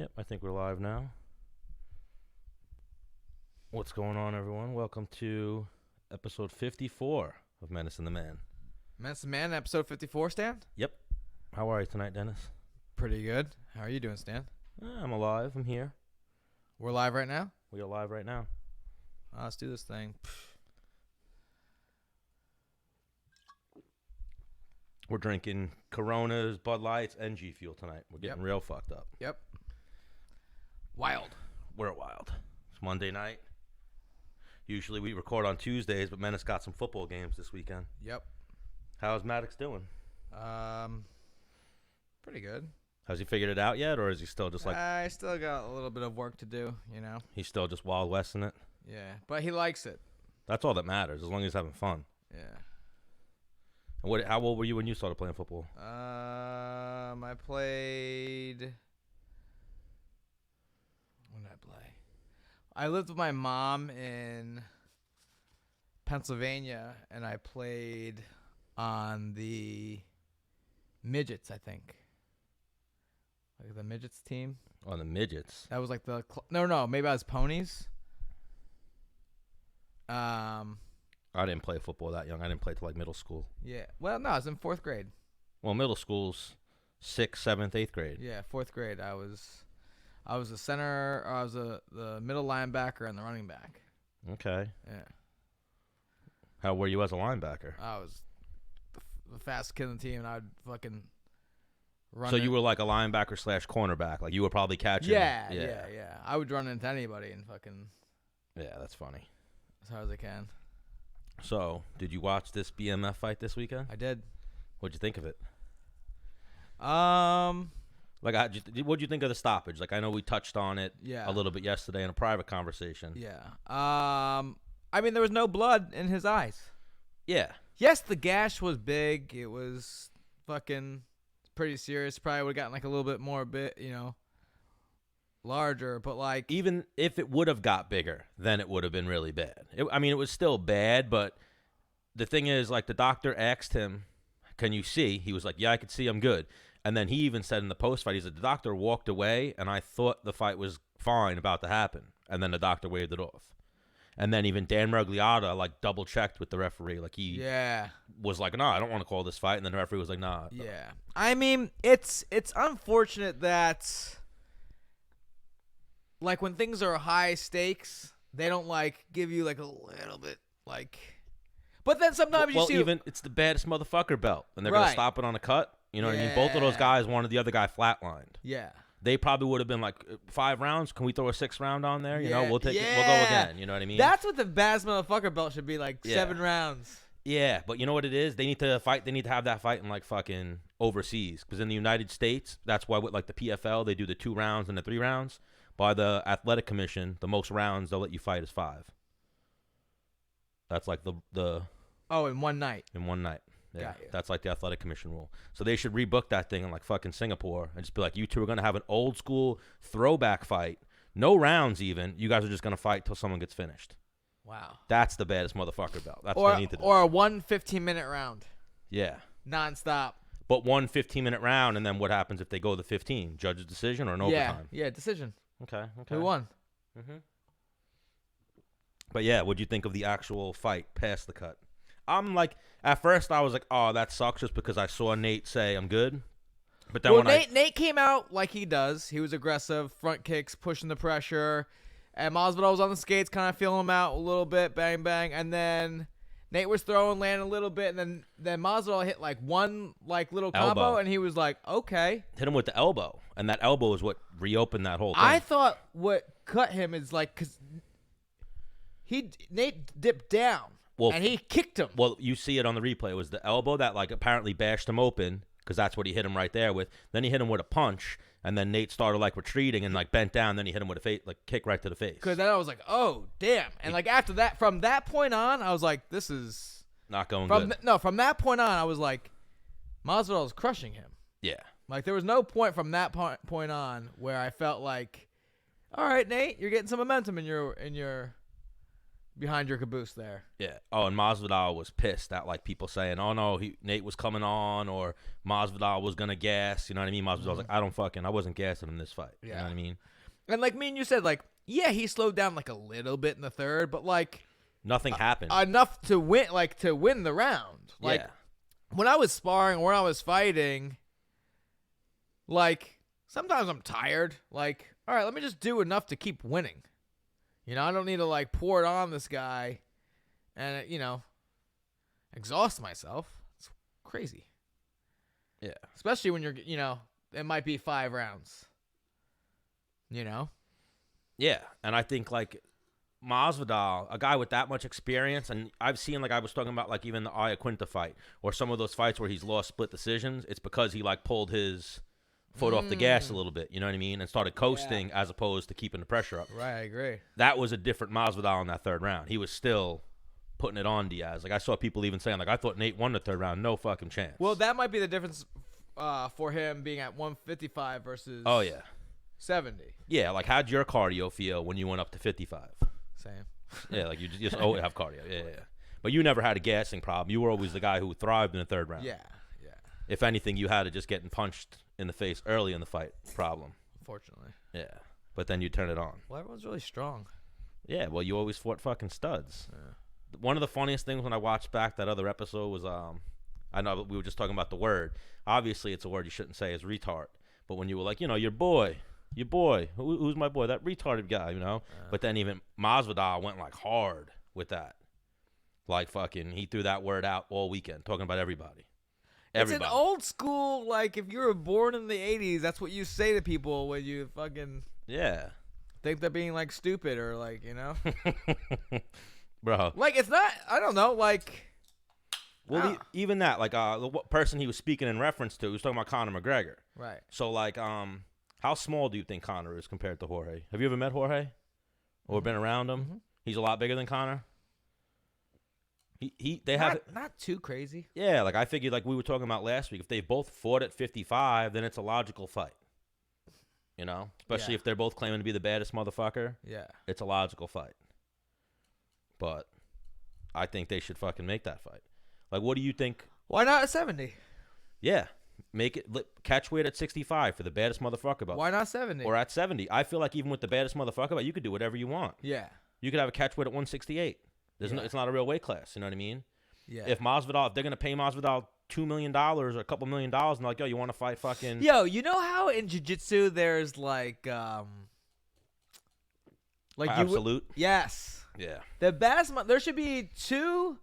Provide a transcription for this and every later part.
Yep, I think we're live now. What's going on, everyone? Welcome to episode 54 of Menace and The Man. Menace and The Man, episode 54, Stan? Yep. How are you tonight, Dennis? Pretty good. How are you doing, Stan? I'm alive. I'm here. We're live right now? We are live right now. Let's do this thing. We're drinking Coronas, Bud Lights, and G Fuel tonight. We're getting real fucked up. Yep. Wild. We're wild. It's Monday night. Usually we record on Tuesdays, but Menace got some football games this weekend. Yep. How's Maddox doing? Pretty good. Has he figured it out yet, or is he still just like... I still got a little bit of work to do, you know? He's still just Wild Westing it? Yeah, but he likes it. That's all that matters, as long as he's having fun. Yeah. And how old were you when you started playing football? I played... When did I play? I lived with my mom in Pennsylvania, and I played on the midgets, I think. Like the midgets team. On the midgets? That was like the... No, maybe I was ponies. I didn't play football that young. I didn't play till like middle school. Yeah. Well, no, I was in 4th grade. Well, middle school's 6th, 7th, 8th grade. Yeah, 4th grade. I was a center. I was the middle linebacker and the running back. Okay. Yeah. How were you as a linebacker? I was the fastest kid on the team, and I'd fucking run. So you were like a linebacker / cornerback. Like you were probably catching. Yeah. I would run into anybody and fucking. Yeah, that's funny. As hard as I can. So, did you watch this BMF fight this weekend? I did. What'd you think of it? Like, what'd you think of the stoppage? Like, I know we touched on it a little bit yesterday in a private conversation. Yeah. I mean, there was no blood in his eyes. Yeah. Yes, the gash was big. It was fucking pretty serious. Probably would have gotten like a little bit more larger, but like... Even if it would have got bigger, then it would have been really bad. It was still bad, but the thing is, like, the doctor asked him, can you see? He was like, yeah, I could see, I'm good. And then he even said in the post-fight, he said, the doctor walked away, and I thought the fight was fine, about to happen. And then the doctor waved it off. And then even Dan Miragliotta, like, double-checked with the referee. Like, he was like, no, I don't want to call this fight. And then the referee was like, nah. Yeah. I mean, it's unfortunate that... Like, when things are high stakes, they don't, like, give you, like, a little bit, like... But then sometimes you see... Well, even, it's the baddest motherfucker belt, and they're going to stop it on a cut. You know what I mean? Both of those guys wanted the other guy flatlined. Yeah. They probably would have been like, 5 rounds? Can we throw a 6th round on there? You know, we'll go again. You know what I mean? That's what the baddest motherfucker belt should be, like, 7 rounds. Yeah, but you know what it is? They need to fight. They need to have that fight in, like, fucking overseas. Because in the United States, that's why with, like, the PFL, they do the 2 rounds and the 3 rounds. By the athletic commission, the most rounds they'll let you fight is 5. That's like the Oh, in one night. In one night. Yeah, that's like the athletic commission rule. So they should rebook that thing in like fucking Singapore and just be like, you two are gonna have an old school throwback fight, no rounds even. You guys are just gonna fight till someone gets finished. Wow. That's the baddest motherfucker belt. That's what they need to do. Or a 1 15-minute round. Yeah. Nonstop. But 1 15-minute round, and then what happens if they go to 15? Judge's decision or an overtime? Yeah, decision. Okay. Who won? Mm-hmm. But yeah, what'd you think of the actual fight past the cut? I'm like, at first I was like, oh, that sucks, just because I saw Nate say I'm good. But then Nate came out like he does. He was aggressive, front kicks, pushing the pressure. And Masvidal was on the skates, kind of feeling him out a little bit, bang, bang. And then Nate was throwing, landing a little bit, and then Masvidal hit like one like little combo, and he was like, okay. Hit him with the elbow, and that elbow is what reopened that whole thing. I thought what cut him is like, because Nate dipped down, and he kicked him. Well, you see it on the replay. It was the elbow that like apparently bashed him open, because that's what he hit him right there with. Then he hit him with a punch, and then Nate started like retreating and like bent down. Then he hit him with a kick right to the face. Because then I was like, oh damn! And like after that, from that point on, I was like, this is not going good. From that point on, I was like, Masvidal is crushing him. Yeah. Like there was no point from that point on where I felt like, all right, Nate, you're getting some momentum in your behind your caboose there. Yeah. Oh, and Masvidal was pissed at like people saying, "Oh no, Nate was coming on," or Masvidal was gonna gas. You know what I mean? Masvidal was like, I wasn't gassing in this fight. You know what I mean? And like me and you said, like, yeah, he slowed down like a little bit in the third, but like nothing happened enough to win the round. Like when I was sparring, or when I was fighting, like sometimes I'm tired. Like, all right, let me just do enough to keep winning. You know, I don't need to like pour it on this guy and, exhaust myself. It's crazy. Yeah. Especially when it might be 5 rounds. Yeah. And I think like Masvidal, a guy with that much experience, and I've seen, like I was talking about, like even the Iaquinta fight or some of those fights where he's lost split decisions, it's because he like pulled his foot off the gas a little bit, you know what I mean, and started coasting as opposed to keeping the pressure up. Right, I agree. That was a different Masvidal in that third round. He was still putting it on Diaz. Like I saw people even saying, like, I thought Nate won the third round. No fucking chance. Well, that might be the difference for him being at 155 versus 70. Yeah, like how'd your cardio feel when you went up to 55? Same. Yeah, like you just always have cardio. Yeah. But you never had a gassing problem. You were always the guy who thrived in the third round. Yeah. If anything, you had it just getting punched in the face early in the fight problem. Unfortunately. Yeah. But then you turn it on. Well, everyone's really strong. Yeah, well, you always fought fucking studs. Yeah. One of the funniest things when I watched back that other episode was, I know we were just talking about the word. Obviously, it's a word you shouldn't say, is retard. But when you were like, your boy, who's my boy? That retarded guy, But then even Masvidal went like hard with that. Like fucking, he threw that word out all weekend, talking about everybody. It's an old school, like, if you were born in the 80s, that's what you say to people when you fucking think they're being, like, stupid or, like, Bro. Like, it's not, I don't know, like. Well, even that, like, the person he was speaking in reference to, he was talking about Conor McGregor. Right. So, like, how small do you think Conor is compared to Jorge? Have you ever met Jorge? Or been around him? Mm-hmm. He's a lot bigger than Conor? They have not too crazy. Yeah, like I figured, like we were talking about last week, if they both fought at 55, then it's a logical fight. Especially if they're both claiming to be the baddest motherfucker. Yeah, it's a logical fight. But I think they should fucking make that fight. Like, what do you think? Why not at 70? Yeah, make it catch weight at 65 for the baddest motherfucker belt. Why not 70? Or at 70? I feel like even with the baddest motherfucker belt, you could do whatever you want. Yeah, you could have a catch weight at 168. It's not a real weight class, you know what I mean? Yeah. If they're gonna pay Masvidal $2 million or a couple $1 million, and they're like, yo, you want to fight fucking? Yo, you know how in jiu-jitsu there's like absolute? Yes. Yeah. The baddest. There should be 2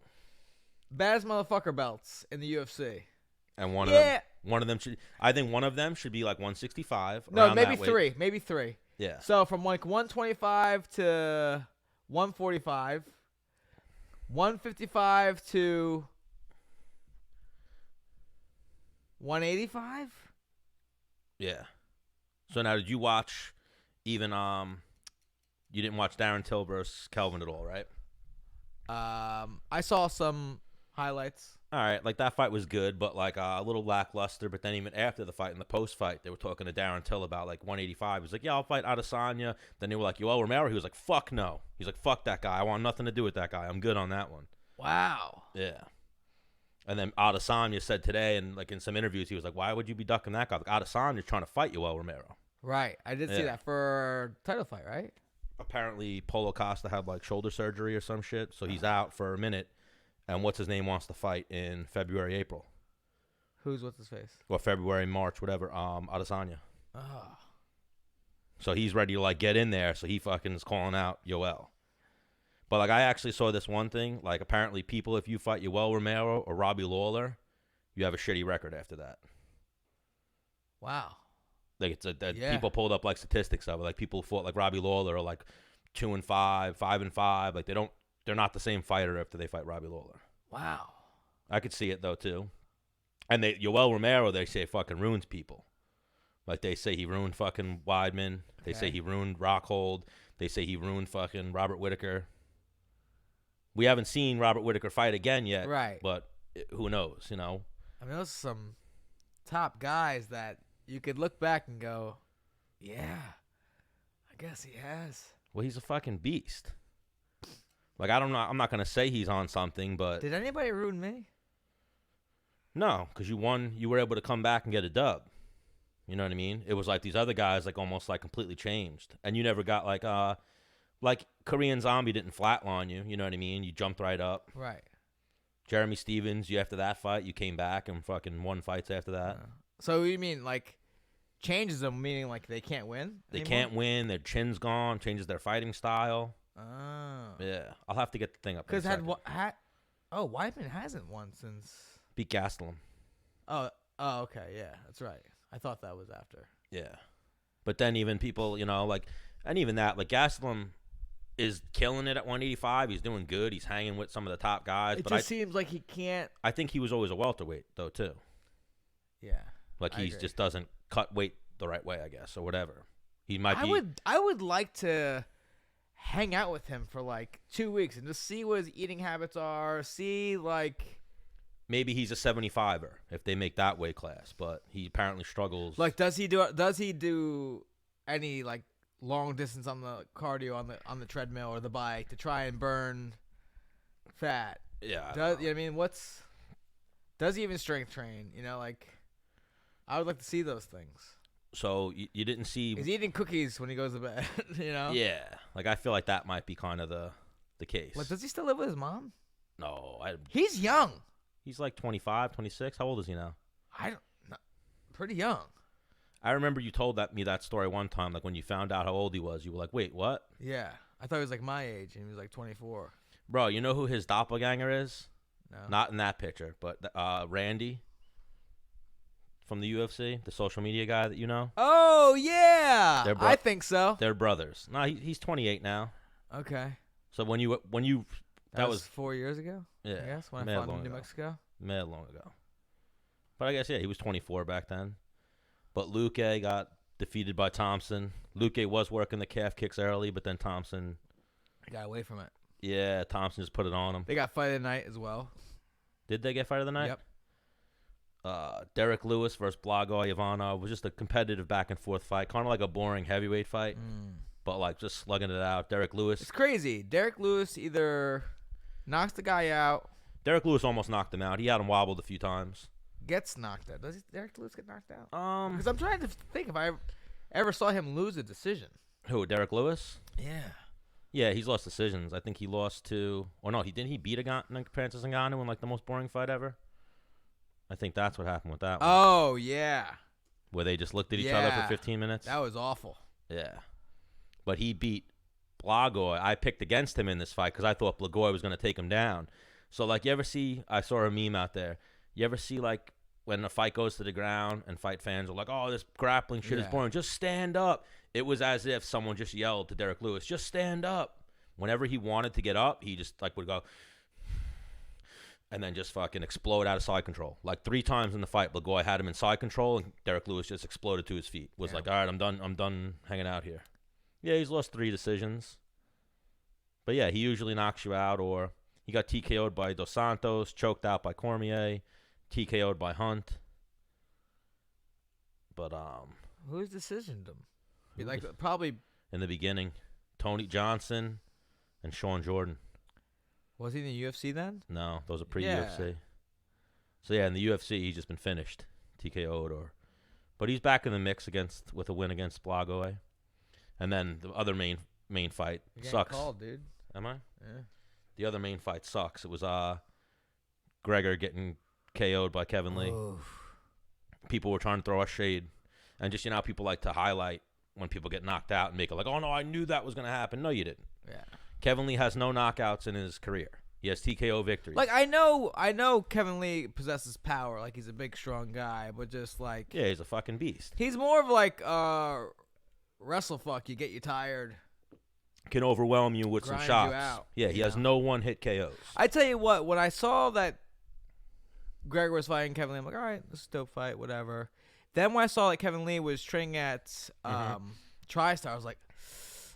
baddest motherfucker belts in the UFC. And one of them should. I think one of them should be like 165. No, maybe 3. Maybe 3. Yeah. So from like 125 to 145. 155 to 185? Yeah. So now, did you watch even you didn't watch Darren Till versus Kelvin at all, right? I saw some highlights. All right, like that fight was good, but like a little lackluster. But then even after the fight, in the post-fight, they were talking to Darren Till about like 185. He's like, yeah, I'll fight Adesanya. Then they were like, Yoel Romero. He was like, fuck no. He's like, fuck that guy. I want nothing to do with that guy. I'm good on that one. Wow. Yeah. And then Adesanya said today, and like in some interviews, he was like, why would you be ducking that guy? Like, Adesanya's trying to fight Yoel Romero. Right. I did see that for title fight, right? Apparently, Paulo Costa had like shoulder surgery or some shit, so he's out for a minute. And what's his name wants to fight in February, April. What's his face? Or February, March, whatever. Adesanya. Oh. So he's ready to like get in there. So he fucking is calling out Yoel. But like I actually saw this one thing. Like apparently, people, if you fight Yoel Romero or Robbie Lawler, you have a shitty record after that. Wow. Like it's people pulled up like statistics of it. Like people who fought like Robbie Lawler are like 2-5, 5-5. Like they're not the same fighter after they fight Robbie Lawler. Wow. I could see it though too. And Yoel Romero, they say fucking ruins people. Like they say he ruined fucking Weidman. They say he ruined Rockhold. They say he ruined fucking Robert Whittaker. We haven't seen Robert Whittaker fight again yet. Right. But who knows, I mean, those are some top guys that you could look back and go, yeah, I guess he has. Well, he's a fucking beast. Like, I don't know. I'm not going to say he's on something, but Did anybody ruin me? no, because you won. You were able to come back and get a dub. You know what I mean? It was like these other guys, like, almost, like, completely changed. And you never got, like Korean Zombie didn't flatline you. You know what I mean? You jumped right up. Right. Jeremy Stevens, you after that fight, you came back and fucking won fights after that. So you mean, like, changes them, meaning, like, they can't win They anymore? can't win. Their chin's gone. Changes their fighting style. Oh. Yeah. I'll have to get the thing up. Because Weidman hasn't won since. Beat Gastelum. Oh, okay, yeah, that's right. I thought that was after. Yeah. But then even people, you know, like, and even that, like, Gastelum is killing it at 185. He's doing good. He's hanging with some of the top guys. It But just seems like he can't. I think he was always a welterweight, though, too. Yeah. Like, he just doesn't cut weight the right way, I guess, or whatever. He might be. I would like to hang out with him for, like, 2 weeks and just see what his eating habits are. See, like. Maybe he's a 75er if they make that weight class, but he apparently struggles. Like, does he do any, like, long distance on the cardio on the treadmill or the bike to try and burn fat? Yeah. You know what I mean? Does he even strength train? You know, like, I would like to see those things. So you didn't see. He's eating cookies when he goes to bed, you know? Yeah. Like, I feel like that might be kind of the case. What, does he still live with his mom? No. He's young. He's like 25, 26. How old is he now? I don't know. Pretty young. I remember you told me that story one time, like when you found out how old he was. You were like, wait, what? Yeah. I thought he was like my age, and he was like 24. Bro, you know who his doppelganger is? No. Not in that picture, but Randy from the UFC, the social media guy that you know. Oh, yeah. I think so. They're brothers. No, he's 28 now. Okay. So when you That was 4 years ago? Yeah. I guess, when I fought in New Mexico. Mad long ago. But I guess, yeah, he was 24 back then. But Luque got defeated by Thompson. Luque was working the calf kicks early, but then Thompson. Got away from it. Yeah, Thompson just put it on him. They got fight of the night as well. Did they get fight of the night? Yep. Derek Lewis versus Blagoy Ivanov was just a competitive back and forth fight, kind of like a boring heavyweight fight, but like just slugging it out. Derek Lewis. It's crazy. Derek Lewis either knocks the guy out. Derek Lewis almost knocked him out. He had him wobbled a few times. Gets knocked out. Does Derek Lewis get knocked out? Because I'm trying to think if I ever saw him lose a decision. Who? Derek Lewis? Yeah. Yeah, he's lost decisions. I think he lost to. Or no, didn't he beat Francis Ngannou in like the most boring fight ever? I think that's what happened with that one. Oh yeah. Where they just looked at each other for 15 minutes. That was awful. Yeah. But he beat Blagoy. I picked against him in this fight because I thought Blagoy was going to take him down. So, like, you ever see, I saw a meme out there. You ever see, like, when a fight goes to the ground and fight fans are like, oh, this grappling shit is boring. Just stand up. It was as if someone just yelled to Derek Lewis, just stand up. Whenever he wanted to get up, he just, like, would go and then just fucking explode out of side control. Like 3 times in the fight, Blagoy had him in side control, and Derek Lewis just exploded to his feet. Was like, all right, I'm done hanging out here. Yeah, he's lost 3 decisions. But yeah, he usually knocks you out, or he got TKO'd by Dos Santos, choked out by Cormier, TKO'd by Hunt. But who's decisioned him? Like probably in the beginning, Tony Johnson and Sean Jordan. Was he in the UFC then? No, those are pre-UFC. So yeah, in the UFC, he's just been finished, TKO'd but he's back in the mix with a win against Blagoy. And then the other main fight sucks. Called, dude. Am I? Yeah. The other main fight sucks. It was Gregor getting KO'd by Kevin Lee. People were trying to throw us shade, and just people like to highlight when people get knocked out and make it like, oh no, I knew that was gonna happen. No, you didn't. Yeah. Kevin Lee has no knockouts in his career. He has TKO victories. Like I know Kevin Lee possesses power. Like he's a big, strong guy, but just like he's a fucking beast. He's more of like wrestle fuck. You get you tired. Can overwhelm you with some shots. Yeah, he has no one-hit KOs. I tell you what, when I saw that Gregor was fighting Kevin Lee, I'm like, all right, this is a dope fight, whatever. Then when I saw that Kevin Lee was training at TriStar, I was like,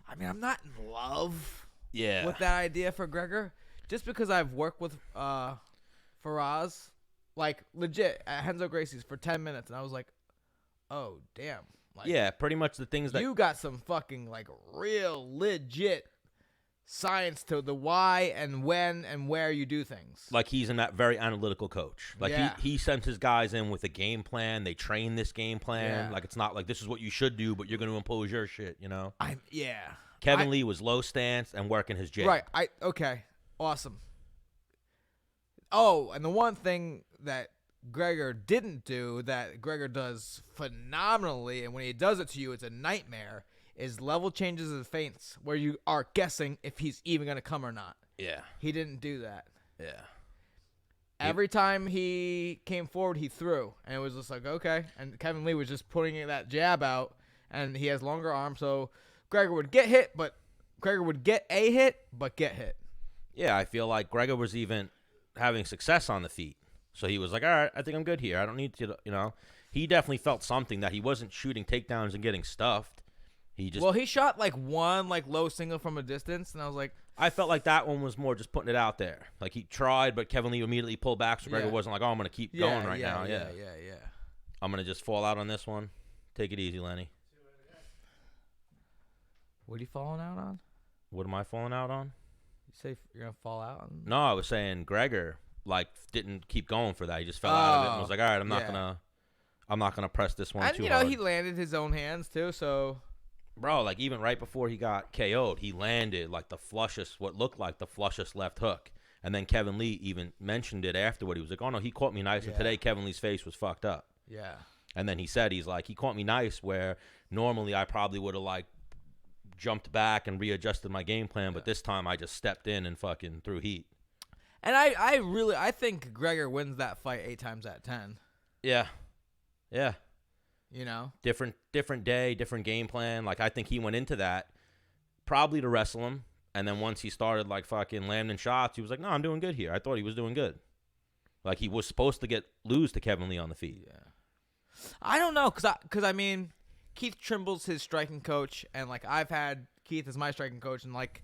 I mean, I'm not in love with that idea for Gregor. Just because I've worked with Faraz, like legit at Henzo Gracie's for 10 minutes, and I was like, oh, damn. Like, yeah, pretty much the things that you got some fucking like real legit science to the why and when and where you do things. Like he's in that very analytical coach. Like Yeah. he sends his guys in with a game plan. They train this game plan. Yeah. Like it's not like this is what you should do, but you're going to impose your shit, you know? Yeah. Kevin Lee was low stance and working his jab. Right. Okay. Awesome. Oh, and the one thing that Gregor didn't do that Gregor does phenomenally, and when he does it to you, it's a nightmare, is level changes of feints where you are guessing if he's even going to come or not. Yeah. He didn't do that. Yeah. Every time he came forward, he threw, and it was just like, okay. And Kevin Lee was just putting that jab out, and he has longer arms, so Gregor would get hit, but Gregor would get a hit, but get hit. Yeah, I feel like Gregor was even having success on the feet. So he was like, all right, I think I'm good here. I don't need to, you know. He definitely felt something that he wasn't shooting takedowns and getting stuffed. He shot like one like low single from a distance, and I was like, I felt like that one was more just putting it out there. Like he tried, but Kevin Lee immediately pulled back, so Gregor wasn't like, oh, I'm going to keep going right now. Yeah. I'm going to just fall out on this one. Take it easy, Lenny. What are you falling out on? What am I falling out on? You say you're going to fall out on? No, I was saying Gregor like didn't keep going for that. He just fell out of it and was like, all right, I'm not gonna press this one too hard. He landed his own hands too, so bro, like even right before he got KO'd, he landed like what looked like the flushest left hook. And then Kevin Lee even mentioned it afterward. He was like, oh no, he caught me nice, and today Kevin Lee's face was fucked up. Yeah. And then he said he caught me nice where normally I probably would have like jumped back and readjusted my game plan, but this time I just stepped in and fucking threw heat. And I think Gregor wins that fight 8 times out of 10. Yeah. Yeah. You know? Different day, different game plan. Like I think he went into that probably to wrestle him, and then once he started like fucking landing shots, he was like, "No, I'm doing good here." I thought he was doing good. Like he was supposed to lose to Kevin Lee on the feet. Yeah. I don't know cuz I mean, Keith Trimble's his striking coach, and like I've had Keith as my striking coach, and like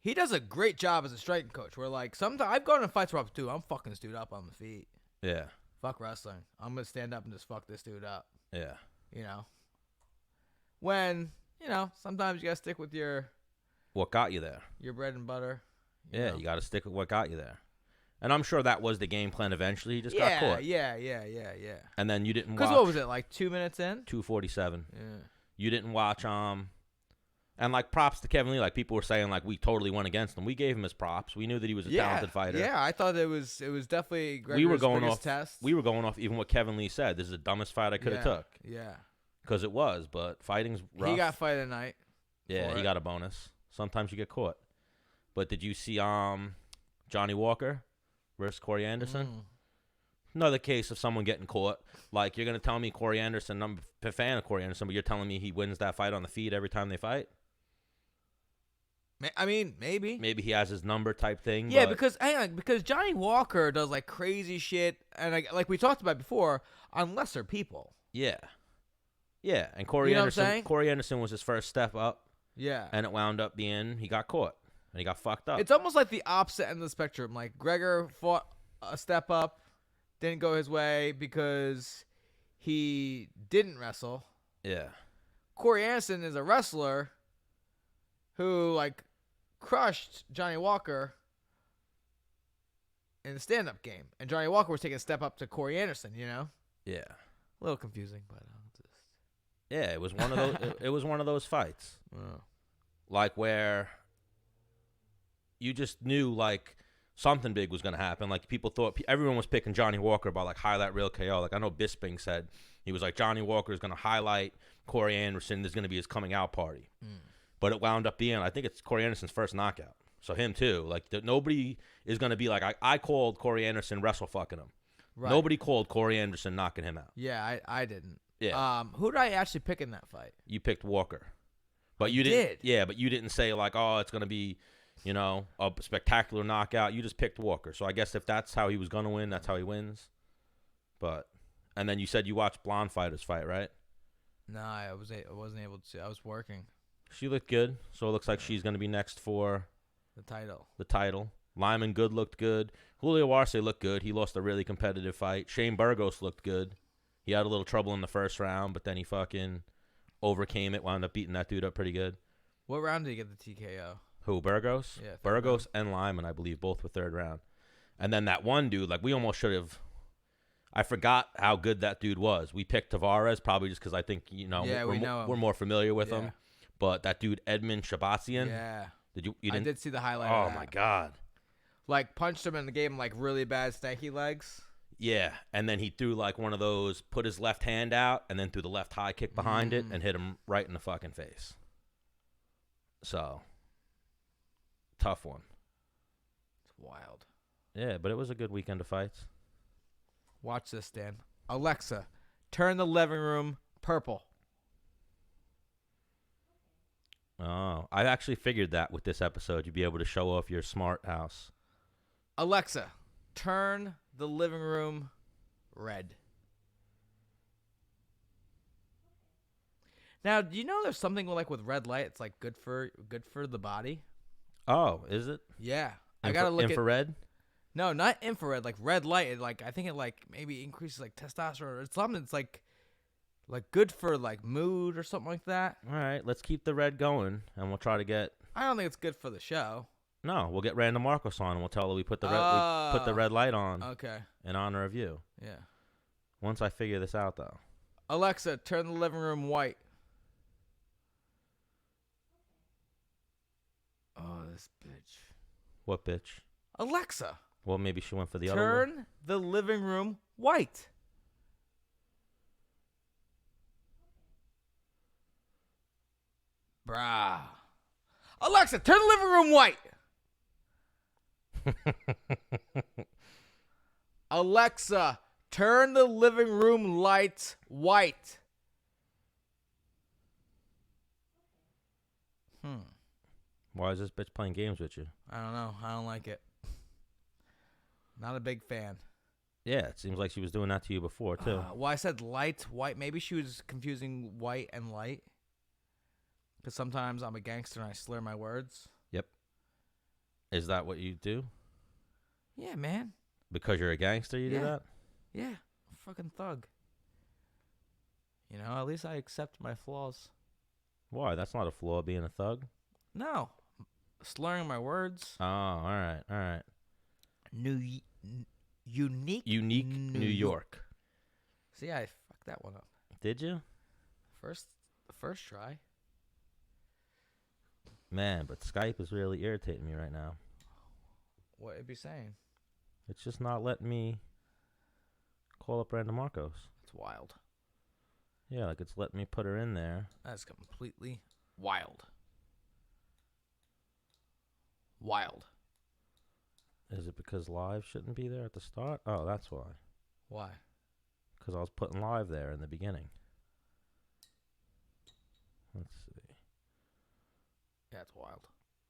he does a great job as a striking coach. Where like sometimes I've gone in fights where I'm fucking this dude up on the feet. Yeah. Fuck wrestling. I'm gonna stand up and just fuck this dude up. Yeah. You know. When sometimes you gotta stick with your what got you there. Your bread and butter. You got to stick with what got you there. And I'm sure that was the game plan eventually. He just got caught. Yeah. And then you didn't watch. Because what was it, like 2 minutes in? 2:47. Yeah. You didn't watch and like props to Kevin Lee. Like people were saying like we totally went against him. We gave him his props. We knew that he was a talented fighter. Yeah, I thought it was definitely Gregor's biggest test. We were going off even what Kevin Lee said. This is the dumbest fight I could have took. Yeah. Because it was, but fighting's rough. He got fight of the night. Yeah, he got a bonus. Sometimes you get caught. But did you see Johnny Walker versus Corey Anderson? Another case of someone getting caught. Like, you're going to tell me Corey Anderson, I'm a fan of Corey Anderson, but you're telling me he wins that fight on the feet every time they fight? I mean, maybe. Maybe he has his number type thing. Yeah, because Johnny Walker does, like, crazy shit, and like we talked about before, on lesser people. Yeah. Yeah, and Corey Anderson was his first step up. Yeah. And it wound up being he got caught, and he got fucked up. It's almost like the opposite end of the spectrum. Like, Gregor fought a step up, didn't go his way because he didn't wrestle. Yeah. Corey Anderson is a wrestler who, like, crushed Johnny Walker in the stand-up game. And Johnny Walker was taking a step up to Corey Anderson, you know? Yeah. A little confusing, but yeah, it was one of those it was one of those fights. Oh. Like where you just knew like something big was going to happen. Like people thought everyone was picking Johnny Walker by like highlight reel KO. Like I know Bisping said he was like Johnny Walker is going to highlight Corey Anderson. There's going to be his coming out party. But it wound up being I think it's Corey Anderson's first knockout. So him too. Like nobody is going to be like I called Corey Anderson wrestle fucking him. Right. Nobody called Corey Anderson knocking him out. Yeah, I didn't. Yeah. Who did I actually pick in that fight? You picked Walker. But you didn't. Yeah, but you didn't say like, oh, it's gonna be, a spectacular knockout. You just picked Walker. So I guess if that's how he was gonna win, that's how he wins. And then you said you watched Blonde Fighters fight, right? No, I wasn't able to. I was working. She looked good, so it looks like she's gonna be next for the title. Lyman Good looked good. Julio Arce looked good. He lost a really competitive fight. Shane Burgos looked good. He had a little trouble in the first round, but then he fucking overcame it, wound up beating that dude up pretty good. What round did he get the TKO? Who, Burgos? Yeah, third Burgos and Lyman, I believe, both were third round. And then that one dude, like, we almost should have. I forgot how good that dude was. We picked Tavares probably just because I think, we're more familiar with him. But that dude, Edmund Shabatsian. Yeah. Did you I did see the highlight Oh, of that. my God. Like, punched him and gave him, like, really bad stanky legs. Yeah, and then he threw, like, one of those, put his left hand out, and then threw the left high kick behind it and hit him right in the fucking face. So, tough one. It's wild. Yeah, but it was a good weekend of fights. Watch this, Dan. Alexa, turn the living room purple. Oh, I actually figured that with this episode, you'd be able to show off your smart house. Alexa, turn the living room red. Now, do you know there's something like with red light? It's like good for the body. Oh, is it? Yeah, I gotta look infrared. No, not infrared. Like red light. It, like I think it like maybe increases like testosterone. It's something that's like good for like mood or something like that. All right, let's keep the red going, and we'll try to get. I don't think it's good for the show. No, we'll get Randa Markos on, and we'll tell her we put the red light on. Okay. In honor of you. Yeah. Once I figure this out, though. Alexa, turn the living room white. Oh, this bitch. What bitch? Alexa. Well, maybe she went for the other one. Turn the living room white. Bruh. Alexa, turn the living room white. Alexa, turn the living room lights white. Why is this bitch playing games with you? I don't know. I don't like it. Not a big fan. Yeah, it seems like she was doing that to you before, too. Well, I said light, white. Maybe she was confusing white and light. Because sometimes I'm a gangster and I slur my words. Yep. Is that what you do? Yeah, man. Because you're a gangster, you do that? Yeah. I'm a fucking thug. You know, at least I accept my flaws. Why? That's not a flaw, being a thug. No. Slurring my words. Oh, all right. Unique New York. See, I fucked that one up. Did you? The first try. Man, but Skype is really irritating me right now. What it be saying? It's just not letting me call up Randa Markos. It's wild. Yeah, like it's letting me put her in there. That's completely wild. Wild. Is it because live shouldn't be there at the start? Oh, that's why. Why? Because I was putting live there in the beginning. Let's see. Yeah, it's wild.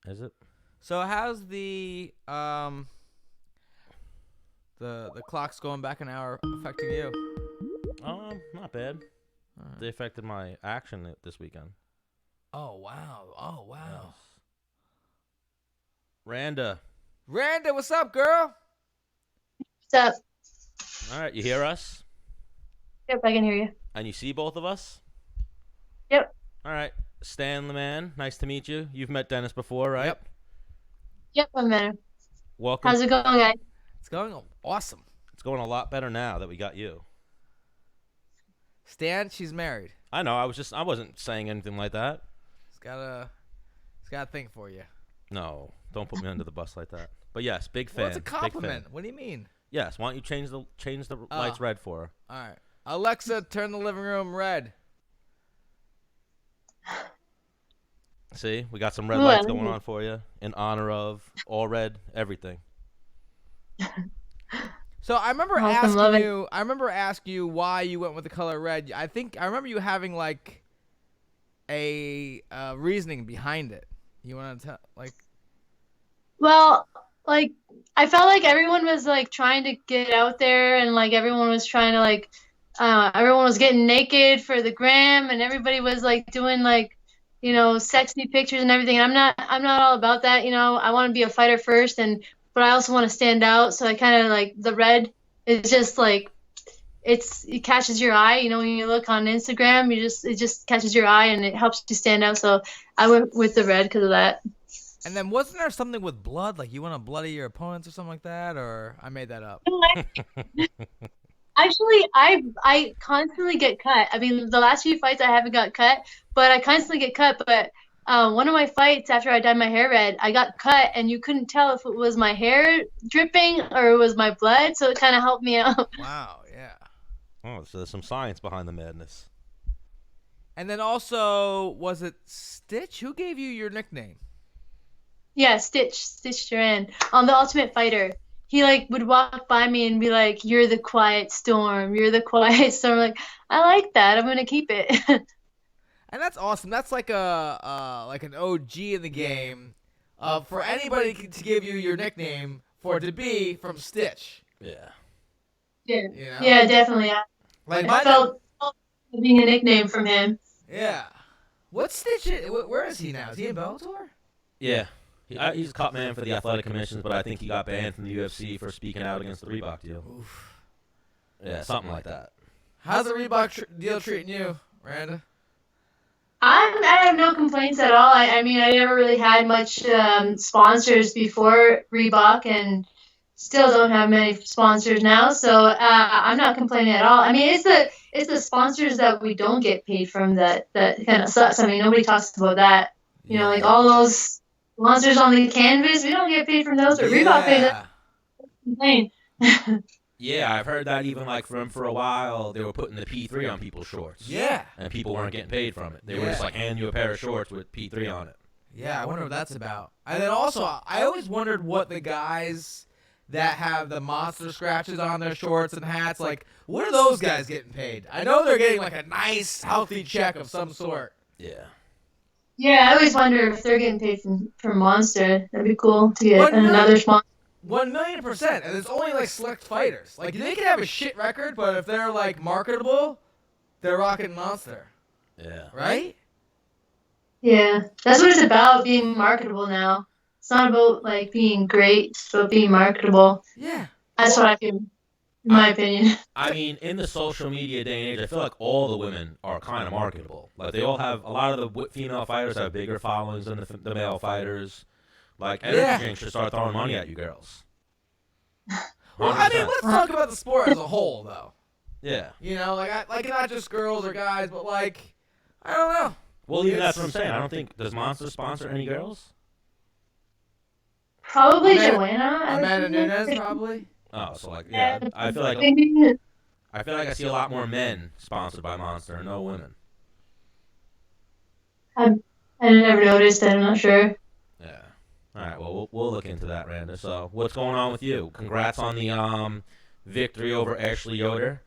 Is it? So how's the clocks going back an hour affecting you? Not bad. Right. They affected my action this weekend. Oh wow. Yes. Randa, what's up, girl? What's up? all right, you hear us? Yep, I can hear you. And you see both of us? Yep. All right, Stan the Man, nice to meet you. You've met Dennis before, right? Yep, I'm better. Welcome. How's it going, guys? It's going awesome. It's going a lot better now that we got you. Stan, she's married. I know. I wasn't saying anything like that. He's got a thing for you. No, don't put me under the bus like that. But yes, big fan. Well, it's a big fan. compliment. What do you mean? Yes. Why don't you change the lights red for her? All right. Alexa, turn the living room red. See, we got some red lights going on for you in honor of all red everything. So I remember asking you why you went with the color red. I remember you having like a reasoning behind it. You want to tell Well, like, I felt like everyone was like trying to get out there, and like everyone was trying to everyone was getting naked for the gram, and everybody was like doing like, sexy pictures and everything. And I'm not all about that. I want to be a fighter first, but I also want to stand out. So I kind of like the red is just like, it catches your eye. When you look on Instagram, it just catches your eye and it helps you stand out. So I went with the red because of that. And then wasn't there something with blood? Like you want to bloody your opponents or something like that? Or I made that up. Actually, I constantly get cut. I mean, the last few fights I haven't got cut, but I constantly get cut. But one of my fights after I dyed my hair red, I got cut, and you couldn't tell if it was my hair dripping or it was my blood. So it kind of helped me out. Wow, yeah. Oh, so there's some science behind the madness. And then also, was it Stitch? Who gave you your nickname? Yeah, Stitch Duran on The Ultimate Fighter. He like would walk by me and be like, "You're the quiet storm. You're the quiet storm." Like, I like that. I'm gonna keep it. And that's awesome. That's like like an OG in the game. For anybody to give you your nickname for it to be from Stitch. Yeah. Yeah, You know? yeah, definitely. Like I felt being a nickname from him. Yeah. What's Stitch? Where is he now? Is he in Bellator? Yeah. He's a cut man for the athletic commissions, but I think he got banned from the UFC for speaking out against the Reebok deal. Oof. Yeah, something like that. How's the Reebok deal treating you, Randa? I have no complaints at all. I mean, I never really had much sponsors before Reebok, and still don't have many sponsors now. So I'm not complaining at all. I mean, it's the sponsors that we don't get paid from that kind of sucks. I mean, nobody talks about that. You know, like all those sponsors on the canvas, we don't get paid from those. But Reebok pays us. Complain. Yeah, I've heard that even like from for a while they were putting the P3 on people's shorts. Yeah. And people weren't getting paid from it. They were just like handing you a pair of shorts with P3 on it. Yeah, I wonder what that's about. And then also, I always wondered what the guys that have the monster scratches on their shorts and hats, like, what are those guys getting paid? I know they're getting like a nice, healthy check of some sort. Yeah. Yeah, I always wonder if they're getting paid from Monster. That'd be cool to get another sponsor. 1,000,000%, and it's only like select fighters. Like they can have a shit record, but if they're like marketable, they're rocking Monster. Yeah. Right? Yeah, that's what it's about, being marketable now. It's not about like being great, it's about being marketable. Yeah. That's what I feel, in my opinion. I mean, in the social media day and age, I feel like all the women are kind of marketable. Like they all have, a lot of the female fighters have bigger followings than the male fighters. Like, energy drinks should start throwing money at you girls. Well, I mean, let's talk about the sport as a whole, though. Yeah. You know, like not just girls or guys, but like, I don't know. Well, even that's what I'm saying. I don't think, does Monster sponsor any girls? Probably Joanna. Amanda Nunes, probably. Oh, so like, yeah, I feel like I see a lot more men sponsored by Monster, and no women. I never noticed that. I'm not sure. Yeah. All right. Well, we'll look into that, Randa. So, what's going on with you? Congrats on the victory over Ashley Yoder.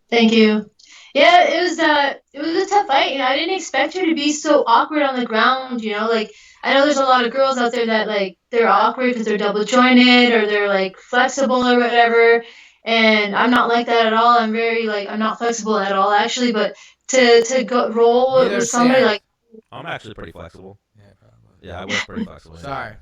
Thank you. Yeah, it was a tough fight. You know, I didn't expect her to be so awkward on the ground. You know, like I know there's a lot of girls out there that like they're awkward because they're double jointed or they're like flexible or whatever. And I'm not like that at all. I'm very like I'm not flexible at all actually. But to go roll with somebody like I'm actually pretty flexible. Yeah, I was pretty flexible. Sorry.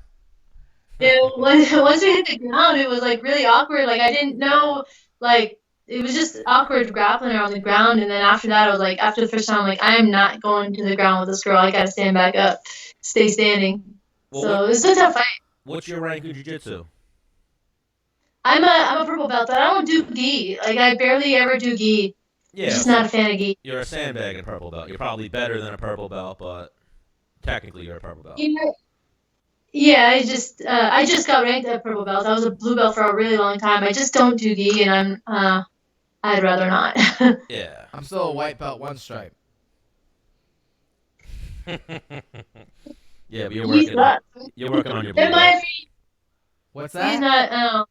Once we hit the ground, it was like really awkward. Like I didn't know, like it was just awkward grappling her on the ground. And then after that, I was like, after the first time, I'm like, I am not going to the ground with this girl. I gotta stand back up, stay standing. Well, so it was a tough fight. What's your rank in jiu-jitsu? I'm a purple belt, but I don't do gi. Like I barely ever do gi. Yeah, I'm just not a fan of gi. You're a sandbag in purple belt. You're probably better than a purple belt, but technically you're a purple belt. Yeah, I just got ranked at purple belt. I was a blue belt for a really long time. I just don't do gi, and I'd rather not. Yeah. I'm still a white belt, one stripe. Yeah, but you're working on your blue belt. What's that? He's not.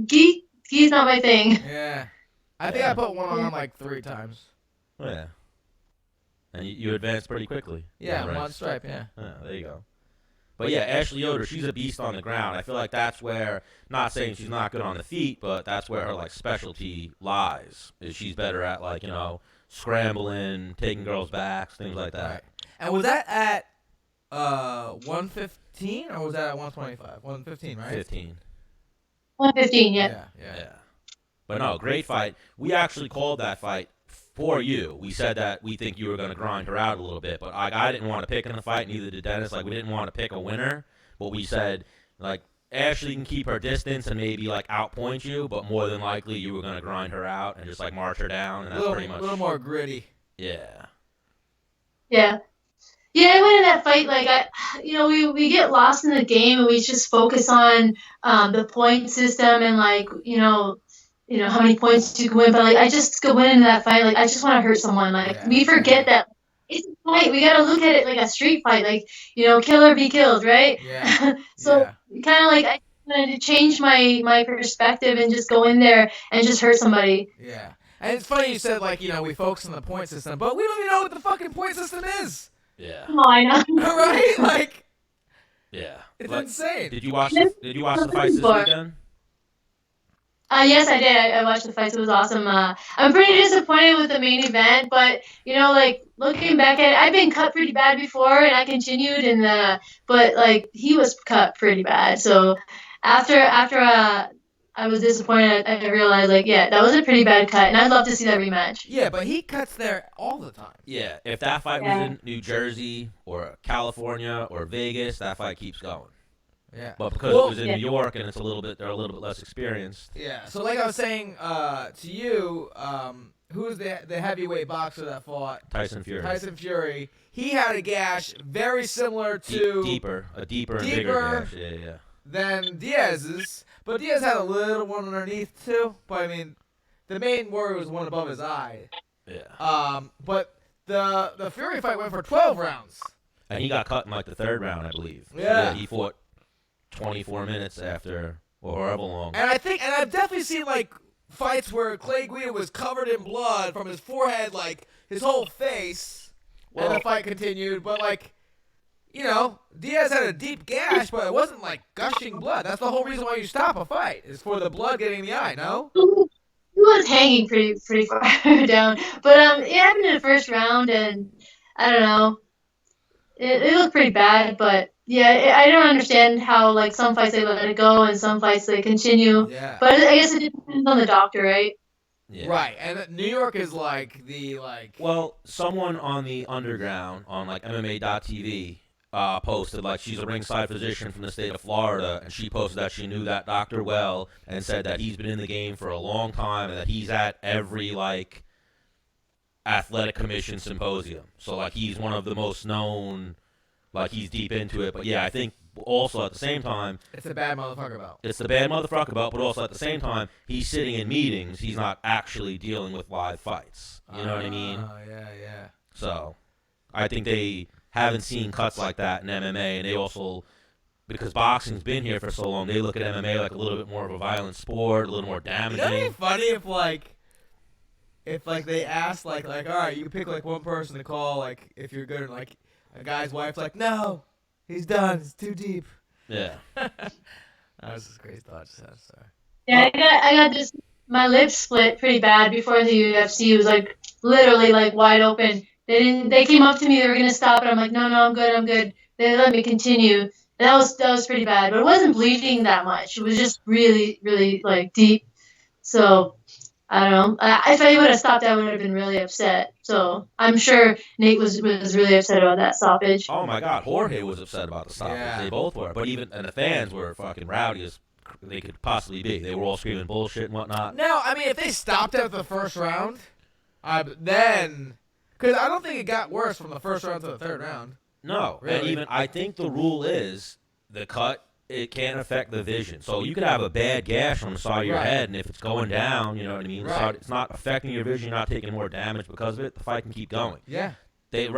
Gi's not my thing. Yeah, I think I put one on like 3 times. Oh, yeah. And you advanced pretty quickly. Yeah, one stripe. Yeah. There you go. But yeah, Ashley Yoder, she's a beast on the ground. I feel like that's where, not saying she's not good on the feet, but that's where her like specialty lies. Is she's better at like, you know, scrambling, taking girls' backs, things like that. Right. And was that at 115 or was that at 125? 115, right? 15. 115, yeah. But no, great fight. We actually called that fight for you, we said that we think you were going to grind her out a little bit, but I didn't want to pick in the fight, neither did Dennis. Like, we didn't want to pick a winner, but we said, like, Ashley can keep her distance and maybe, like, outpoint you, but more than likely you were going to grind her out and just, like, march her down, and that's pretty much... A little more gritty. Yeah. Yeah. Yeah, I went in that fight we get lost in the game and we just focus on the point system and how many points you can win. But like I just go into that fight like I just want to hurt someone. Like we forget that it's a fight. We gotta look at it like a street fight. Like kill or be killed, right? Yeah. So kind of like I wanted to change my perspective and just go in there and just hurt somebody. Yeah. And it's funny you said we focus on the point system, but we don't even know what the fucking point system is. Yeah. Oh, I know. Right? Like. Yeah. It's insane. Did you watch the fights this weekend? Yes, I did. I watched the fights. It was awesome. I'm pretty disappointed with the main event, but looking back at it, I've been cut pretty bad before, and I continued. But he was cut pretty bad. So after I was disappointed, I realized that was a pretty bad cut, and I'd love to see that rematch. Yeah, but he cuts there all the time. Yeah, if that fight was in New Jersey or California or Vegas, that fight keeps going. Yeah. But because it was in New York and they're a little bit less experienced. Yeah. So like I was saying to you, who's the heavyweight boxer that fought? Tyson Fury. He had a gash very similar to a deeper and bigger gash. Yeah. Than Diaz's, but Diaz had a little one underneath too. But I mean, the main worry was one above his eye. Yeah. But the Fury fight went for 12 rounds. And he got cut in the third round, I believe. Yeah. He fought 24 minutes after, or however long. And I've definitely seen fights where Clay Guida was covered in blood from his forehead, his whole face, and the fight continued. But Diaz had a deep gash, but it wasn't gushing blood. That's the whole reason why you stop a fight, is for the blood getting in the eye, no? He was hanging pretty far down. But it happened in the first round, and I don't know. It looked pretty bad, but yeah, I don't understand how some fights they let it go and some fights they continue. Yeah. But I guess it depends on the doctor, right? Yeah. Right, and New York is Well, someone on the underground on MMA.tv posted she's a ringside physician from the state of Florida, and she posted that she knew that doctor well and said that he's been in the game for a long time and that he's at every athletic commission symposium. So he's one of the most known, he's deep into it. But yeah, I think also at the same time, it's a bad motherfucker belt. It's the bad motherfucker belt, but also at the same time, he's sitting in meetings. He's not actually dealing with live fights. You know what I mean? Oh, yeah. So I think they haven't seen cuts like that in MMA, and they also, because boxing's been here for so long, they look at MMA like a little bit more of a violent sport, a little more damaging. It'd be funny if they asked all right, you pick one person to call if you're good, and a guy's wife's no, he's done, it's too deep. Yeah. That was just a crazy thought. Sorry. Yeah, I got this. My lips split pretty bad before the UFC. It was literally wide open. They came up to me. They were gonna stop, and I'm like, no, I'm good. They let me continue. And that was pretty bad, but it wasn't bleeding that much. It was just really, really deep. So I don't know. If I would have stopped, I would have been really upset. So I'm sure Nate was really upset about that stoppage. Oh my God, Jorge was upset about the stoppage. Yeah. They both were, but and the fans were fucking rowdy as they could possibly be. They were all screaming bullshit and whatnot. No, I mean if they stopped after the first round, then because I don't think it got worse from the first round to the third round. No, really. And I think the rule is the cut. It can't affect the vision. So you could have a bad gash on the side of your head, and if it's going down, you know what I mean? Right. It's not affecting your vision. You're not taking more damage because of it. The fight can keep going. Yeah. They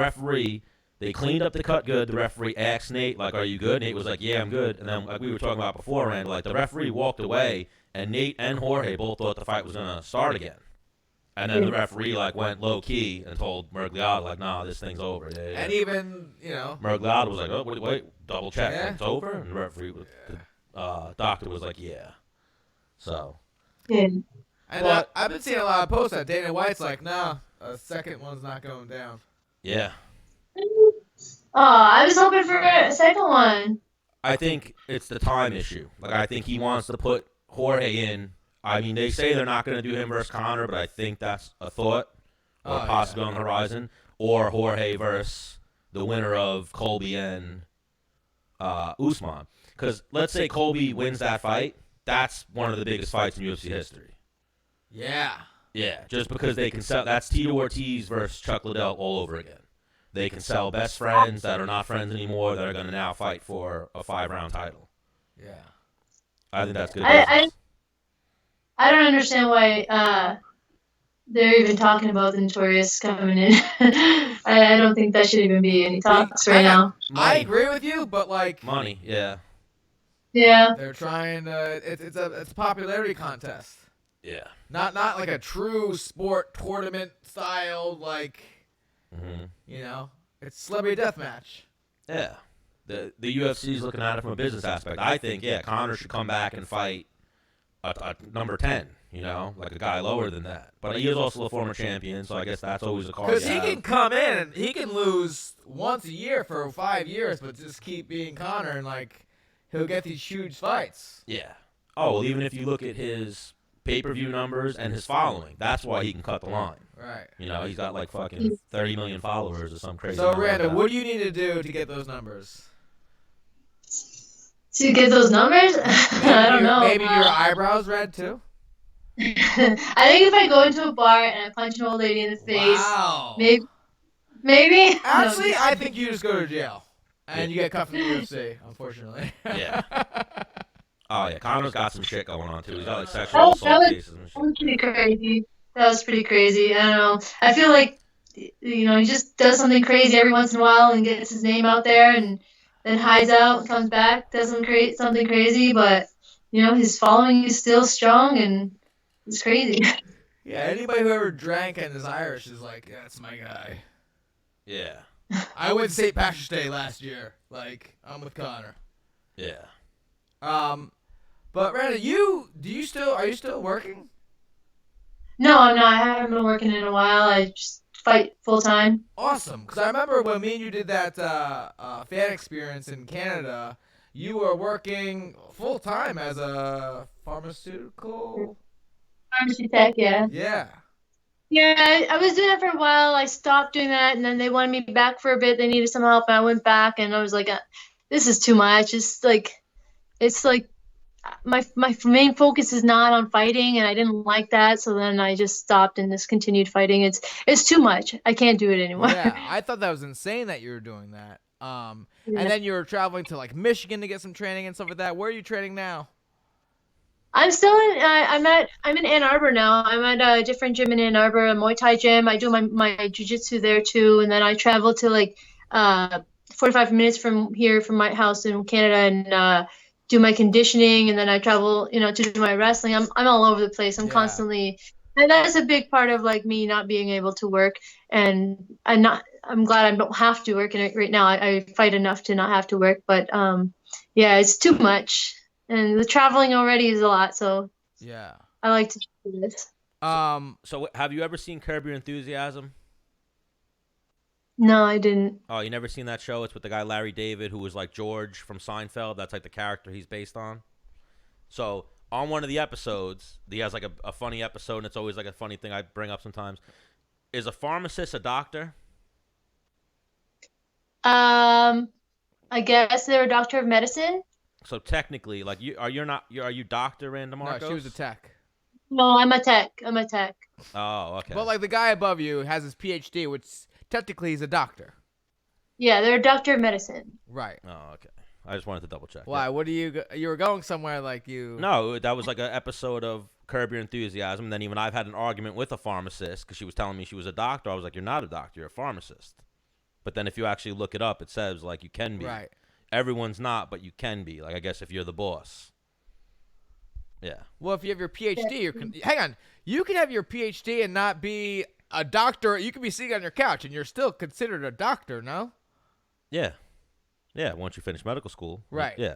cleaned up the cut good. The referee asked Nate, are you good? Nate was like, yeah, I'm good. And then, we were talking about before, Randa, the referee walked away, and Nate and Jorge both thought the fight was going to start again. And then the referee went low key and told Mergliata nah, this thing's over. Yeah. And even Mergliata was like, oh wait, double check, it's over. And the referee, the doctor was like, yeah. So. Yeah. And I've been seeing a lot of posts that Dana White's nah, a second one's not going down. Yeah. Oh, I was hoping for a second one. I think it's the time issue. I think he wants to put Jorge in. I mean, they say they're not going to do him versus Conor, but I think that's a thought. or possibly on the horizon, or Jorge versus the winner of Colby and Usman. Because let's say Colby wins that fight, that's one of the biggest fights in UFC history. Yeah. Yeah, just because they can sell. That's Tito Ortiz versus Chuck Liddell all over again. They can sell best friends that are not friends anymore that are going to now fight for a 5-round title. Yeah. I think that's good I business. don't understand why they're even talking about the Notorious coming in. I don't think that should even be any talks right now. I agree with you, but like Money, yeah. Yeah. they're trying to. It's a popularity contest. Yeah. Not like a true sport tournament style, like, Mm-hmm. it's celebrity deathmatch. Yeah. The UFC is looking at it from a business aspect. I think, Conor should come back and fight a number 10, like a guy lower than that. But he is also a former champion, so I guess that's always a card. Because he can come in and he can lose once a year for 5 years, but just keep being Conor and, like, he'll get these huge fights. Yeah. Oh, well, even if you look at his pay-per-view numbers and his following, that's why he can cut the line. Right. He's got like fucking 30 million followers or some crazy. So, number Randa, like that. what do you need to do to get those numbers? To get those numbers? I don't know. Maybe your eyebrows red, too? I think if I go into a bar and I punch an old lady in the face, Wow. maybe. Actually, I think you just go to jail. And you get cut from the UFC, unfortunately. Yeah. Oh, yeah. Conor's got some shit going on, too. He's got like sexual assault cases and shit. That was pretty crazy. That was pretty crazy. I don't know. I feel like, he just does something crazy every once in a while and gets his name out there and then hides out and comes back, does something crazy, but, his following is still strong and it's crazy. Yeah, anybody who ever drank and is Irish is like, yeah, that's my guy. Yeah. I went to St. Patrick's Day last year. Like, I'm with Conor. Yeah. But Randa, are you still working? No, I'm not. I haven't been working in a while. I just fight full time. Awesome, because I remember when me and you did that fan experience in Canada, you were working full time as a pharmaceutical. Pharmacy tech, yeah. Yeah. Yeah, I was doing that for a while. I stopped doing that, and then they wanted me back for a bit. They needed some help, and I went back, and I was like, this is too much. It's like my main focus is not on fighting, and I didn't like that. So then I just stopped and just continued fighting. It's too much. I can't do it anymore. Yeah, I thought that was insane that you were doing that. Yeah. And then you were traveling to like Michigan to get some training and stuff like that. Where are you training now? I'm still in. I'm in Ann Arbor now. I'm at a different gym in Ann Arbor, a Muay Thai gym. I do my jiu-jitsu there too, and then I travel to like 45 minutes from here, from my house in Canada, and do my conditioning, and then I travel, to do my wrestling. I'm all over the place. I'm constantly, and that's a big part of like me not being able to work. And I'm glad I don't have to work right now. I fight enough to not have to work, but yeah, it's too much. And the traveling already is a lot, so Yeah. I like to do this. So have you ever seen Curb Your Enthusiasm? No, I didn't. Oh, you never seen that show? It's with the guy Larry David, who was like George from Seinfeld. That's like the character he's based on. So on one of the episodes, he has like a funny episode, and it's always like a funny thing I bring up sometimes. Is a pharmacist a doctor? I guess they're a doctor of medicine. So technically, like are you Dr. Randa Markos? No, she was a tech. No, I'm a tech. Oh, okay. But like the guy above you has his PhD, which technically he's a doctor. Yeah, they're a doctor of medicine. Right. Oh, okay. I just wanted to double check. Why? Yeah. What do you were going somewhere like you? No, that was like an episode of Curb Your Enthusiasm. And then even I've had an argument with a pharmacist because she was telling me she was a doctor. I was like, you're not a doctor. You're a pharmacist. But then if you actually look it up, it says like you can be. Right. Everyone's not, but you can be. Like I guess if you're the boss. Yeah. Well, if you have your PhD, hang on. You can have your PhD and not be a doctor. You can be sitting on your couch and you're still considered a doctor, no? Yeah. Yeah, once you finish medical school. Right. Yeah.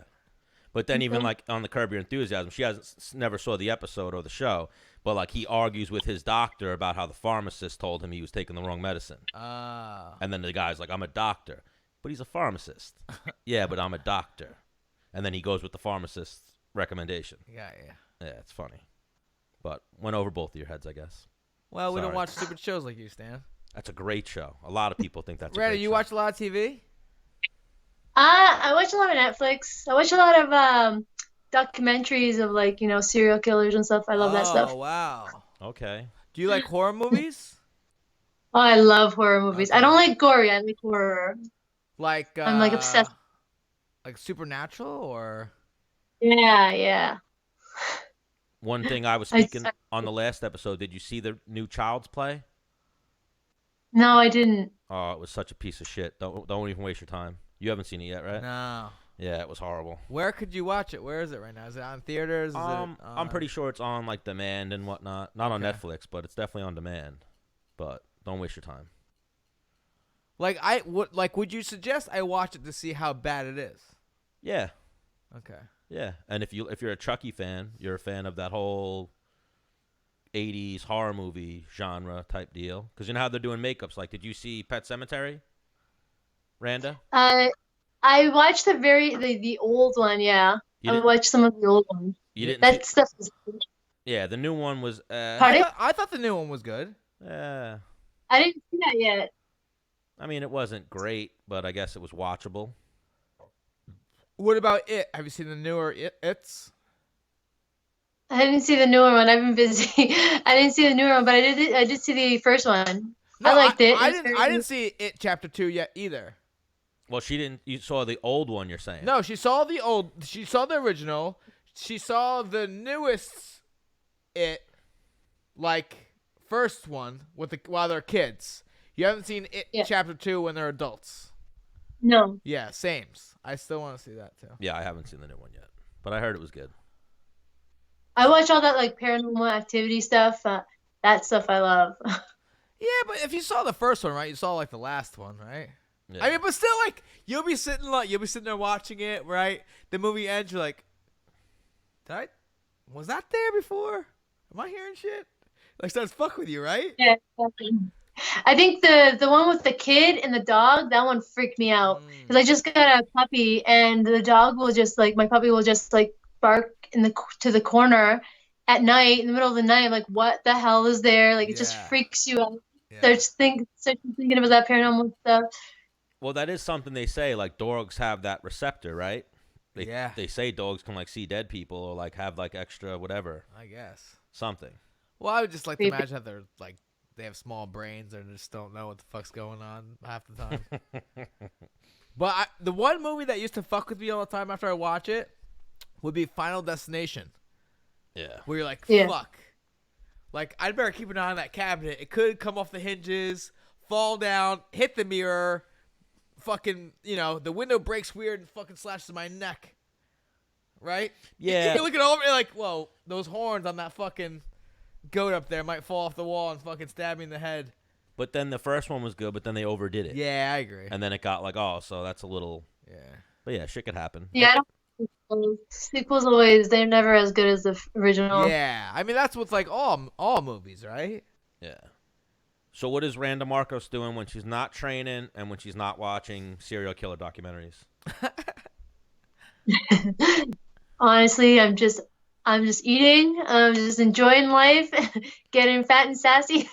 But then even like on the Curb Your Enthusiasm, she never saw the episode or the show, but like he argues with his doctor about how the pharmacist told him he was taking the wrong medicine. And then the guy's like, I'm a doctor. But he's a pharmacist. Yeah, but I'm a doctor. And then he goes with the pharmacist's recommendation. Yeah. Yeah, it's funny. But went over both of your heads, I guess. Well, we don't Sorry. watch stupid shows like you, Stan. That's a great show. A lot of people think that's a Randa, great you show. watch a lot of TV? I watch a lot of Netflix. I watch a lot of documentaries of like, serial killers and stuff. I love that Oh, stuff. wow. Okay. Do you like horror movies? Oh, I love horror movies. I Okay. don't like gory. I like horror. Like, I'm like obsessed. like Supernatural or? Yeah. One thing I was I- speaking on the last episode, did you see the new Child's Play? No, I didn't. Oh, it was such a piece of shit. Don't even waste your time. You haven't seen it yet, right? No. Yeah, it was horrible. Where could you watch it? Where is it right now? Is it on theaters? Is I'm pretty sure it's on like demand and whatnot. Not on Okay. Netflix, but it's definitely on demand. But don't waste your time. Would you suggest I watch it to see how bad it is? Yeah, Okay. yeah. And if you're a Chucky fan, you're a fan of that whole 80s horror movie genre type deal. Because you know how they're doing makeups. Like, did you see Pet Sematary, Randa? I watched the old one. Yeah, You I didn't- watched some of the old ones. You didn't. That stuff is. Yeah, the new one was. Pardon? I thought the new one was good. I I didn't see that yet. mean, it wasn't great, but I guess it was watchable. What about It? Have you seen the newer It's? I didn't see the newer one. I've been busy. I didn't see the newer one, but I did see the first one. No, I liked it. I It was didn't. very I didn't see It Chapter 2 yet either. Well, she didn't. You saw the old one. You're saying? No, she saw the old. She saw the original. She saw the newest It, like first one while they're kids. You haven't seen It Yeah. Chapter 2 when they're adults. No. Yeah, sames. I still want to see that too. Yeah, I haven't seen the new one yet, but I heard it was good. I watch all that like paranormal activity stuff. That stuff I love. Yeah, but if you saw the first one, right? You saw like the last one, right? Yeah. I mean, but still, like you'll be sitting there watching it, right? The movie ends, you're like, was that there before? Am I hearing shit? Like starts fuck with you, right? Yeah, exactly. I think the one with the kid and the dog, that one freaked me out because I just got a puppy and the dog will just like my puppy will just like bark to the corner at night in the middle of the night. I'm like, what the hell is there? Like it just Yeah. freaks you out. Yeah. Start thinking about that paranormal stuff. Well, that is something they say. Like dogs have that receptor, right? Yeah. They say dogs can like see dead people or like have like extra whatever I guess. something. Well, I would just like to Creepy. imagine that they're like they have small brains and just don't know what the fuck's going on half the time. But the one movie that used to fuck with me all the time after I watch it would be Final Destination, Yeah. where you're like, Yeah. fuck. Like, I'd better keep an eye on that cabinet. It could come off the hinges, fall down, hit the mirror, fucking, the window breaks weird and fucking slashes my neck. Right? Yeah. You're looking over, you're like, whoa, those horns on that fucking goat up there might fall off the wall and fucking stab me in the head. But then the first one was good, but then they overdid it. Yeah, I agree. And then it got like, oh, so that's a little. Yeah. But yeah, shit could happen. Yeah, I don't. Sequels always they're never as good as the original. Yeah, I mean that's what's like all movies, right? Yeah. So what is Randa Markos doing when she's not training and when she's not watching serial killer documentaries? Honestly, I'm just eating. I'm just enjoying life, getting fat and sassy.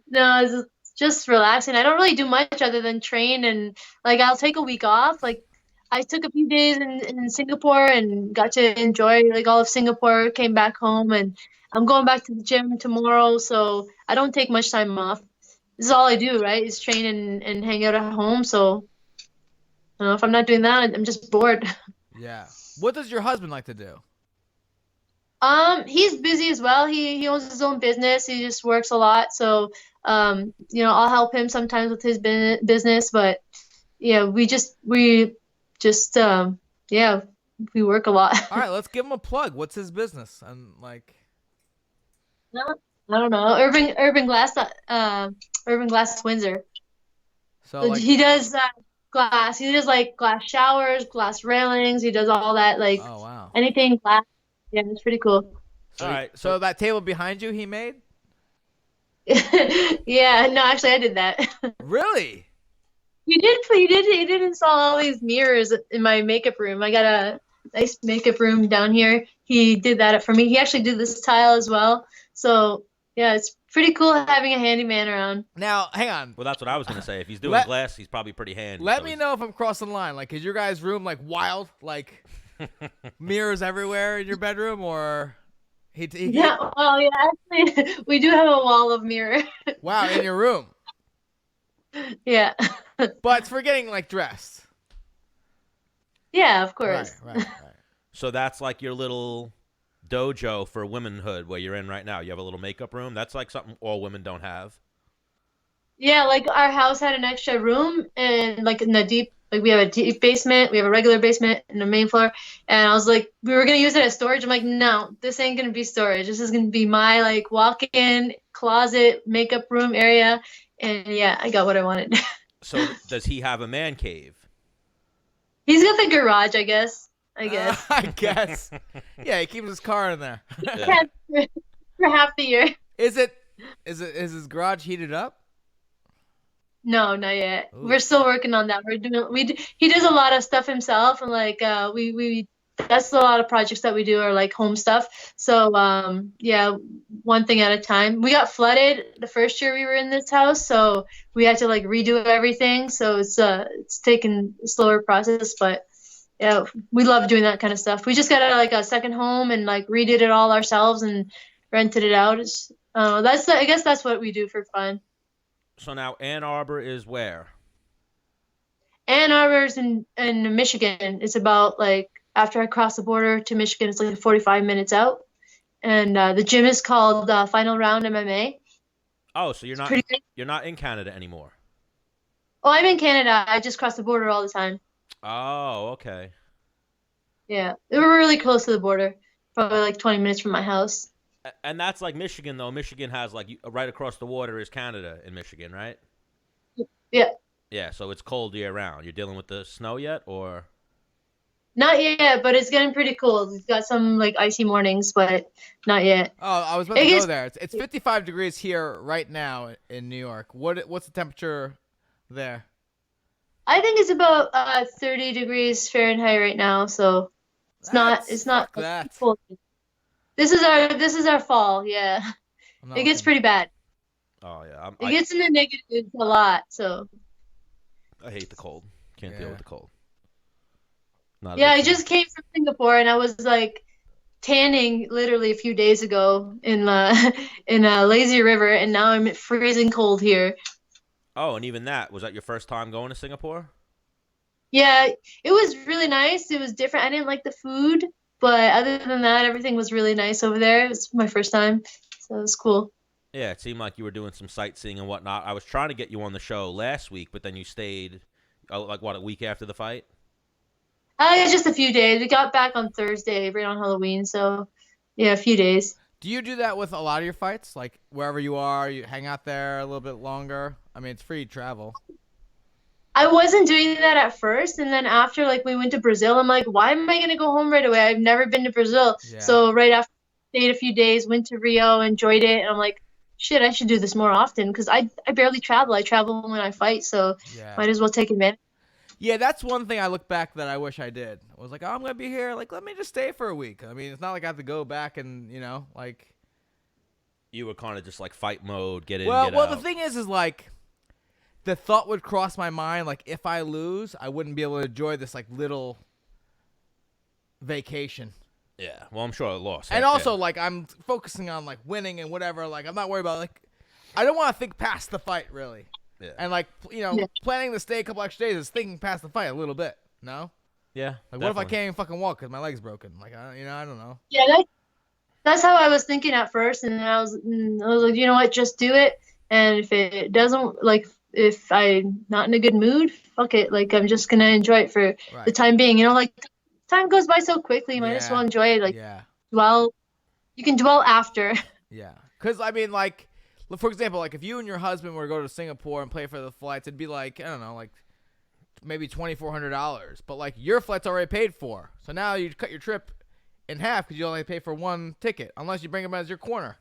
No, it's just relaxing. I don't really do much other than train and like I'll take a week off. Like I took a few days in Singapore and got to enjoy like all of Singapore. Came back home and I'm going back to the gym tomorrow. So I don't take much time off. This is all I do, right? Is train and hang out at home. So I don't know if I'm not doing that, I'm just bored. Yeah. What does your husband like to do? He's busy as well. He owns his own business. He just works a lot. So, I'll help him sometimes with his business, but yeah, we work a lot. All right, let's give him a plug. What's his business? And like, I don't know. Urban Glass Windsor. so like, He does glass. He does like glass showers, glass railings. He does all that, like oh wow. anything glass. Yeah, it's pretty cool. All right. So that table behind you, he made? Yeah, no, actually, I did that. Really? He did install all these mirrors in my makeup room. I got a nice makeup room down here. He did that for me. He actually did this tile as well. So yeah, it's pretty cool having a handyman around. Now, hang on. Well, that's what I was gonna say. If he's doing Let- glass, he's probably pretty handy. Let so me he's- know if I'm crossing the line. Like, is your guys' room like wild, like mirrors everywhere in your bedroom, or he Yeah, well, yeah, actually, we do have a wall of mirror. wow, in your room, Yeah. but it's for getting like dressed. Yeah, of Right, course. right. So that's like your little dojo for womanhood where you're in right now. You have a little makeup room. That's like something all women don't have. Yeah, like our house had an extra room and like in the deep, like we have a deep basement, we have a regular basement and a main floor. And I was like, we were gonna use it as storage. I'm like, no, this ain't gonna be storage. This is gonna be my like walk-in closet makeup room area. And yeah, I got what I wanted. So does he have a man cave? He's got the garage, I guess. I guess. I guess. Yeah, he keeps his car in there. Yeah. For half the year. Is his garage heated up? No, not yet. Ooh. We're still working on that. He does a lot of stuff himself, and like we that's a lot of projects that we do are like home stuff. So yeah, one thing at a time. We got flooded the first year we were in this house, so we had to like redo everything. So it's taken a slower process, but yeah, we love doing that kind of stuff. We just got a second home and like redid it all ourselves and rented it out. I guess that's what we do for fun. So now Ann Arbor is where? Ann Arbor's in Michigan. It's about like after I cross the border to Michigan, it's like 45 minutes out. And the gym is called Final Round MMA. Oh, so you're not Pretty good. you're not in Canada anymore. Oh, I'm in Canada. I just cross the border all the time. Oh, okay. Yeah, we're really close to the border. Probably like 20 minutes from my house. And that's like Michigan though. Michigan has like right across the water is Canada in Michigan, right? Yeah. Yeah, so it's cold year round. You're dealing with the snow yet, or? Not yet, but it's getting pretty cool. We've got some like icy mornings, but not yet. Oh, I was about to go there. It's 55 degrees here right now in New York. What's the temperature there? I think it's about 30 degrees Fahrenheit right now, so it's not Fuck that. cold. This is our fall, yeah. It gets pretty bad. Oh yeah, It gets in the negatives a lot, so I hate the cold. Can't deal with the cold. Not a yeah. big I fan. just came from Singapore and I was like tanning literally a few days ago in in a lazy river, and now I'm freezing cold here. Oh, and even that was that your first time going to Singapore? Yeah, it was really nice. It was different. I didn't like the food, but other than that, everything was really nice over there. It was my first time, so it was cool. Yeah, it seemed like you were doing some sightseeing and whatnot. I was trying to get you on the show last week, but then you stayed, like what, a week after the fight? Just a few days. We got back on Thursday, right on Halloween, so yeah, a few days. Do you do that with a lot of your fights? Like wherever you are, you hang out there a little bit longer? I mean, it's free travel. I wasn't doing that at first, and then after like we went to Brazil, I'm like, why am I gonna go home right away? I've never been to Brazil. Yeah. So right after stayed a few days, went to Rio, enjoyed it, and I'm like, shit, I should do this more often because I barely travel. I travel when I fight, so Yeah. might as well take advantage. Yeah, that's one thing I look back that I wish I did. I was like, oh, I'm gonna be here. Like, let me just stay for a week. I mean, it's not like I have to go back and like. You were kind of just like fight mode, get in, Well, get well, out. the thing is like, the thought would cross my mind like if I lose, I wouldn't be able to enjoy this like little vacation. Yeah, well, I'm sure I lost. And Heck, also, yeah. like, I'm focusing on like winning and whatever. Like, I'm not worried about like, I don't want to think past the fight really. Yeah. And like, planning to stay a couple extra days is thinking past the fight a little bit. No. Yeah. Like, what if I definitely. can't even fucking walk because my leg's broken? Like, I don't know. Yeah, that's how I was thinking at first, and then I was like, you know what, just do it. And if it doesn't, like, if I'm not in a good mood, fuck it. Like, I'm just gonna enjoy it for the Right. time being. Like, time goes by so quickly. You might as Yeah. well enjoy it. Like, Yeah. you can dwell after. Yeah. Because I mean, like, for example, like if you and your husband were to go to Singapore and pay for the flights, it'd be like, I don't know, like maybe $2,400. But like your flight's already paid for, so now you cut your trip in half because you only pay for one ticket, unless you bring him as your corner.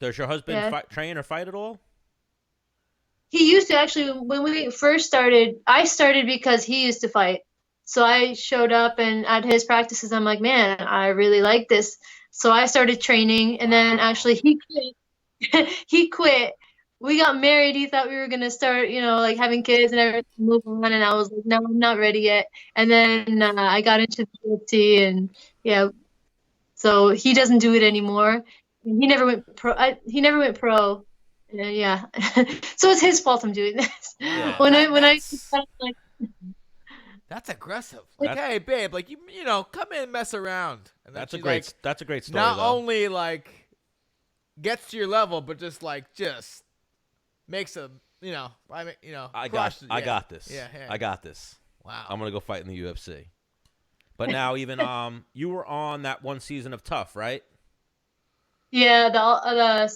Does your husband Yeah. train or fight at all? He used to actually, when we first started, I started because he used to fight. So I showed up and at his practices, I'm like, man, I really like this. So I started training, and then actually he quit. He quit. We got married. He thought we were gonna start, like having kids and everything, move on. And I was like, no, I'm not ready yet. And then I got into the UFC, and yeah, so he doesn't do it anymore. He never went pro. He never went pro. Yeah, so it's his fault I'm doing this. Yeah. When I like, That's aggressive. Like, hey, babe, like you know, come in and mess around. And That's a she's great story. not though. only like gets to your level, but just makes a I crushes- got this. Yeah, I got this. Wow. I'm gonna go fight in the UFC. But now even you were on that one season of Tough, right? yeah, the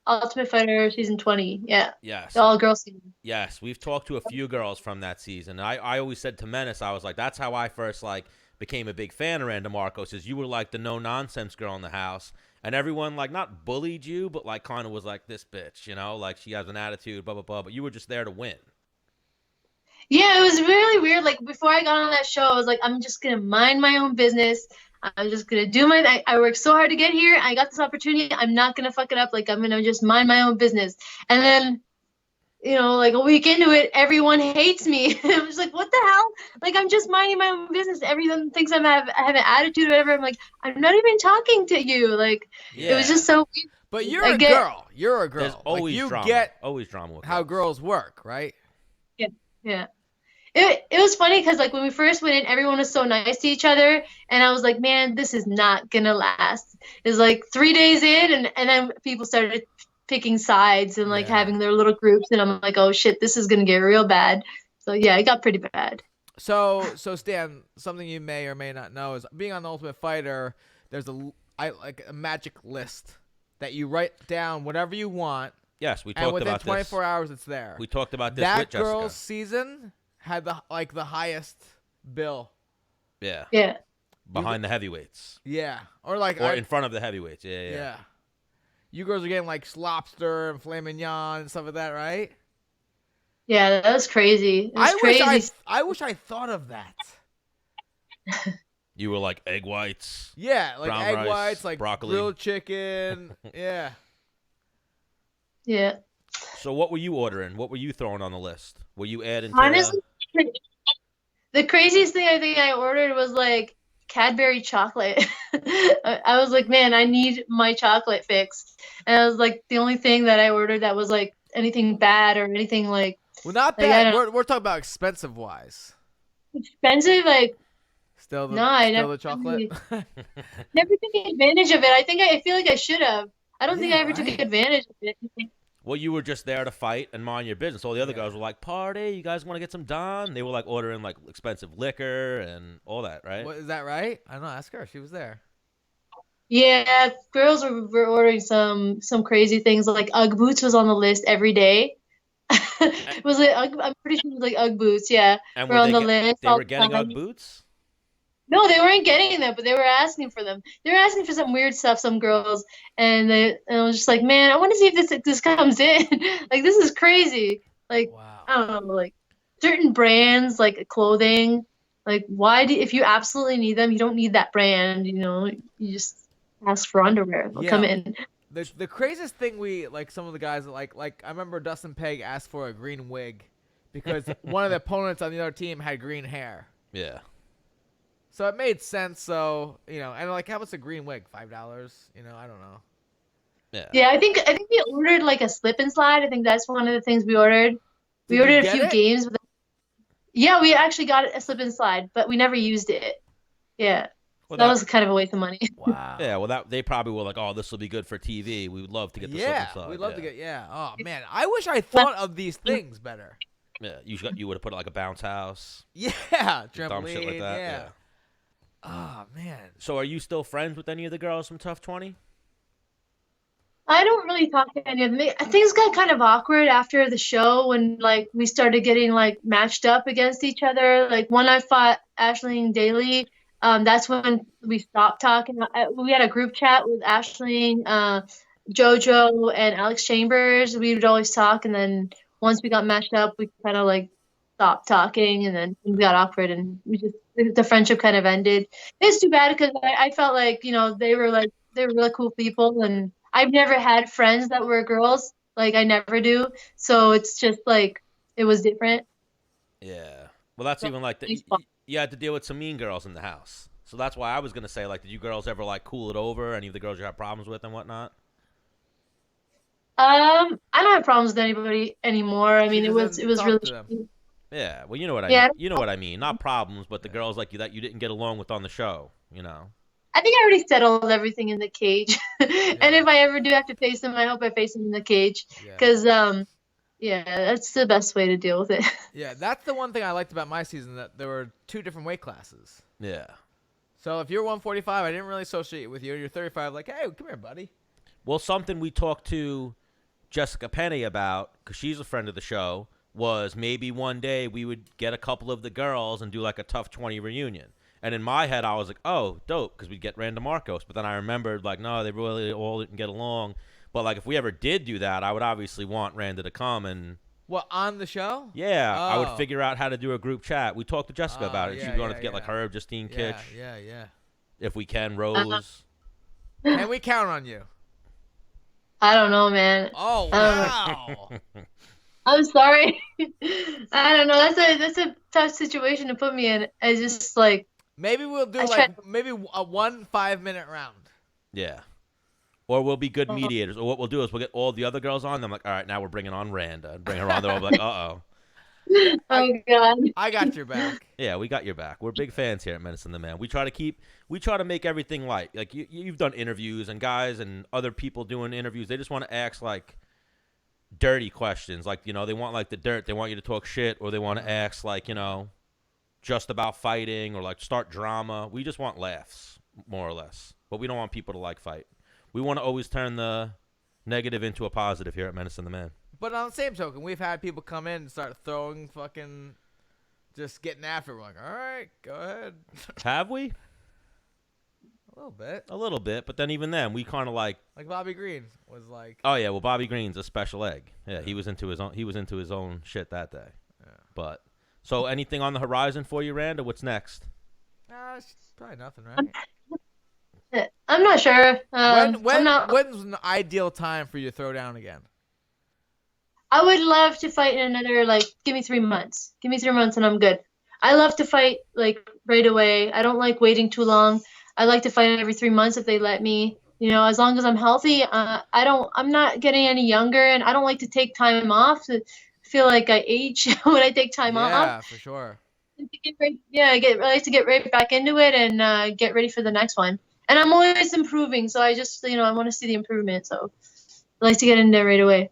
Ultimate Fighter season 20. Yeah, Yes. the all girl season. Yes, we've talked to a few girls from that season. I always said to Menace, I was like, that's how I first became a big fan of Randa Markos. Is you were like the no nonsense girl in the house, and everyone like not bullied you, but like kind of was like this bitch, like she has an attitude, blah blah blah. But you were just there to win. Yeah, it was really weird. Like before I got on that show, I was like, I'm just gonna mind my own business. I'm just gonna do I worked so hard to get here. I got this opportunity. I'm not gonna fuck it up. Like I'm gonna just mind my own business. And then, like a week into it, everyone hates me. I'm just like, what the hell? Like I'm just minding my own business. Everyone thinks I have an attitude or whatever. I'm like, I'm not even talking to you. Like it was just so weird. But you're a girl. You're a girl. There's always you drama. get always drama with how girls work, right? Yeah. It was funny because like when we first went in, everyone was so nice to each other, and I was like, man, this is not gonna last. It's like 3 days in, and then people started picking sides and like having their little groups, and I'm like, oh shit, this is gonna get real bad. So yeah, it got pretty bad. So Stan, something you may or may not know is being on the Ultimate Fighter. There's a magic list that you write down whatever you want. Yes, we and talked within about 24 this. hours, it's there. We talked about this that with Jessica. girl's season had the highest bill. Yeah. Yeah. Behind the heavyweights. Yeah, or in front of the heavyweights. Yeah. yeah. You girls are getting like lobster and filet mignon and stuff like that, right? Yeah, that was crazy. It was crazy. I wish I thought of that. You were like egg whites. Yeah, like brown egg rice, whites, like broccoli. grilled chicken. Yeah. Yeah. So what were you ordering? What were you throwing on the list? Were you adding to Honestly, the craziest thing I think I ordered was like Cadbury chocolate. I was like, man, I need my chocolate fix. And I was like, the only thing that I ordered that was like anything bad or anything like. Well, not like, bad. We're talking about expensive wise. Expensive, like. Still the never, chocolate. Never took advantage of it. I feel like I should have. I don't think I ever took advantage of it. Well, you were just there to fight and mind your business. All the other guys were like, party, you guys want to get some Don? They were like ordering like expensive liquor and all that, right? What, is that right? I don't know. Ask her. She was there. Yeah, girls were ordering some crazy things. Like Ugg boots was on the list every day. It was like I'm pretty sure it was like Ugg boots. Yeah, and were on the list. They were getting Ugg boots? No, they weren't getting them, but they were asking for them. They were asking for some weird stuff, some girls, and I was just like, man, I want to see if this comes in. Like this is crazy. Like wow. I don't know, like certain brands, like clothing, like if you absolutely need them, you don't need that brand. You just ask for underwear. They'll come in. The craziest thing some of the guys like I remember Dustin Pegg asked for a green wig because one of the opponents on the other team had green hair. Yeah. So it made sense. So and like, how much a green wig? $5? I don't know. Yeah. Yeah, I think we ordered like a slip and slide. I think that's one of the things we ordered. We ordered a few games. Yeah, we actually got a slip and slide, but we never used it. Yeah. Well, that was kind of a waste of money. Wow. Yeah, well, they probably were like, oh, this will be good for TV. We would love to get the slip and slide. We'd love to get, Oh, man. I wish I thought of these things better. Yeah, you would have put like a bounce house. Yeah, trampoline. Dumb shit like that. Yeah. Oh, man. So are you still friends with any of the girls from Tough 20? I don't really talk to any of them. Things got kind of awkward after the show when like we started getting like matched up against each other. Like when I fought Aisling Daly, that's when we stopped talking. We had a group chat with Aisling, JoJo, and Alex Chambers. We would always talk, and then once we got matched up, we kind of like stopped talking, and then we got awkward, and the friendship kind of ended. It's too bad because I felt like they were like they're really cool people, and I've never had friends that were girls. Like I never do. So it's just like it was different. Yeah. Well, that's So, even like nice spot. you had to deal with some mean girls in the house. So that's why I was gonna say, like, did you girls ever like cool it over? Any of the girls you had problems with and whatnot? I don't have problems with anybody anymore. I She mean, just it doesn't was talk really, to them. Yeah. Well, you know what I mean. yeah. You know what I mean. Not problems, but the Yeah. girls like you that you didn't get along with on the show. I think I already settled everything in the cage. And Yeah. if I ever do have to face them, I hope I face them in the cage. Yeah. Because yeah, that's the best way to deal with it. Yeah, that's the one thing I liked about my season, that there were 2 different weight classes. Yeah. So if you're 145, I didn't really associate with you. You're 35, like, hey, come here, buddy. Well, something we talked to Jessica Penny about, because she's a friend of the show, was maybe one day we would get a couple of the girls and do like a tough 20 reunion. And in my head, I was like, oh, dope, because we'd get Randa Markos. But then I remembered, like, no, they really all didn't get along. But, like, if we ever did do that, I would obviously want Randa to come. And, What, on the show? yeah, I would Oh. figure out how to do a group chat. We talked to Jessica about it. Yeah, She's going yeah, to get, like, yeah. her, Justine Yeah, Kitch, yeah. if we can, Rose. And we count on you. I don't know, man. Oh, Um, wow. I'm sorry. I don't know. That's a tough situation to put me in. I just like Maybe we'll do I like tried. maybe a 1 5-minute round. Yeah. Or we'll be good Oh, mediators. Or what we'll do is we'll get all the other girls on. I'm like, all right, now we're bringing on Randa. And bring her on. They're all like, uh-oh. oh God. I got your back. Yeah, we got your back. We're big fans here at Menace and the Man. We try to make everything light. Like you've done interviews and guys and other people doing interviews. They just want to ask like dirty questions. Like, they want like the dirt. They want you to talk shit, or they want to ask like, just about fighting or like start drama. We just want laughs, more or less. But we don't want people to like fight. We want to always turn the negative into a positive here at Menace and the Man. But on the same token, we've had people come in and start throwing fucking, just getting after it. We're like, all right, go ahead. Have we? A little bit. A little bit, but then even then, we kind of like, Like Bobby Green was like, oh yeah, well Bobby Green's a special egg. Yeah, he was into his own shit that day. Yeah. But so anything on the horizon for you, Randa? What's next? it's probably nothing, right? I'm not sure. When I'm not. when's an ideal time for you to throw down again? I would love to fight in another like. Give me 3 months. Give me 3 months and I'm good. I love to fight like right away. I don't like waiting too long. I like to fight every 3 months if they let me. As long as I'm healthy. I'm not getting any younger, and I don't like to take time off. I feel like I age when I take time off. Yeah, for sure. I like to get right back into it and get ready for the next one. And I'm always improving, so I just I want to see the improvement. So I like to get in there right away.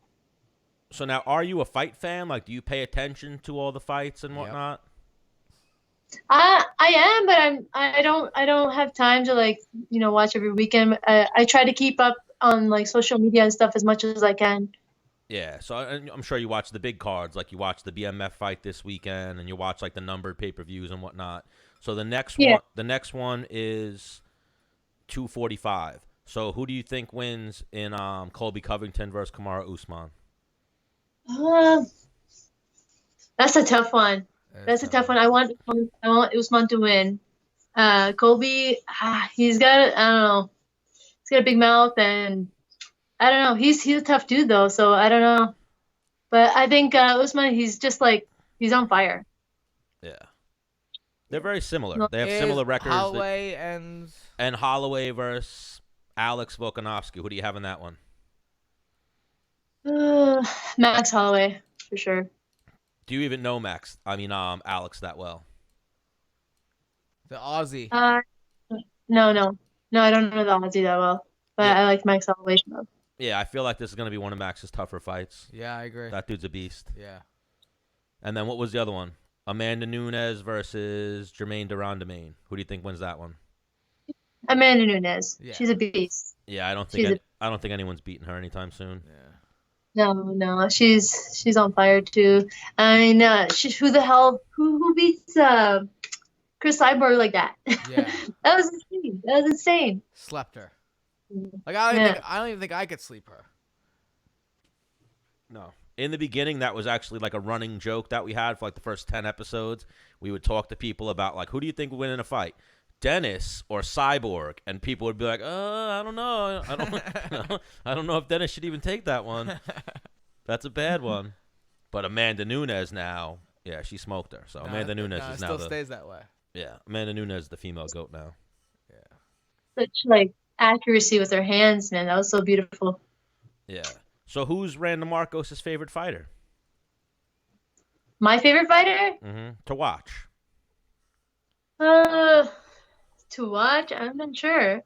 So now, are you a fight fan? Like, do you pay attention to all the fights and Yep. whatnot? I am, but I don't have time to watch every weekend. I try to keep up on like social media and stuff as much as I can. Yeah, so I'm sure you watch the big cards, like you watch the BMF fight this weekend, and you watch like the numbered pay-per-views and whatnot. So the next one is 245. So who do you think wins in Colby Covington versus Kamaru Usman? Uh, that's a tough one. That's a tough one. I want Usman to win. Colby, he's got I don't know. He's got a big mouth, and I don't know. He's a tough dude though, so I don't know. But I think Usman, he's just like he's on fire. Yeah, they're very similar. No. They have Is similar records. Holloway and Holloway versus Alex Volkanovski. Who do you have in that one? Max Holloway for sure. Do you even know Alex that well? the Aussie. No, I don't know the Aussie that well, but Yeah. I like Max Holloway. Yeah, I feel like this is going to be one of Max's tougher fights. Yeah, I agree. That dude's a beast. Yeah. And then what was the other one? Amanda Nunes versus Jermaine Durandamain. Who do you think wins that one? Amanda Nunes. Yeah. She's a beast. Yeah, I don't She's think anyone's beating her anytime soon. Yeah. No, she's on fire too. I mean, who the hell who beats Chris Cyborg like that? Yeah. That was insane. That was insane. Slept her. Like Yeah. I don't even think I could sleep her. No. In the beginning, that was actually like a running joke that we had for like the first 10 episodes. We would talk to people about like, who do you think will win in a fight? Dennis or Cyborg, and people would be like, I don't know. I don't know if Dennis should even take that one. That's a bad one. But Amanda Nunes now, yeah, she smoked her. So Amanda Nunes is now still stays that way. Yeah, Amanda Nunes is the female GOAT now. Yeah. Such like accuracy with her hands, man. That was so beautiful. Yeah. So who's Randa Markos' favorite fighter? My favorite fighter? To watch. To watch? I'm not sure.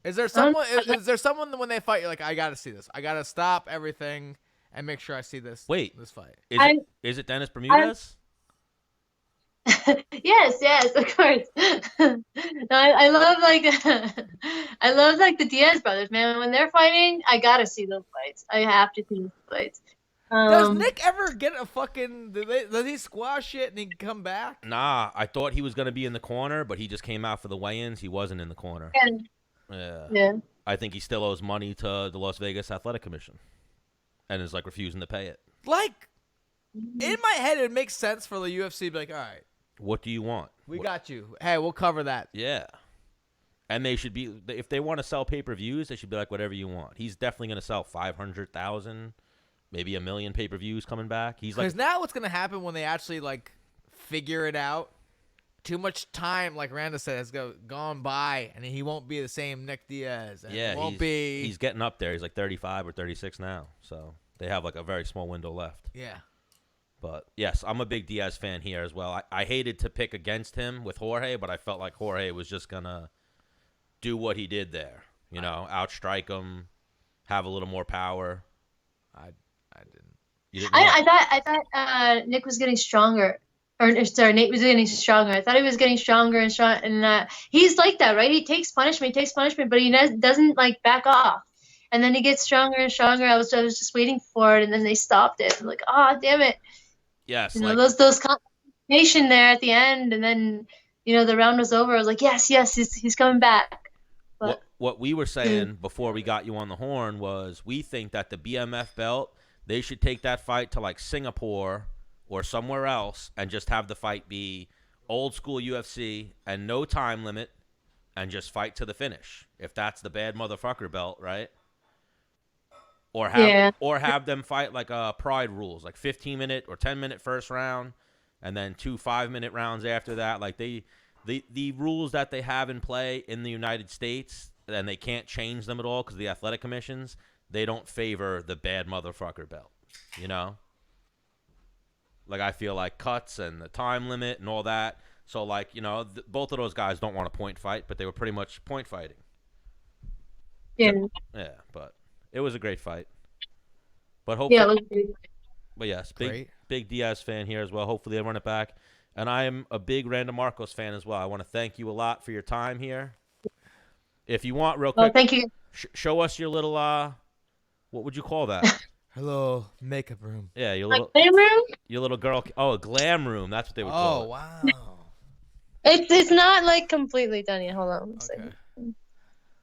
Is there someone? Is there someone when they fight, you're like, I gotta see this. I gotta stop everything and make sure I see this. Wait, this fight. Is it Dennis Bermudez? Yes, of course. No, I love I love like the Diaz brothers, man. When they're fighting, I gotta see those fights. I have to see those fights. Does Nick ever get a fucking? Does he squash it and he come back? Nah, I thought he was gonna be in the corner, but he just came out for the weigh-ins. He wasn't in the corner. Yeah. I think he still owes money to the Las Vegas Athletic Commission, and is like refusing to pay it. Like, in my head, it makes sense for the UFC to be like, all right, what do you want? We got you. Hey, we'll cover that. Yeah. And they should be, if they want to sell pay-per-views, they should be like, whatever you want. He's definitely going to sell 500,000, maybe 1 million pay-per-views coming back. He's like, because now what's going to happen when they actually like figure it out? Too much time, like Randa said, has gone by, and he won't be the same Nick Diaz. And yeah, he's getting up there. He's like 35 or 36 now. So they have like a very small window left. Yeah. But, yes, I'm a big Diaz fan here as well. I hated to pick against him with Jorge, but I felt like Jorge was just going to do what he did there. You know, outstrike him, have a little more power. I didn't. You didn't know? I thought Nick was getting stronger. Or sorry, Nate was getting stronger. I thought he was getting stronger and strong. And he's like that, right? He takes punishment, but he doesn't like back off. And then he gets stronger and stronger. I was just waiting for it, and then they stopped it. I'm like, oh, damn it. Yes. You know, those confirmation there at the end, and then, you know, the round was over. I was like, yes, he's coming back. But, what we were saying before we got you on the horn was we think that the BMF belt, they should take that fight to like Singapore or somewhere else and just have the fight be old school UFC and no time limit and just fight to the finish. If that's the bad motherfucker belt, right? Or have them fight like Pride rules, like 15-minute or 10-minute first round, and then 2 5-minute rounds after that. Like the rules that they have in play in the United States, and they can't change them at all because the athletic commissions, they don't favor the bad motherfucker belt. You know, like I feel like cuts and the time limit and all that. So like, you know, both of those guys don't want a point fight, but they were pretty much point fighting. yeah. Yeah, but. It was a great fight, but hopefully, Yeah, it was great. but yes, big Diaz fan here as well. Hopefully, they run it back, and I am a big Randa Markos fan as well. I want to thank you a lot for your time here. If you want, real quick, thank you. Show us your little what would you call that? Hello, makeup room. Yeah, your little Glam Room? Your little girl. Oh, a glam room. That's what they would call it. Oh wow. It's not like completely done yet. Hold on. Okay.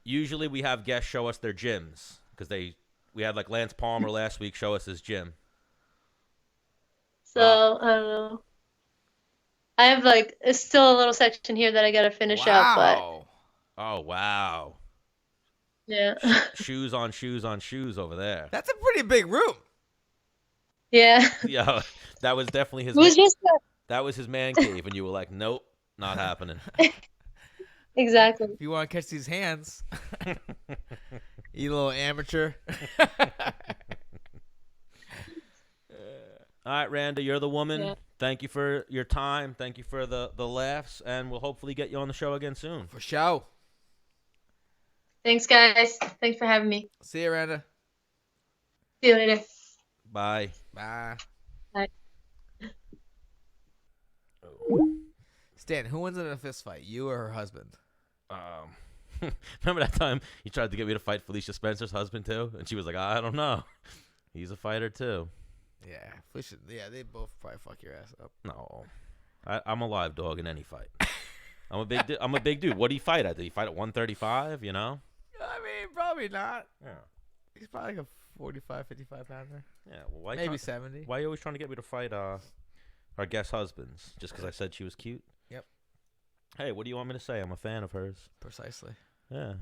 Usually, we have guests show us their gyms. Because we had like Lance Palmer last week show us his gym. So I don't know. I have like it's still a little section here that I gotta finish up, but oh wow, yeah. shoes on shoes on shoes over there. That's a pretty big room. Yeah. Yeah, that was definitely his. It was just that was his man cave, and you were like, nope, not happening. exactly. If you want to catch these hands. You little amateur. All right, Randa, you're the woman. Yeah. Thank you for your time. Thank you for the laughs, and we'll hopefully get you on the show again soon. For sure. Thanks, guys. Thanks for having me. See you, Randa. See you later. Bye. Bye. Bye. Stan, who wins in a fist fight, you or her husband? Remember that time he tried to get me to fight Felicia Spencer's husband too, and she was like, I don't know. He's a fighter too. Yeah, Felicia. Yeah, they both probably fuck your ass up. No, I'm a live dog in any fight. I'm a big dude. What do you fight at? Did he fight at 135? You know? I mean, probably not. Yeah. He's probably like a 45, 55 pounder. Yeah. Well, why Maybe 70. Why are you always trying to get me to fight our guest husbands? Just because I said she was cute? Yep. Hey, what do you want me to say? I'm a fan of hers. Precisely. Yeah.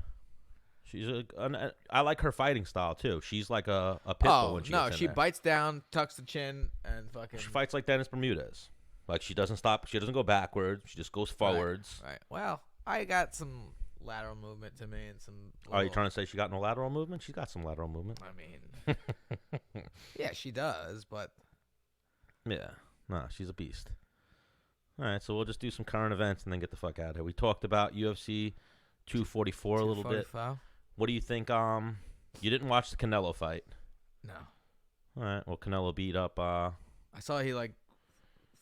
I like her fighting style too. She's like a pit bull when she gets in she there. bites down, tucks the chin, and fucking. She fights like Dennis Bermudez. Like she doesn't stop. She doesn't go backwards. She just goes forwards. Right. Well, I got some lateral movement to me and some. Are you trying to say she got no lateral movement? She's got some lateral movement. I mean, yeah, she does, but. Yeah. Nah, she's a beast. All right, so we'll just do some current events and then get the fuck out of here. We talked about UFC 244 a little bit. What do you think? You didn't watch the Canelo fight. No. All right. Well, Canelo beat up. I saw he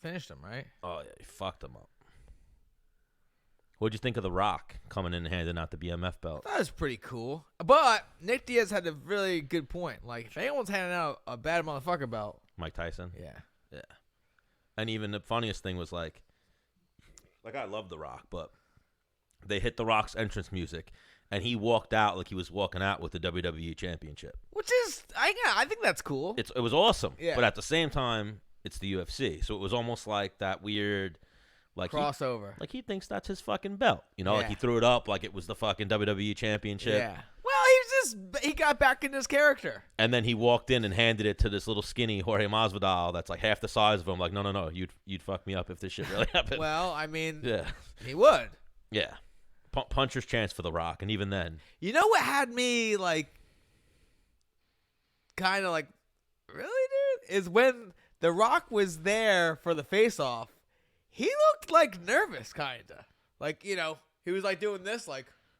finished him, right? Oh yeah, he fucked him up. What'd you think of The Rock coming in and handing out the BMF belt? That was pretty cool. But Nate Diaz had a really good point. Like, if anyone's handing out a bad motherfucker belt, Mike Tyson. yeah. Yeah. And even the funniest thing was like I love The Rock, but they hit The Rock's entrance music. And he walked out like he was walking out with the WWE Championship. Which is, I think that's cool. It was awesome. Yeah. But at the same time, it's the UFC. So it was almost like that weird, like crossover. He thinks that's his fucking belt. You know, like he threw it up like it was the fucking WWE Championship. Yeah. Well, he got back in his character. And then he walked in and handed it to this little skinny Jorge Masvidal that's like half the size of him. Like, no, you'd fuck me up if this shit really happened. Well, I mean, yeah, he would. Yeah. Puncher's chance for The Rock, and even then. You know what had me, kind of really, dude? Is when The Rock was there for the face-off, he looked, nervous, kind of. He was, doing this,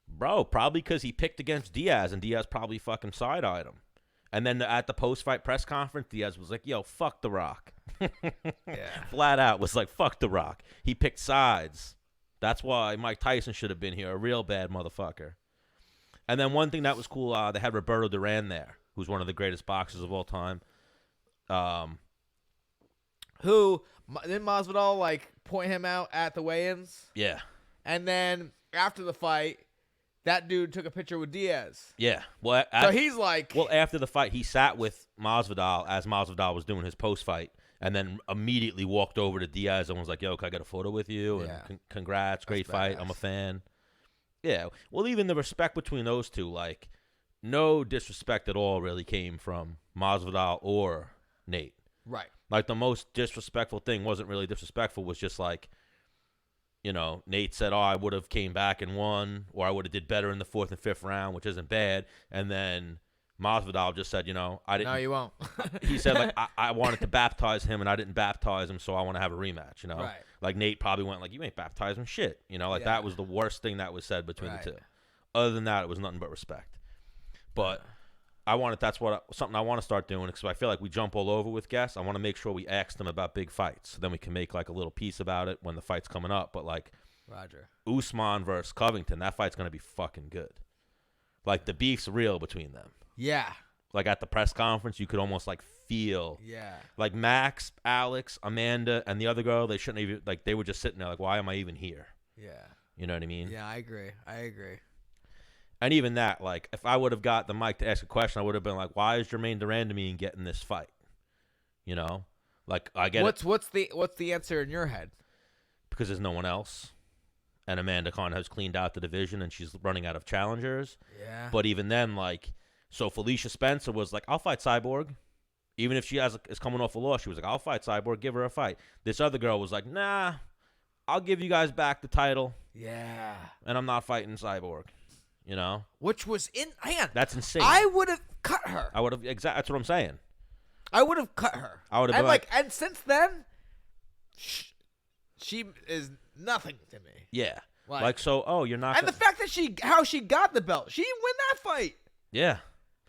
Bro, probably because he picked against Diaz, and Diaz probably fucking side-eyed him. And then at the post-fight press conference, Diaz was like, yo, fuck The Rock. Yeah. Flat out was like, fuck The Rock. He picked sides. That's why Mike Tyson should have been here, a real bad motherfucker. And then one thing that was cool, they had Roberto Duran there, who's one of the greatest boxers of all time. Didn't Masvidal, point him out at the weigh-ins? Yeah. And then after the fight, that dude took a picture with Diaz. Yeah. Well, so he's like... Well, after the fight, he sat with Masvidal as Masvidal was doing his post-fight. And then immediately walked over to Diaz and was like, yo, can I get a photo with you? And congrats, great fight. I'm a fan. Yeah. Well, even the respect between those two, no disrespect at all really came from Masvidal or Nate. Right. The most disrespectful thing wasn't really disrespectful, was just Nate said, oh, I would have came back and won, or I would have did better in the 4th and 5th round, which isn't bad. And then Masvidal just said, I didn't. No, you won't. He said, I wanted to baptize him, and I didn't baptize him, so I want to have a rematch, Right. Nate probably went, you ain't baptize him shit. That was the worst thing that was said between the two. Other than that, it was nothing but respect. But something I want to start doing, because I feel like we jump all over with guests. I want to make sure we ask them about big fights. So then we can make, a little piece about it when the fight's coming up. But, Roger. Usman versus Covington, that fight's going to be fucking good. The beef's real between them. Yeah. At the press conference, you could almost feel. Yeah. Max, Alex, Amanda, and the other girl, they shouldn't even, they were just sitting there why am I even here? Yeah. You know what I mean? Yeah, I agree. And even that, if I would have got the mic to ask a question, I would have been why is Jermaine Durandamine getting this fight? I get it. What's the answer in your head? Because there's no one else. And Amanda Khan has cleaned out the division, and she's running out of challengers. Yeah. But even then, so Felicia Spencer was I'll fight Cyborg. Even if she is coming off a loss, she was I'll fight Cyborg, give her a fight. This other girl was nah, I'll give you guys back the title. Yeah. And I'm not fighting Cyborg. Which was That's insane. I would have cut her. I would have that's what I'm saying. I would have cut her. I would have been and since then, she is nothing to me. Yeah. You're not. And the fact that how she got the belt, she didn't win that fight. Yeah.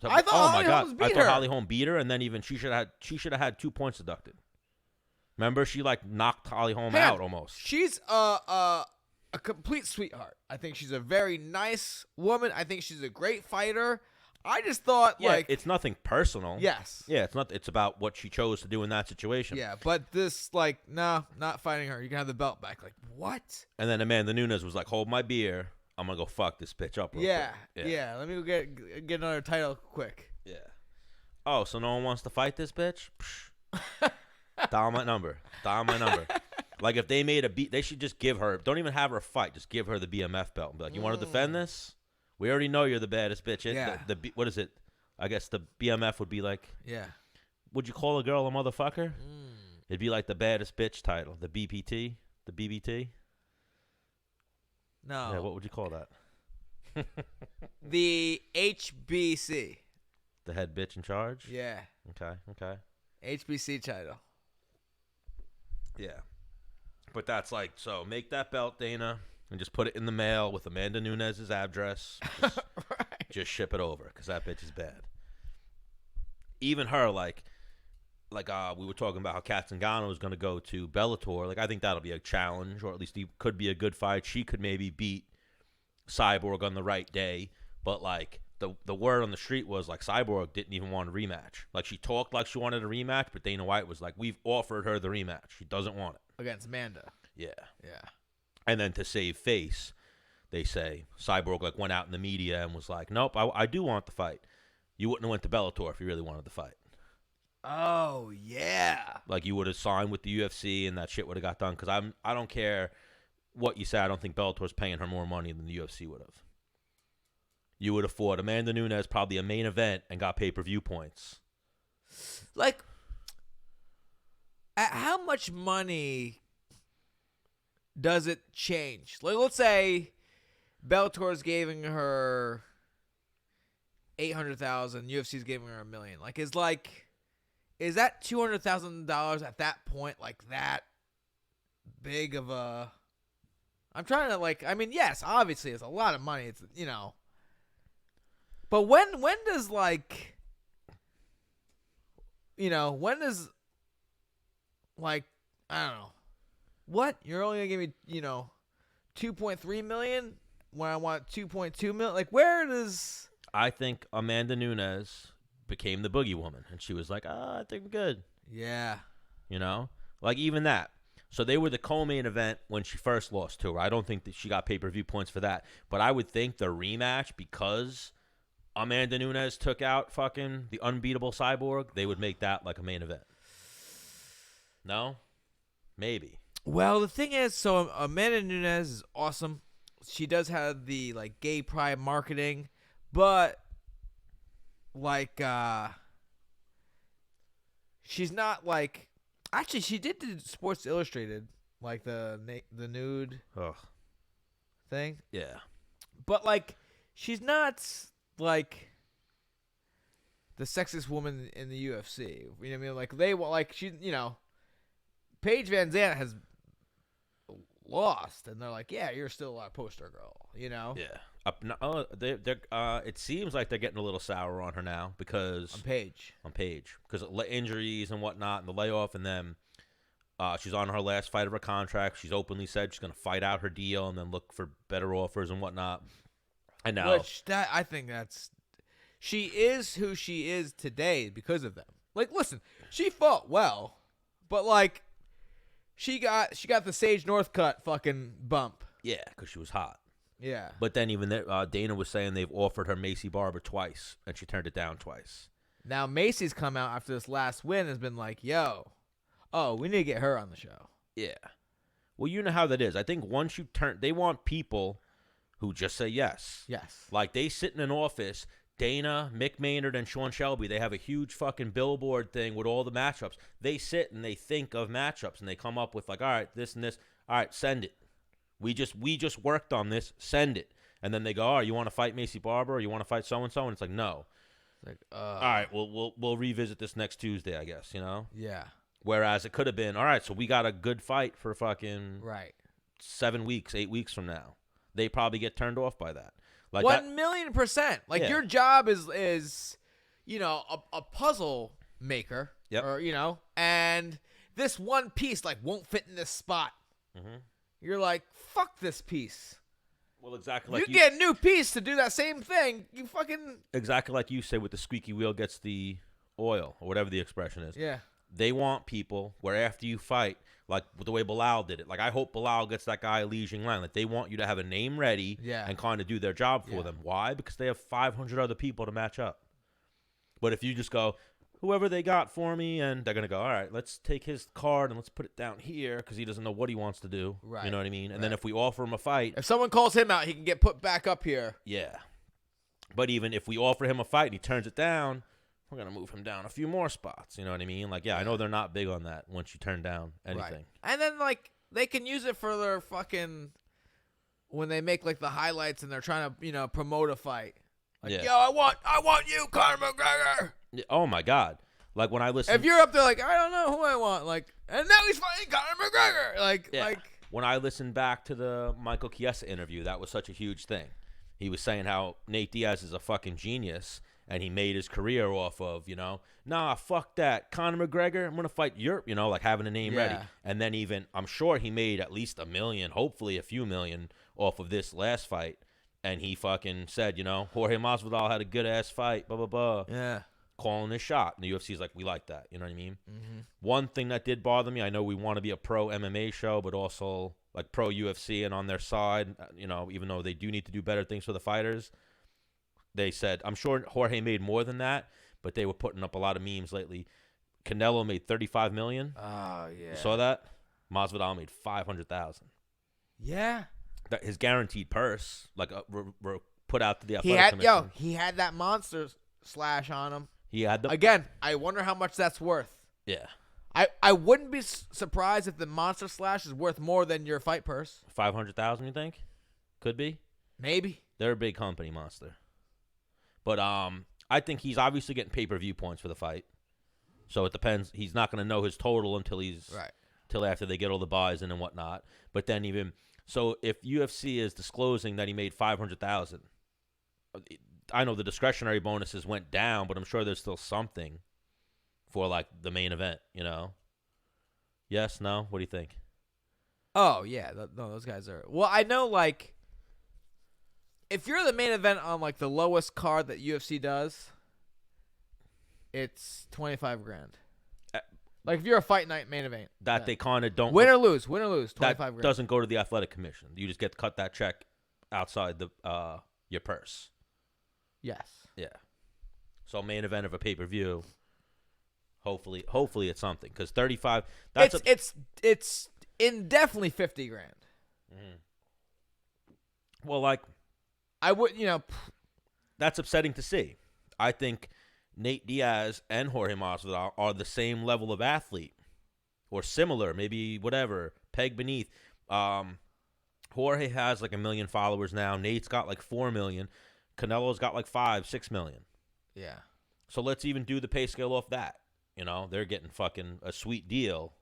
So, I thought Holly Holmes beat her. I thought Holly Holm beat her, and then even she should have had 2 points deducted. Remember, she knocked Holly Holm out almost. She's a complete sweetheart. I think she's a very nice woman. I think she's a great fighter. I just thought it's nothing personal. Yes. Yeah, it's not. It's about what she chose to do in that situation. Yeah, but this no, not fighting her. You can have the belt back. What? And then Amanda Nunes was hold my beer. I'm gonna go fuck this bitch up. Yeah. Let me go get another title quick. Yeah. Oh, so no one wants to fight this bitch? Dial my number. Like if they made they should just give her. Don't even have her fight. Just give her the BMF belt and be like, "You want to defend this? We already know you're the baddest bitch." Yeah. What is it? I guess the BMF would be like. Yeah. Would you call a girl a motherfucker? It'd be like the baddest bitch title, the BPT, the BBT. No. Yeah, what would you call that? The HBC. The head bitch in charge? Yeah. Okay. HBC title. Yeah. But that's like, so make that belt, Dana, and just put it in the mail with Amanda Nunes's address. Just, Right. just ship it over, because that bitch is bad. Even her, like we were talking about how Kat Zingano is going to go to Bellator. Like, I think that'll be a challenge, or at least it could be a good fight. She could maybe beat Cyborg on the right day, but like the word on the street was like Cyborg didn't even want a rematch. Like, she talked like she wanted a rematch, but Dana White was like, we've offered her the rematch. She doesn't want it. Against Amanda. Yeah. Yeah. And then to save face, they say Cyborg like went out in the media and was like, nope, I do want the fight. You wouldn't have went to Bellator if you really wanted the fight. Oh, yeah. Like, you would have signed with the UFC and that shit would have got done. Because I don't care what you say. I don't think Bellator's paying her more money than the UFC would have. You would have fought Amanda Nunes, probably a main event, and got pay-per-view points. Like, at how much money does it change? Like, let's say Bellator's giving her 800,000, UFC's giving her $1 million. Like, is that $200,000 at that point like that big of a? I'm trying to like. I mean, yes, obviously it's a lot of money. It's but when does like, when does like, I don't know, what you're only gonna give me 2.3 million when I want 2.2 million? Like, where does? I think Amanda Nunes became the boogie woman, and she was like, I think I'm good. Yeah. Like, even that. So they were the co-main event when she first lost to her. I don't think that she got pay-per-view points for that. But I would think the rematch, because Amanda Nunes took out fucking the unbeatable Cyborg, they would make that like a main event. No? Maybe. Well, the thing is, so Amanda Nunes is awesome. She does have the like gay pride marketing, but like she's not like, actually she did do Sports Illustrated, like the nude thing. Yeah. But like she's not like the sexiest woman in the UFC. You know what I mean? Like they like she, Paige Van Zandt has lost, and they're like, yeah, you're still a poster girl. Yeah. It seems like they're getting a little sour on her now because On Paige because of injuries and whatnot and the layoff, and then she's on her last fight of her contract. She's openly said she's going to fight out her deal and then look for better offers and whatnot. And now, I think she is who she is today because of them. Like, listen, she fought well, but like she got the Sage Northcutt fucking bump. Yeah, because she was hot. Yeah. But then even there, Dana was saying they've offered her Macy Barber twice, and she turned it down twice. Now Macy's come out after this last win and has been like, yo, we need to get her on the show. Yeah. Well, you know how that is. I think once you they want people who just say yes. Yes. Like, they sit in an office, Dana, Mick Maynard, and Sean Shelby, they have a huge fucking billboard thing with all the matchups. They sit and they think of matchups, and they come up with like, all right, this and this. All right, send it. We just worked on this. Send it. And then they go, all right, you want to fight Macy Barber or you want to fight so-and-so? And it's like, no. It's like, all right, we'll revisit this next Tuesday, I guess, Yeah. Whereas it could have been, all right, so we got a good fight for fucking Right. 7 weeks, 8 weeks from now. They probably get turned off by that. Like 1,000,000%. Like, Yeah. your job is a puzzle maker. Yep. Or, and this one piece, like, won't fit in this spot. Mm-hmm. You're like, fuck this piece. Well, exactly like you get a new piece to do that same thing. You fucking... Exactly like you say with the squeaky wheel gets the oil, or whatever the expression is. Yeah. They want people where after you fight, like the way Bilal did it. Like, I hope Bilal gets that guy Li Jinglan. Like, they want you to have a name ready and kind of do their job for them. Why? Because they have 500 other people to match up. But if you just go, whoever they got for me, and they're gonna go, all right, let's take his card and let's put it down here because he doesn't know what he wants to do. Right. You know what I mean? And Right. then if we offer him a fight, If someone calls him out, he can get put back up here. yeah. But even if we offer him a fight and he turns it down, we're gonna move him down a few more spots. You know what I mean? Like, yeah, I know they're not big on that once you turn down anything. Right. And then like they can use it for their fucking when they make like the highlights and they're trying to promote a fight. Like, Yeah. yo, I want you, Conor McGregor. Yeah, oh my God! Like when I listen, If you're up there, like I don't know who I want, like, and now he's fighting Conor McGregor, like. When I listened back to the Michael Chiesa interview, that was such a huge thing. He was saying how Nate Diaz is a fucking genius, and he made his career off of, nah, fuck that. Conor McGregor, I'm going to fight Europe, like having a name ready. And then even, I'm sure he made at least $1 million, hopefully a few million off of this last fight. And he fucking said, Jorge Masvidal had a good-ass fight, blah, blah, blah. Yeah. Calling his shot. And the UFC's like, we like that. You know what I mean? Mm-hmm. One thing that did bother me, I know we want to be a pro MMA show, but also like pro UFC, and on their side, even though they do need to do better things for the fighters, they said, I'm sure Jorge made more than that, but they were putting up a lot of memes lately. Canelo made $35 million. Oh, yeah. You saw that? Masvidal made $500,000. Yeah. That his guaranteed purse, like put out to the athletic commission. He had that monster slash on him. He had the Again, I wonder how much that's worth. Yeah. I wouldn't be surprised if the monster slash is worth more than your fight purse. 500,000, you think? Could be. Maybe. They're a big company, Monster. But I think he's obviously getting pay-per-view points for the fight. So it depends. He's not going to know his total until after they get all the buys in and whatnot. But then so if UFC is disclosing that he made 500,000, I know the discretionary bonuses went down, but I'm sure there's still something for like the main event, Yes, no? What do you think? Oh, yeah. No, those guys are. Well, I know, like, if you're the main event on, like, the lowest card that UFC does, it's 25 grand. Like, if you're a fight night main event. They kind of don't. Win or lose, 25 that grand. Doesn't go to the athletic commission. You just get to cut that check outside your purse. Yes. Yeah. So main event of a pay-per-view. Hopefully it's something, because 35. It's definitely 50 grand. Mm-hmm. Well, like, I would that's upsetting to see. I think Nate Diaz and Jorge Masvidal are the same level of athlete, or similar, maybe whatever, peg beneath. Jorge has like 1 million followers now. Nate's got like 4 million. Canelo's got like 5-6 million. Yeah. So let's even do the pay scale off that. They're getting fucking a sweet deal.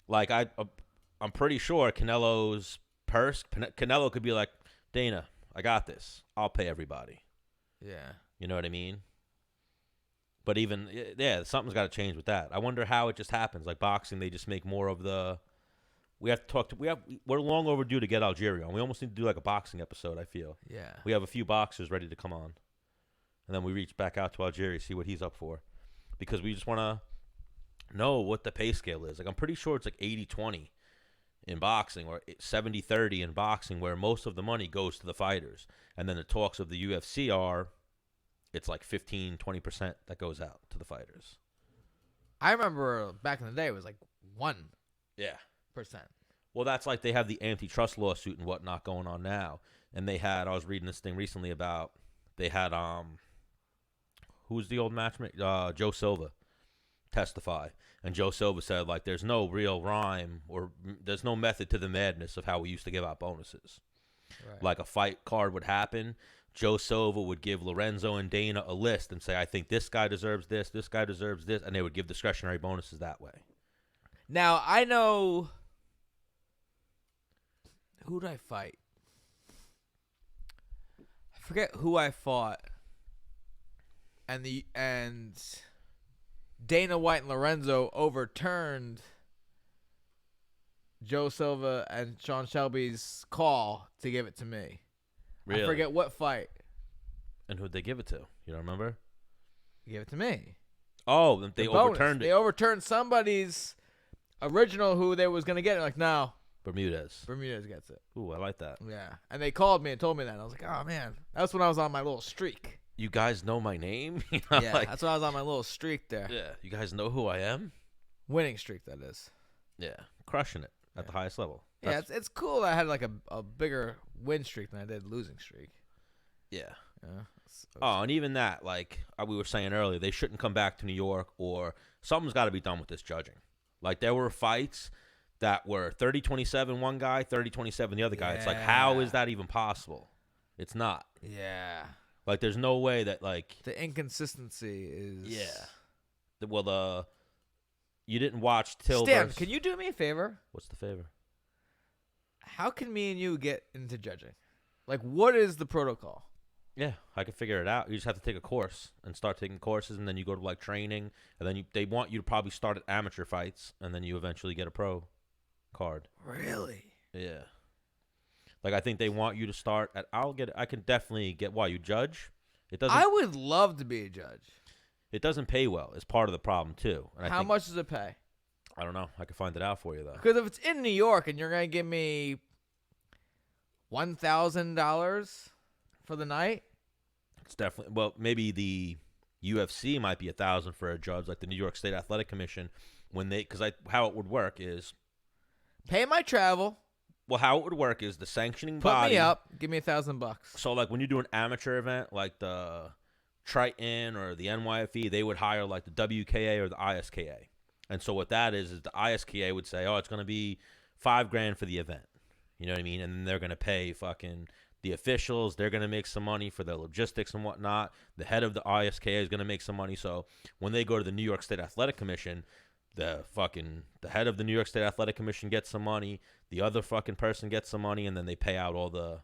Like, I'm pretty sure Canelo's purse, Canelo could be like, Dana, I got this. I'll pay everybody. Yeah. You know what I mean? But even, something's got to change with that. I wonder how it just happens. Like boxing, they just make more of the. We have to talk to. We're long overdue to get Algeria on. We almost need to do like a boxing episode, I feel. Yeah. We have a few boxers ready to come on. And then we reach back out to Algeria, see what he's up for. Because we just want to know what the pay scale is. Like, I'm pretty sure it's like 80-20 in boxing, or 70-30 in boxing, where most of the money goes to the fighters. And then the talks of the UFC are, it's like 15-20% that goes out to the fighters. I remember back in the day it was like 1%. Yeah. Well, that's like they have the antitrust lawsuit and whatnot going on now. And I was reading this thing recently about, they had, who's the old matchmaker? Joe Silva testify. And Joe Silva said, like, there's no real rhyme, or there's no method to the madness of how we used to give out bonuses. Right. Like, a fight card would happen. Joe Silva would give Lorenzo and Dana a list and say, I think this guy deserves this guy deserves this, and they would give discretionary bonuses that way. Now, I know. Who did I fight? I forget who I fought. And Dana White and Lorenzo overturned Joe Silva and Sean Shelby's call to give it to me. Really? I forget what fight. And who'd they give it to? You don't remember? Give it to me. Oh, they overturned it. They overturned somebody's original who they was going to get it. Like, no. Bermudez gets it. Ooh, I like that. Yeah. And they called me and told me that. And I was like, oh, man. That's when I was on my little streak. you guys know my name? You know, Yeah, like, that's why I was on my little streak there. yeah, you guys know who I am? Winning streak, that is. Yeah, crushing it at the highest level. Yeah, it's cool that I had like a bigger win streak than I did losing streak. Yeah. Yeah. Oh, and even that, like we were saying earlier, they shouldn't come back to New York, or something's got to be done with this judging. Like, there were fights that were 30-27 one guy, 30-27 the other guy. It's like, how is that even possible? It's not. Yeah. Like, there's no way that, like... The inconsistency is... Yeah. Well, you didn't watch Till Stan, versus... can you do me a favor? What's the favor? How can me and you get into judging? Like, what is the protocol? Yeah, I can figure it out. You just have to take a course and start taking courses, and then you go to, like, training, and then they want you to probably start at amateur fights, and then you eventually get a pro card. Really? Yeah. Like, I think they want you to start at... I can definitely get... Why, you judge? It doesn't... I would love to be a judge. It doesn't pay well. It's part of the problem, too. And How much does it pay? I don't know. I can find it out for you, though. Because if it's in New York and you're going to give me $1,000 for the night... It's definitely... Well, maybe the UFC might be $1,000 for a judge, like the New York State Athletic Commission, when they... Because how it would work is... Pay my travel. Well, how it would work is the sanctioning Put body... me up. Give me $1,000. So, like, when you do an amateur event, like the Triton or the NYFE, they would hire, like, the WKA or the ISKA. And so what that is the ISKA would say, oh, it's going to be $5,000 for the event. You know what I mean? And then they're going to pay fucking the officials. They're going to make some money for their logistics and whatnot. The head of the ISKA is going to make some money. So when they go to the New York State Athletic Commission, the head of the New York State Athletic Commission gets some money. The other fucking person gets some money, and then they pay out all the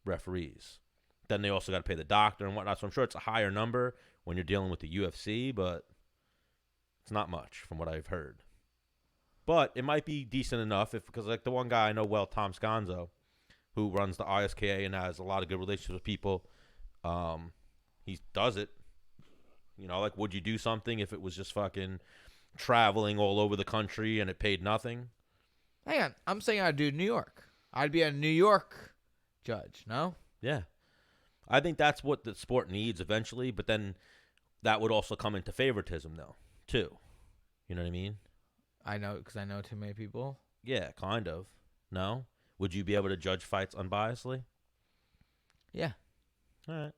referees. Then they also got to pay the doctor and whatnot. So I'm sure it's a higher number when you're dealing with the UFC, but it's not much from what I've heard. But it might be decent enough because, like, the one guy I know well, Tom Sconzo, who runs the ISKA and has a lot of good relationships with people, he does it. You know, like, would you do something if it was just fucking traveling all over the country and it paid nothing? Hang on. I'm saying I'd do New York. I'd be a New York judge, no? Yeah. I think that's what the sport needs eventually, but then that would also come into favoritism, though, too. You know what I mean? I know, because I know too many people. Yeah, kind of. No? Would you be able to judge fights unbiasedly? Yeah. All right.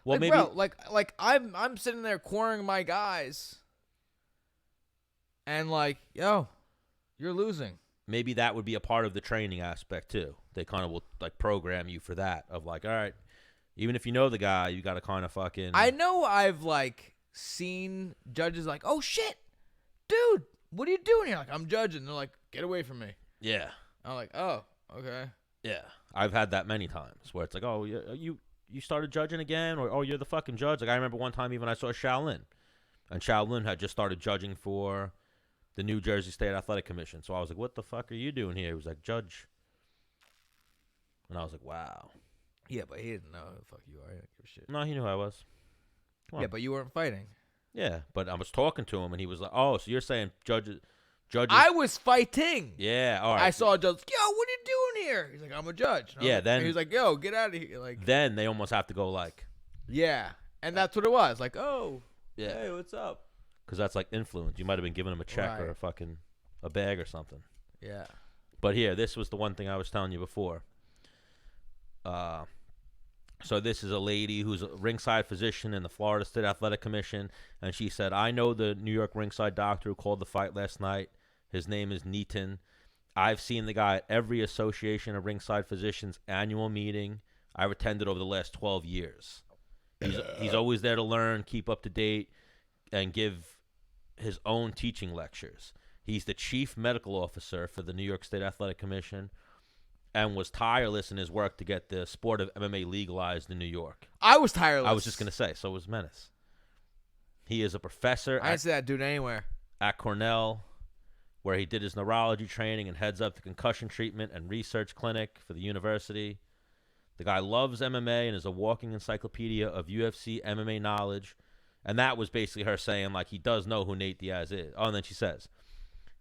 Well, like, maybe. Bro, like I'm sitting there cornering my guys, and like, yo, you're losing. Maybe that would be a part of the training aspect too. They kind of will like program you for that. Of like, all right, even if you know the guy, you got to kind of fucking. I know I've like seen judges like, oh shit, dude, what are you doing here? Like, I'm judging. They're like, get away from me. Yeah. I'm like, oh, okay. Yeah, I've had that many times where it's like, oh, you started judging again, or oh, you're the fucking judge. Like I remember one time even I saw Shaolin, and Shaolin had just started judging for the New Jersey State Athletic Commission. So I was like, what the fuck are you doing here? He was like, judge. And I was like, wow. Yeah, but he didn't know who the fuck you are. He didn't give a shit. No, he knew who I was. Come on. Yeah, but you weren't fighting. Yeah, but I was talking to him, and he was like, oh, so you're saying judges. I was fighting. Yeah, all right. I saw a judge, yo, what are you doing here? He's like, I'm a judge. Yeah, like, then. he was like, yo, get out of here. Like, then they almost have to go like. Yeah, and that's what it was. Like, oh, yeah. Hey, what's up? Because that's like influence. You might have been giving him a check or a bag or something. Yeah. But here, this was the one thing I was telling you before. So this is a lady who's a ringside physician in the Florida State Athletic Commission, and she said, I know the New York ringside doctor who called the fight last night. His name is Neaton. I've seen the guy at every Association of Ringside Physicians annual meeting I've attended over the last 12 years. He's always there to learn, keep up to date, and give his own teaching lectures. He's the chief medical officer for the New York State Athletic Commission and was tireless in his work to get the sport of MMA legalized in New York. I was tireless. I was just going to say, so was Menace. He is a professor I didn't see that dude anywhere. at Cornell, where he did his neurology training and heads up the concussion treatment and research clinic for the university. The guy loves MMA and is a walking encyclopedia of UFC MMA knowledge. And that was basically her saying, like, he does know who Nate Diaz is. Oh, and then she says,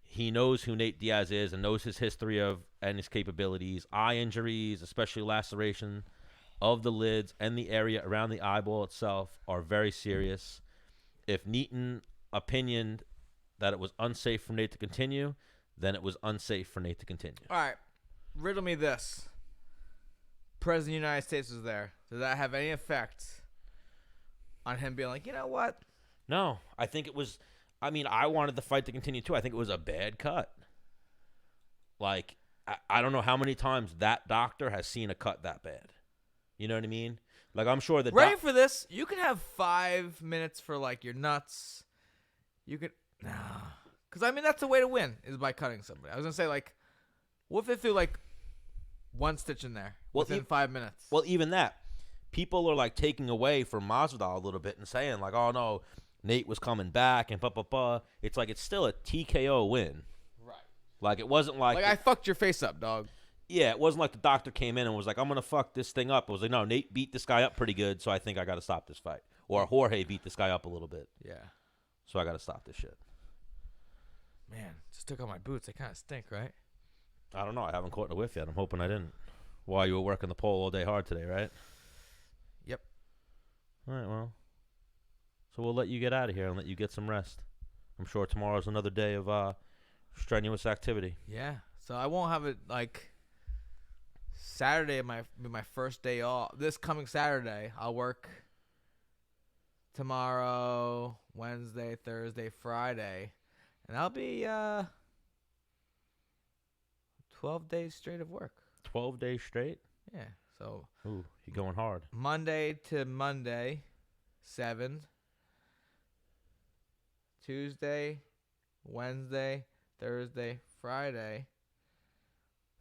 he knows who Nate Diaz is and knows his history of and his capabilities, eye injuries, especially laceration of the lids and the area around the eyeball itself are very serious. If Neaton opinioned that it was unsafe for Nate to continue, then it was unsafe for Nate to continue. All right. Riddle me this. President of the United States was there. Did that have any effect on him being like, you know what? No, I think it was. I mean, I wanted the fight to continue too. I think it was a bad cut. Like, I don't know how many times that doctor has seen a cut that bad. You know what I mean? Like, I'm sure that. Ready for this? You can have 5 minutes for, like, your nuts. You could. Nah. Because, I mean, that's the way to win is by cutting somebody. I was going to say, like, what if they threw, like, one stitch in there within 5 minutes? Well, even that. People are, like, taking away from Masvidal a little bit and saying, like, oh, no, Nate was coming back and blah. It's like it's still a TKO win. Right. Like, it wasn't like. I fucked your face up, dog. Yeah, it wasn't like the doctor came in and was like, I'm going to fuck this thing up. It was like, no, Nate beat this guy up pretty good, so I think I got to stop this fight. Or Jorge beat this guy up a little bit. Yeah. So I got to stop this shit. Man, just took out my boots. They kind of stink, right? I don't know. I haven't caught a whiff yet. I'm hoping I didn't. While you were working the pole all day hard today, right? Yep. All right, well. So we'll let you get out of here and let you get some rest. I'm sure tomorrow's another day of strenuous activity. Yeah. So I won't have it, like, Saturday my first day off. This coming Saturday, I'll work tomorrow, Wednesday, Thursday, Friday. And I'll be 12 days straight of work. 12 days straight? Yeah. So. Ooh, you're going hard. Monday to Monday, 7. Tuesday, Wednesday, Thursday, Friday.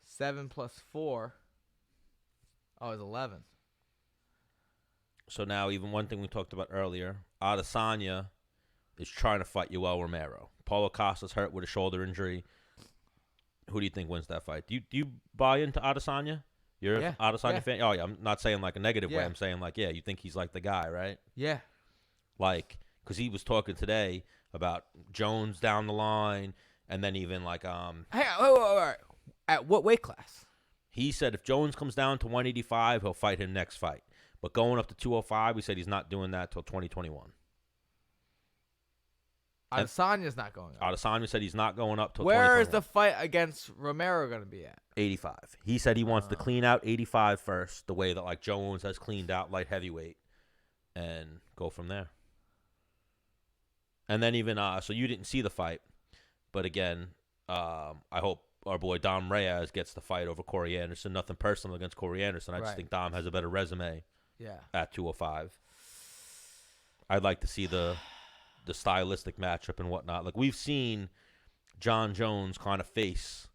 7 plus 4. Oh, it's 11. So now, even one thing we talked about earlier, Adesanya is trying to fight Yoel Romero. Paulo Costa's hurt with a shoulder injury. Who do you think wins that fight? Do you buy into Adesanya? You're an Adesanya fan? Oh, yeah. I'm not saying like a negative way. I'm saying like, yeah, you think he's like the guy, right? Yeah. Like, because he was talking today about Jones down the line, and then even like Hang on, wait. At what weight class? He said if Jones comes down to 185, he'll fight him next fight. But going up to 205, he said he's not doing that till 2021. Adesanya's not going up. Adesanya said he's not going up till 2021. Where is the fight against Romero going to be at? 85. He said he wants to clean out 85 first, the way that like Jones has cleaned out light heavyweight, and go from there. And then even so you didn't see the fight, but again, I hope our boy Dom Reyes gets the fight over Corey Anderson. Nothing personal against Corey Anderson. I just think Dom has a better resume. Yeah. At 205. I'd like to see the stylistic matchup and whatnot. Like, we've seen John Jones kind of face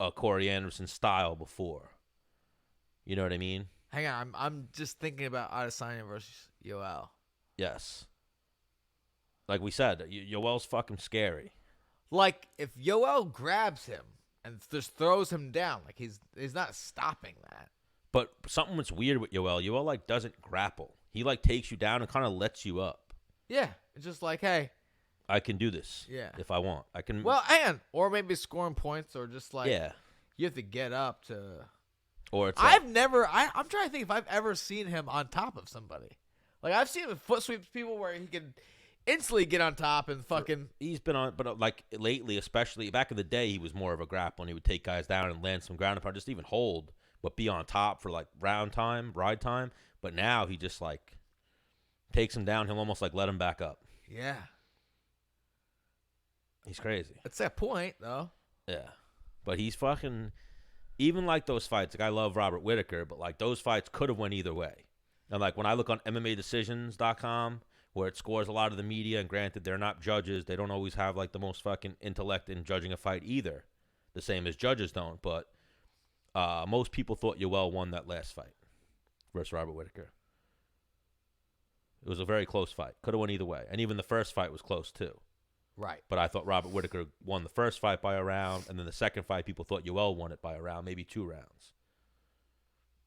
a Corey Anderson style before. You know what I mean? Hang on, I'm just thinking about Adesanya versus Yoel. Yes. Like we said, Yoel's fucking scary. Like, if Yoel grabs him and just throws him down, like he's not stopping that. But something that's weird with Yoel like doesn't grapple. He like takes you down and kind of lets you up. Yeah, it's just like, hey, I can do this. Yeah, if I want, I can. Well, and or maybe scoring points, or just like, yeah, you have to get up to. Or it's. I'm trying to think if I've ever seen him on top of somebody. Like, I've seen him with foot sweeps people where he can instantly get on top and fucking. He's been on, but like lately, especially back in the day, he was more of a grappler. And he would take guys down and land some ground and pound, just even hold, but be on top for like ride time. But now he just like takes him down. He'll almost like let him back up. Yeah. He's crazy. That's that point, though. Yeah. But he's fucking, even like those fights, like I love Robert Whittaker, but like those fights could have went either way. And like when I look on MMADecisions.com, where it scores a lot of the media, and granted, they're not judges. They don't always have like the most fucking intellect in judging a fight either. The same as judges don't. But most people thought Yoel won that last fight versus Robert Whittaker. It was a very close fight. Could have went either way. And even the first fight was close too. Right. But I thought Robert Whittaker won the first fight by a round, and then the second fight, people thought Yoel won it by a round, maybe 2 rounds.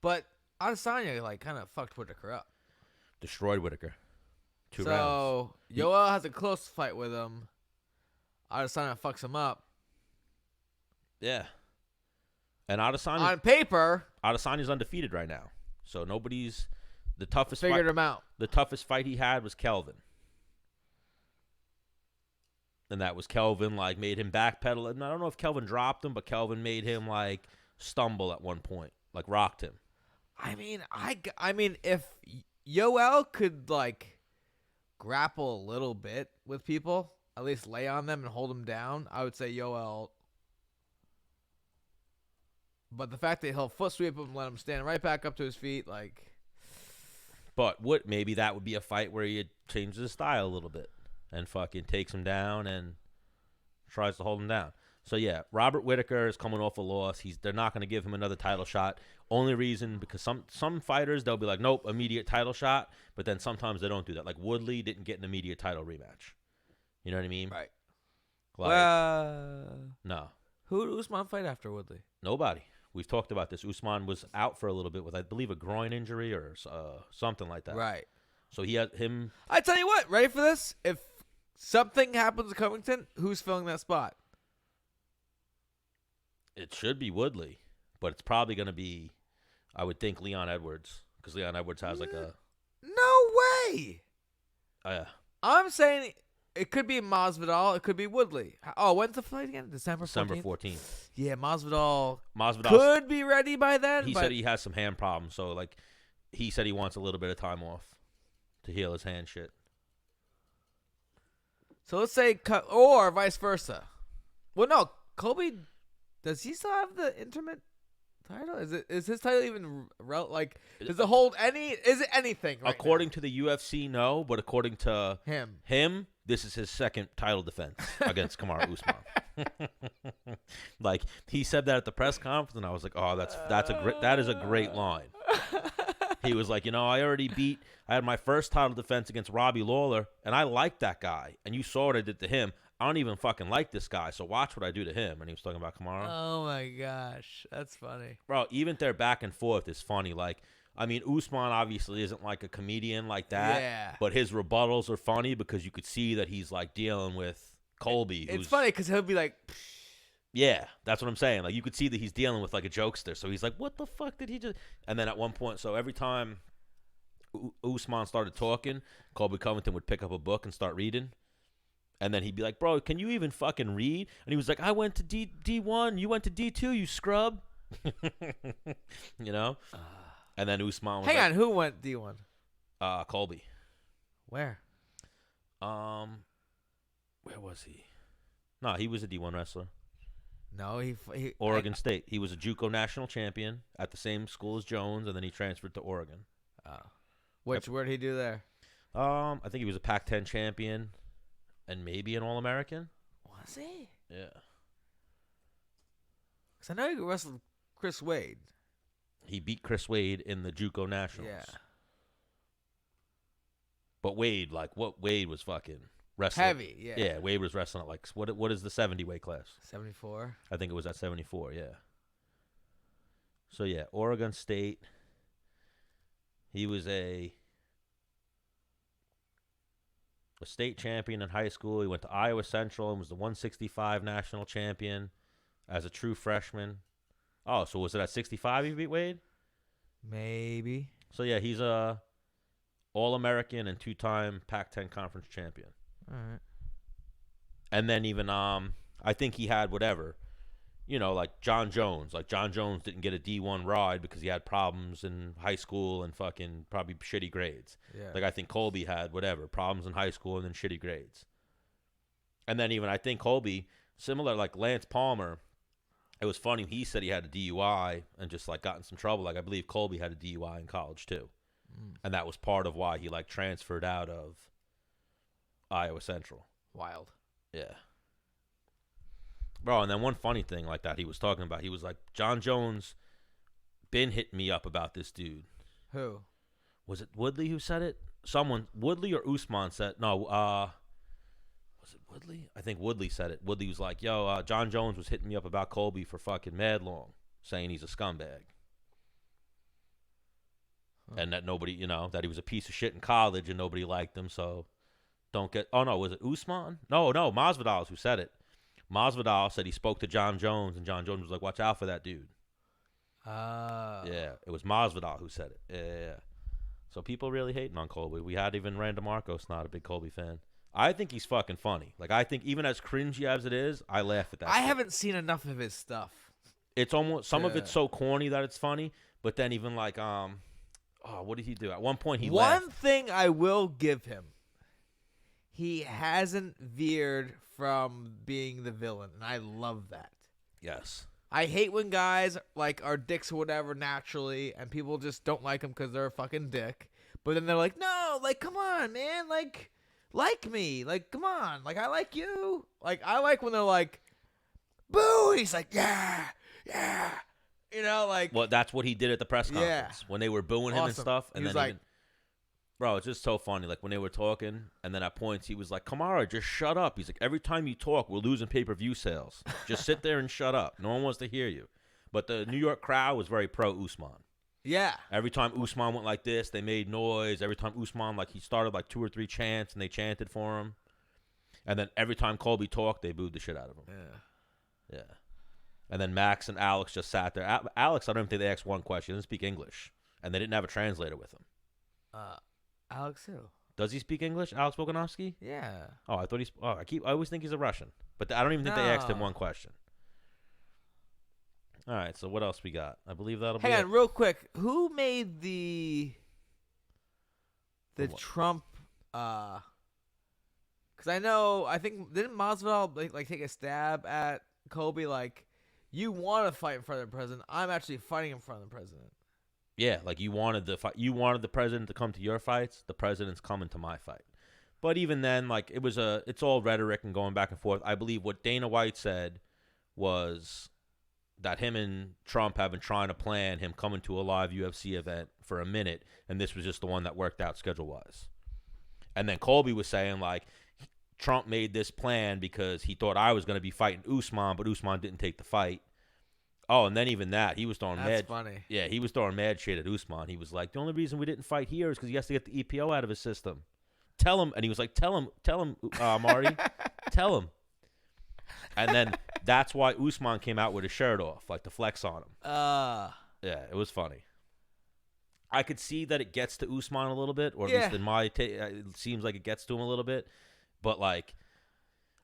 But Adesanya, like, kind of fucked Whittaker up. Destroyed Whittaker. 2 rounds. So, Yoel has a close fight with him. Adesanya fucks him up. Yeah. And Adesanya... On paper... Adesanya's undefeated right now. So nobody's the toughest Figured fight. him out. The toughest fight he had was Kelvin. And that was Kelvin, like, made him backpedal. And I don't know if Kelvin dropped him, but Kelvin made him, like, stumble at one point. Like, rocked him. I mean, if Yoel could, like, grapple a little bit with people, at least lay on them and hold them down, I would say Yoel. But the fact that he'll foot sweep him, let him stand right back up to his feet, like. But maybe that would be a fight where he changes his style a little bit and fucking takes him down and tries to hold him down. So, yeah, Robert Whittaker is coming off a loss. They're not going to give him another title shot. Only reason, because some fighters, they'll be like, nope, immediate title shot. But then sometimes they don't do that. Like Woodley didn't get an immediate title rematch. You know what I mean? Right. Like, no. Who did Usman fight after Woodley? Nobody. We've talked about this. Usman was out for a little bit with, I believe, a groin injury or something like that. Right. So he had him. I tell you what, ready for this? If something happens to Covington, who's filling that spot? It should be Woodley, but it's probably going to be, I would think, Leon Edwards, because Leon Edwards has like a. No way. Yeah. I'm saying it could be Masvidal. It could be Woodley. Oh, when's the fight again? December 14th? Yeah, Masvidal could be ready by then. He said he has some hand problems, so like he said he wants a little bit of time off to heal his hand shit. So let's say, or vice versa. Well, no, Colby, does he still have the intimate title? Is his title even does it hold any? Is it anything? Right according now? to the UFC, no, but according to him, this is his second title defense against Kamaru Usman. Like he said that at the press conference, and I was like, oh, that is a great line. He was like, I had my first title defense against Robbie Lawler, and I liked that guy. And you saw what I did to him. I don't even fucking like this guy, so watch what I do to him. And he was talking about Kamaru. Oh, my gosh. That's funny. Bro, even their back and forth is funny. Like, I mean, Usman obviously isn't like a comedian like that. Yeah. But his rebuttals are funny because you could see that he's, like, dealing with Colby. It's funny because he'll be like... Yeah, that's what I'm saying. Like, you could see that he's dealing with, like, a jokester. So he's like, what the fuck did he just... And then at one point, so every time Usman started talking, Colby Covington would pick up a book and start reading. And then he'd be like, bro, can you even fucking read? And he was like, I went to D1. You went to D2, you scrub. And then Usman was Hang on, who went D1? Colby. Where? Where was he? No, he was a D1 wrestler. No, he Oregon State. He was a JUCO national champion at the same school as Jones, and then he transferred to Oregon. Where did he do there? I think he was a Pac-10 champion. And maybe an All-American? Was he? Yeah. Because I know he wrestled Chris Wade. He beat Chris Wade in the JUCO Nationals. Yeah. But Wade was fucking wrestling. Heavy, yeah. Yeah, Wade was wrestling at like, what is the 70 weight class? 74. I think it was at 74, yeah. So, yeah, Oregon State. He was a state champion in high school. He went to Iowa Central and was the 165 national champion as a true freshman. Oh, so was it at 65 he beat Wade? Maybe. So, yeah, he's a All-American and two-time Pac-10 conference champion. All right. And then even, I think he had whatever, like John Jones. Like John Jones didn't get a D1 ride because he had problems in high school and fucking probably shitty grades. Yeah. Like I think Colby had whatever, problems in high school and then shitty grades. And then even I think Colby, similar like Lance Palmer, it was funny. He said he had a DUI and just like got in some trouble. Like I believe Colby had a DUI in college too. And that was part of why he like transferred out of Iowa Central. Wild. Yeah. Bro, and then one funny thing like that he was talking about, he was like, John Jones been hitting me up about this dude. Who? Was it Woodley who said it? Woodley or Usman said, no, was it Woodley? I think Woodley said it. Woodley was like, yo, John Jones was hitting me up about Colby for fucking mad long, saying he's a scumbag. Huh. And that nobody, that he was a piece of shit in college and nobody liked him, so don't get, oh no, was it Usman? No, Masvidal is who said it. Masvidal said he spoke to John Jones, and John Jones was like, watch out for that dude. Yeah, it was Masvidal who said it. Yeah. So people really hating on Colby. We had even Randa Markos not a big Colby fan. I think he's fucking funny. Like, I think even as cringy as it is, I laugh at that. I shit. haven't seen enough of his stuff. It's almost some of it's so corny that it's funny, but then even like what did he do? At one point he laughed. One thing I will give him, he hasn't veered from being the villain, and I love that. Yes. I hate when guys like are dicks or whatever naturally, and people just don't like them because they're a fucking dick. But then they're like, no, like, come on, man, like me, like, come on, like, I like you. Like, I like when they're like, boo, and he's like, yeah, you know, like. Well, that's what he did at the press conference when they were booing him and stuff, and he was then like, bro, it's just so funny. Like when they were talking, and then at points he was like, Kamara, just shut up. He's like, every time you talk, we're losing pay-per-view sales. Just sit there and shut up. No one wants to hear you. But the New York crowd was very pro Usman. yeah. Every time Usman went like this, they made noise. Every time Usman, like, he started like 2 or 3 chants, and they chanted for him. And then every time Colby talked, they booed the shit out of him. Yeah. And then Max and Alex just sat there. Alex, I don't even think they asked one question. He didn't speak English. And they didn't have a translator with him. Alex who? Does he speak English, Alex Volkanovski? Yeah. Oh, I thought I always think he's a Russian. But I don't even think they asked him one question. All right, so what else we got? I believe that'll be Hang it. on, real quick. Who made the Trump? Because I think didn't Masvidal like take a stab at Colby? Like, you want to fight in front of the president? I'm actually fighting in front of the president. Yeah, like you wanted the president to come to your fights. The president's coming to my fight. But even then, like it's all rhetoric and going back and forth. I believe what Dana White said was that him and Trump have been trying to plan him coming to a live UFC event for a minute, and this was just the one that worked out schedule-wise. And then Colby was saying, like, Trump made this plan because he thought I was going to be fighting Usman, but Usman didn't take the fight. Oh, and then even that, he was throwing That's funny. Yeah, he was throwing mad shit at Usman. He was like, the only reason we didn't fight here is because he has to get the EPO out of his system. Tell him. And he was like, tell him, Marty. Tell him. And then that's why Usman came out with his shirt off, like to flex on him. Yeah, it was funny. I could see that it gets to Usman a little bit, or at least in my it seems like it gets to him a little bit. But, like,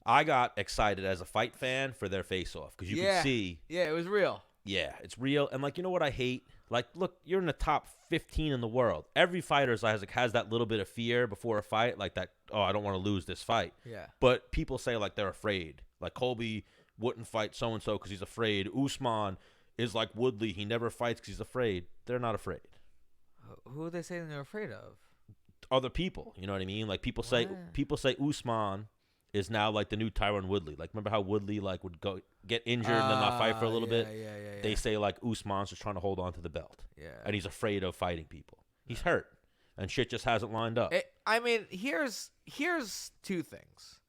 I got excited as a fight fan for their face-off because you could see. Yeah, it was real. Yeah, it's real. And, like, you know what I hate? Like, look, you're in the top 15 in the world. Every fighter has that little bit of fear before a fight, like that, oh, I don't want to lose this fight. Yeah. But people say, like, they're afraid. Like, Colby wouldn't fight so-and-so because he's afraid. Usman is like Woodley. He never fights because he's afraid. They're not afraid. Who are they saying they're afraid of? Other people. You know what I mean? Like, people say Usman is now like the new Tyron Woodley. Like, remember how Woodley like would go get injured and then not fight for a little bit? Yeah. They say like Usman's just trying to hold on to the belt. Yeah. And he's afraid of fighting people. He's hurt. And shit just hasn't lined up. I mean, here's 2 things.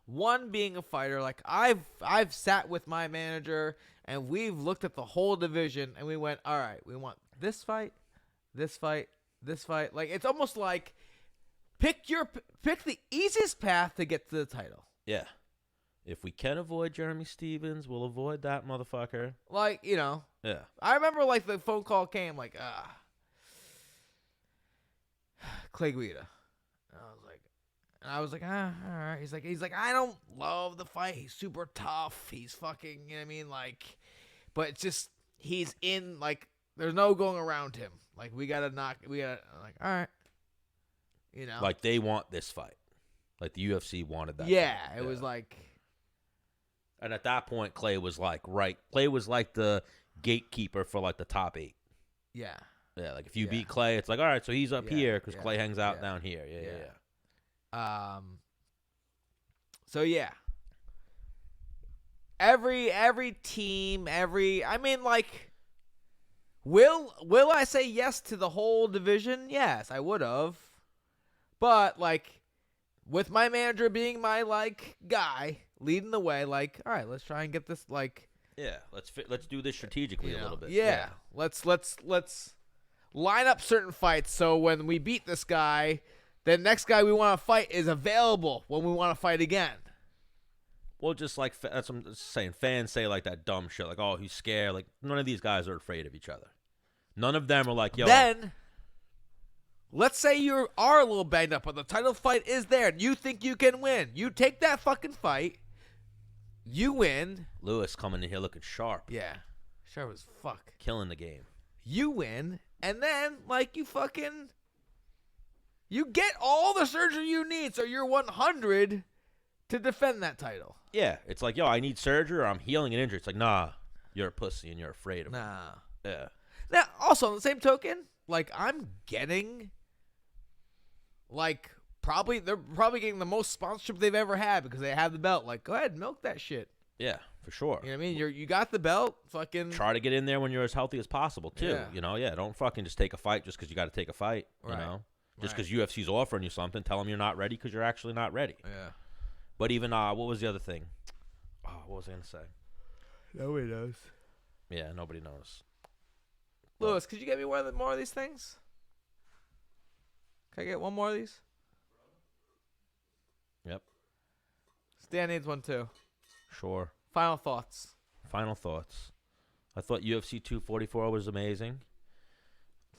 One, being a fighter, like I've sat with my manager and we've looked at the whole division and we went, all right, we want this fight, this fight, this fight. Like, it's almost like pick the easiest path to get to the title. Yeah. If we can avoid Jeremy Stevens, we'll avoid that motherfucker. Like, you know. Yeah. I remember, like, the phone call came, like, Clay Guida. And I was like, all right. He's like, I don't love the fight. He's super tough. He's fucking, you know what I mean? Like, but it's just, he's in, like, there's no going around him. Like, I'm like, all right. You know? Like, they want this fight. Like, the UFC wanted that. Yeah, it was like. And at that point, Clay was like, Clay was like the gatekeeper for, like, the top 8. Yeah. Yeah, like, if you beat Clay, it's like, all right, so he's up here because Clay hangs out down here. Yeah. So yeah. Every team, I mean, like, will I say yes to the whole division? Yes, I would have. But, like, with my manager being my, like, guy leading the way, like, all right, let's try and get this, like. Yeah, let's do this strategically a little bit. Yeah. Let's line up certain fights so when we beat this guy, the next guy we want to fight is available when we want to fight again. Well, just like that's what I'm saying. Fans say like that dumb shit, like, "Oh, he's scared." Like none of these guys are afraid of each other. None of them are like, "Yo." Then, let's say you are a little banged up, but the title fight is there, and you think you can win. You take that fucking fight. You win. Lewis coming in here looking sharp, Yeah, sharp as fuck. killing the game. You win, and then you get all the surgery you need, so you're 100 to defend that title. Yeah, it's like, yo, I need surgery or I'm healing an injury. It's like, nah, you're a pussy and you're afraid of it. Nah. Yeah. Now, also on the same token, like I'm getting, like they're probably getting the most sponsorship they've ever had because they have the belt. Like, go ahead, milk that shit. Yeah, for sure. You know what I mean? You got the belt. Fucking Try to get in there when you're as healthy as possible too. Yeah. You know, yeah. Don't fucking just take a fight just because you got to take a fight. You Right. know, just Right. because UFC's offering you something, tell them you're not ready because you're actually not ready. Yeah. But even what was the other thing? Oh, what was I gonna say? Nobody knows. Yeah, nobody knows. Lewis, could you get me more of these things? Can I get one more of these? Yep. Stan needs one too. Sure. Final thoughts. Final thoughts. I thought UFC 244 was amazing.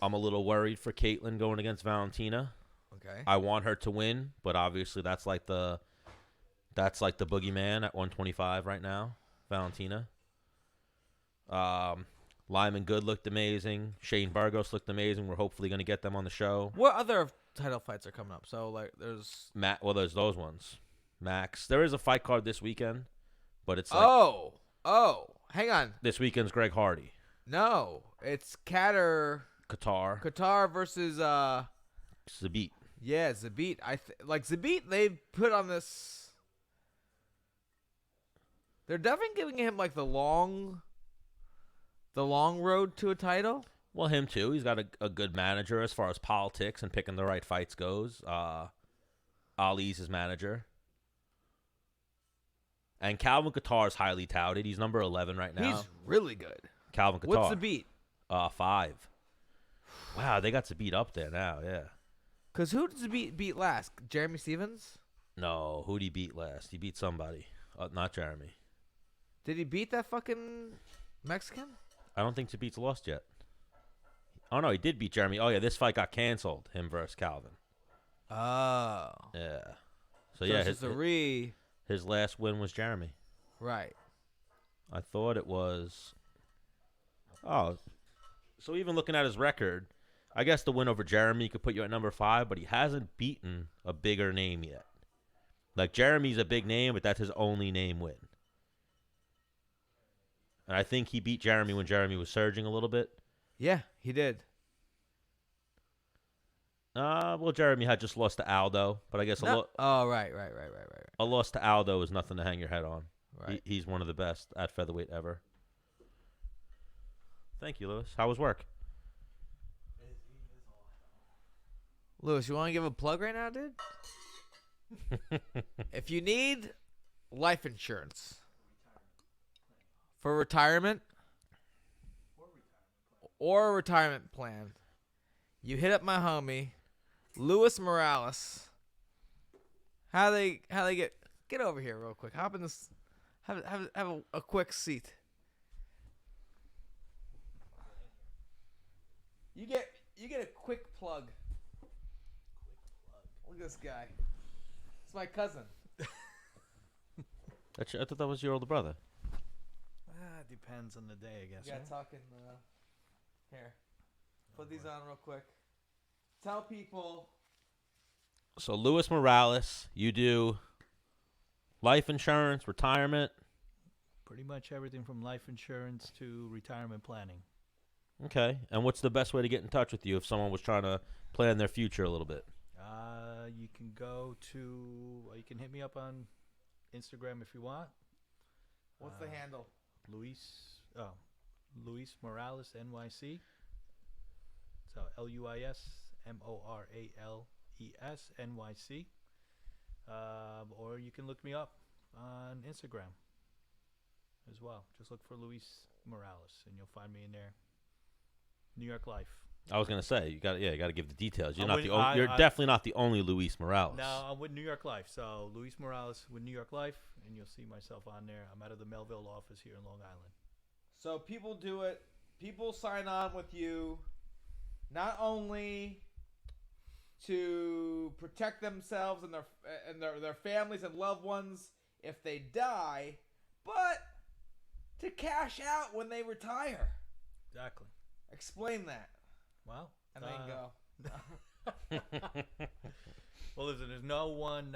I'm a little worried for Caitlyn going against Valentina. Okay. I want her to win, but obviously that's like the boogeyman at 125 right now, Valentina. Lyman Good looked amazing. Shane Burgos looked amazing. We're hopefully going to get them on the show. What other title fights are coming up? So like, there's There's those ones. Max. There is a fight card this weekend, but it's like hang on. this weekend's Greg Hardy. No, it's Qatar versus Zabit. yeah, Zabit. Zabit. They put on this. They're definitely giving him like the long road to a title. Well, him too. He's got a good manager as far as politics and picking the right fights goes. Ali's his manager. And Calvin Kattar is highly touted. He's number 11 right now. He's really good. Calvin Kattar. What's the beat? 5. Wow, they got Zabit up there now, yeah. Because who did Zabit beat last? Jeremy Stevens? No, who'd he beat last? He beat somebody. Not Jeremy. Did he beat that fucking Mexican? I don't think Zabit's lost yet. Oh, no, he did beat Jeremy. Oh, yeah, this fight got canceled, him versus Calvin. Oh. Yeah. So yeah, his last win was Jeremy. Right. I thought it was. Oh, so even looking at his record, I guess the win over Jeremy could put you at number 5, but he hasn't beaten a bigger name yet. Like Jeremy's a big name, but that's his only name win. And I think he beat Jeremy when Jeremy was surging a little bit. Yeah, he did. Well, Jeremy had just lost to Aldo, but I guess Right. a loss to Aldo is nothing to hang your head on. Right. He's one of the best at featherweight ever. Thank you, Lewis. How was work? Lewis, you want to give a plug right now, dude? If you need life insurance for retirement or a retirement plan, you hit up my homie, Luis Morales. How they get over here real quick. Hop in this. Have a quick seat. You get a quick plug. Look at this guy. It's my cousin. I thought that was your older brother. Depends on the day, I guess. You got talking. Here, put these on real quick. Tell people. So Luis Morales, you do life insurance, retirement. Pretty much everything from life insurance to retirement planning. Okay. And what's the best way to get in touch with you if someone was trying to plan their future a little bit? You can go to. You can hit me up on Instagram if you want. What's the handle? Luis Morales NYC. So LuisMorales NYC. Or you can look me up on Instagram as well. Just look for Luis Morales and you'll find me in there. New York Life. I was gonna say you got to give the details. You're I'm not you're definitely not the only Luis Morales. No, I'm with New York Life. So Luis Morales with New York Life, and you'll see myself on there. I'm out of the Melville office here in Long Island. So people do it. People sign on with you not only to protect themselves and their families and loved ones if they die, but to cash out when they retire. Exactly. Explain that. Well, And then go. Well, listen, there's no one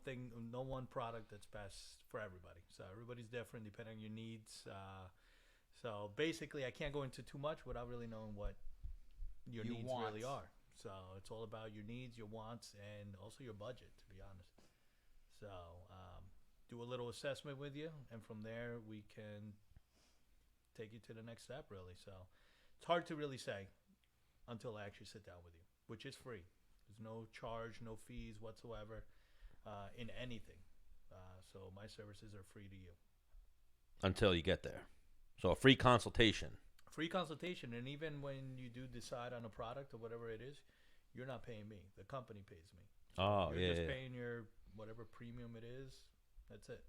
thing, no one product that's best for everybody. So everybody's different depending on your needs. So basically, I can't go into too much without really knowing what your needs really are. So it's all about your needs, your wants, and also your budget, to be honest. So do a little assessment with you, and from there we can take you to the next step, really. So it's hard to really say until I actually sit down with you, which is free. There's no charge, no fees whatsoever in anything. So my services are free to you. Until you get there. So a free consultation. Free consultation, and even when you do decide on a product or whatever it is, you're not paying me. The company pays me. So Oh, you're yeah. just paying your whatever premium it is. That's it.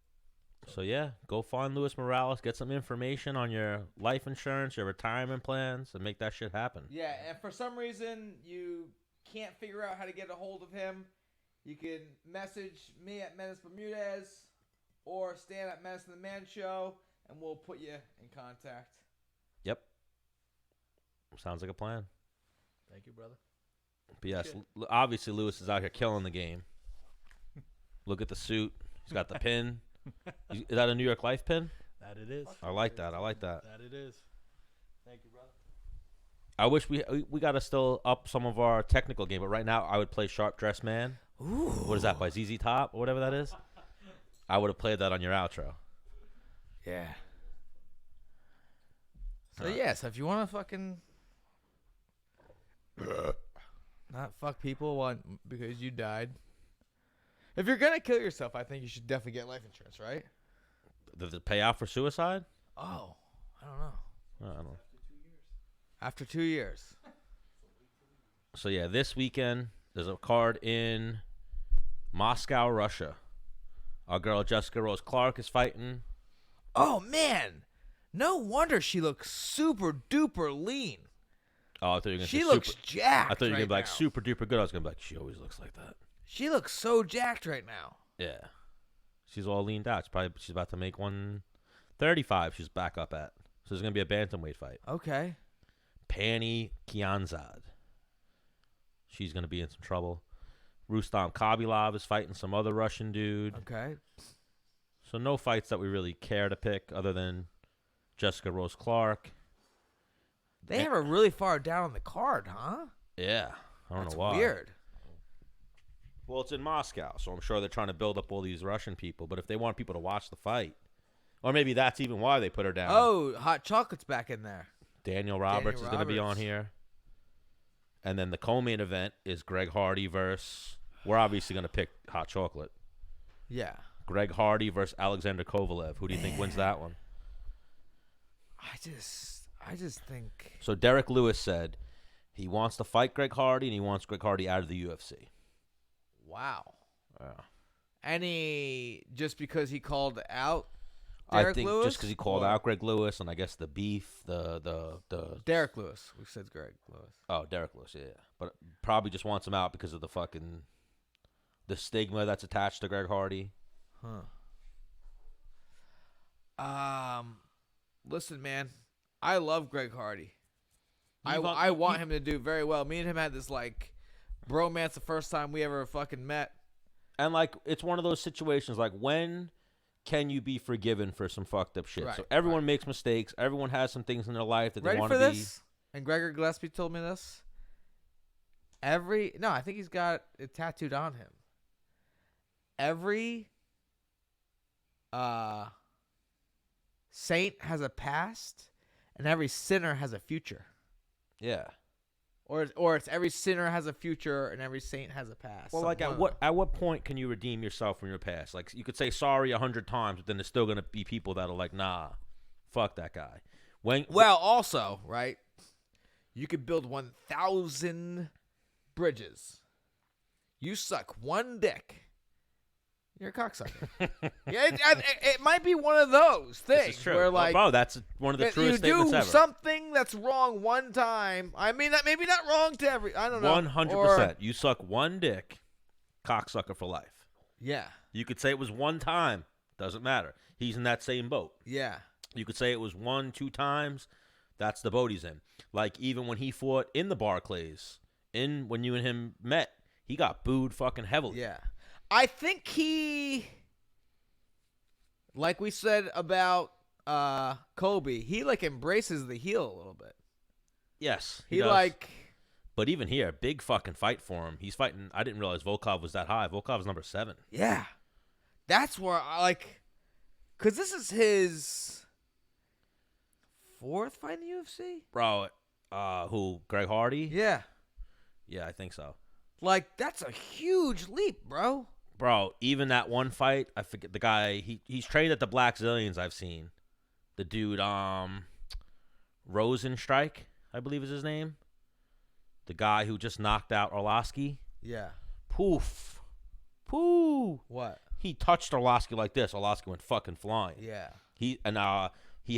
So yeah, go find Luis Morales, get some information on your life insurance, your retirement plans, and make that shit happen. Yeah, and for some reason you can't figure out how to get a hold of him, you can message me at Menace Bermudez or Stan at Menace and The Man Show, and we'll put you in contact. Yep. Sounds like a plan. Thank you, brother. But yes, obviously Lewis is out here killing the game. Look at the suit. He's got the pin. Is that a New York Life pin? That it is. I like that. I like that. That it is. Thank you, brother. I wish we got to still up some of our technical game, but right now I would play Sharp Dressed Man. Ooh. What is that, by ZZ Top or whatever that is? I would have played that on your outro. Yeah. So yeah, so if you want to fucking not fuck people because you died. If you're gonna kill yourself, I think you should definitely get life insurance, right? Does it pay out for suicide? Oh, I don't know. I don't know. After 2 years. So yeah, this weekend there's a card in Moscow, Russia. Our girl Jessica Rose Clark is fighting. Oh man, no wonder she looks super duper lean. Oh, I thought you were gonna She say looks super, jacked. I thought you were gonna be like now. super duper good. I was gonna be like, she always looks like that. She looks so jacked right now. Yeah, she's all leaned out. She's about to make 135. She's back up at. So there's gonna be a bantamweight fight. Okay. Pani Kianzad. She's gonna be in some trouble. Rustam Khabilov is fighting some other Russian dude. Okay. So no fights that we really care to pick other than Jessica Rose Clark. They have her really far down on the card, huh? Yeah, I don't That's know why. weird. Well, it's in Moscow, so I'm sure they're trying to build up all these Russian people. But if they want people to watch the fight, or maybe that's even why they put her down. Oh, Hot Chocolate's back in there. Daniel Roberts is going to be on Roberts. here. And then the co-main event is Greg Hardy versus... We're obviously going to pick Hot Chocolate. Yeah. Greg Hardy versus Alexander Kovalev. Who do you think wins that one? I just think. So Derek Lewis said he wants to fight Greg Hardy and he wants Greg Hardy out of the UFC. Wow. Yeah. Just because he called out I Derek think Lewis? just because he called out Greg Lewis and I guess the beef, the Derek Lewis. We said Greg Lewis. Oh, Derek Lewis, yeah. But probably just wants him out because of the stigma that's attached to Greg Hardy. Listen, man. I love Greg Hardy. I Even- want him to do very well. Me and him had this, like, bromance the first time we ever fucking met. And, like, it's one of those situations, like, when can you be forgiven for some fucked up shit? Right, So everyone makes mistakes. Everyone has some things in their life that Ready they want for to be. this? And Gregor Gillespie told me this. I think he's got it tattooed on him. Every saint has a past, and every sinner has a future. Yeah. Or it's every sinner has a future, and every saint has a past. Well, like, at what point can you redeem yourself from your past? Like, you could say sorry 100 times, but then there's still going to be people that are like, nah, fuck that guy. Well, also, right, you could build 1,000 bridges. You suck one dick. you're a cocksucker. Yeah, it might be one of those things This is true. where like, bro, that's one of the that truest you statements do ever. something that's wrong one time. I mean, that maybe not wrong to every. I don't know. 100%. You suck one dick, cocksucker for life. Yeah. You could say it was one time. Doesn't matter. He's in that same boat. Yeah. You could say it was 1, 2 times. That's the boat he's in. Like, even when he fought in the Barclays, when you and him met, he got booed fucking heavily. Yeah. I think he, like we said about Kobe, he like embraces the heel a little bit. Yes. He does. like. But even here, big fucking fight for him. He's fighting. I didn't realize Volkov was that high. Volkov's number 7. Yeah. That's where I like. Because this is his 4th fight in the UFC? Bro, who? Greg Hardy? Yeah. Yeah, I think so. Like, that's a huge leap, bro. Bro, even that one fight, I forget the guy. He's trained at the Black Zillions. I've seen the dude. Rosenstrike, I believe is his name. The guy who just knocked out Orlovsky. Yeah. Poof, What? He touched Orlovsky like this. Orlovsky went fucking flying. Yeah. He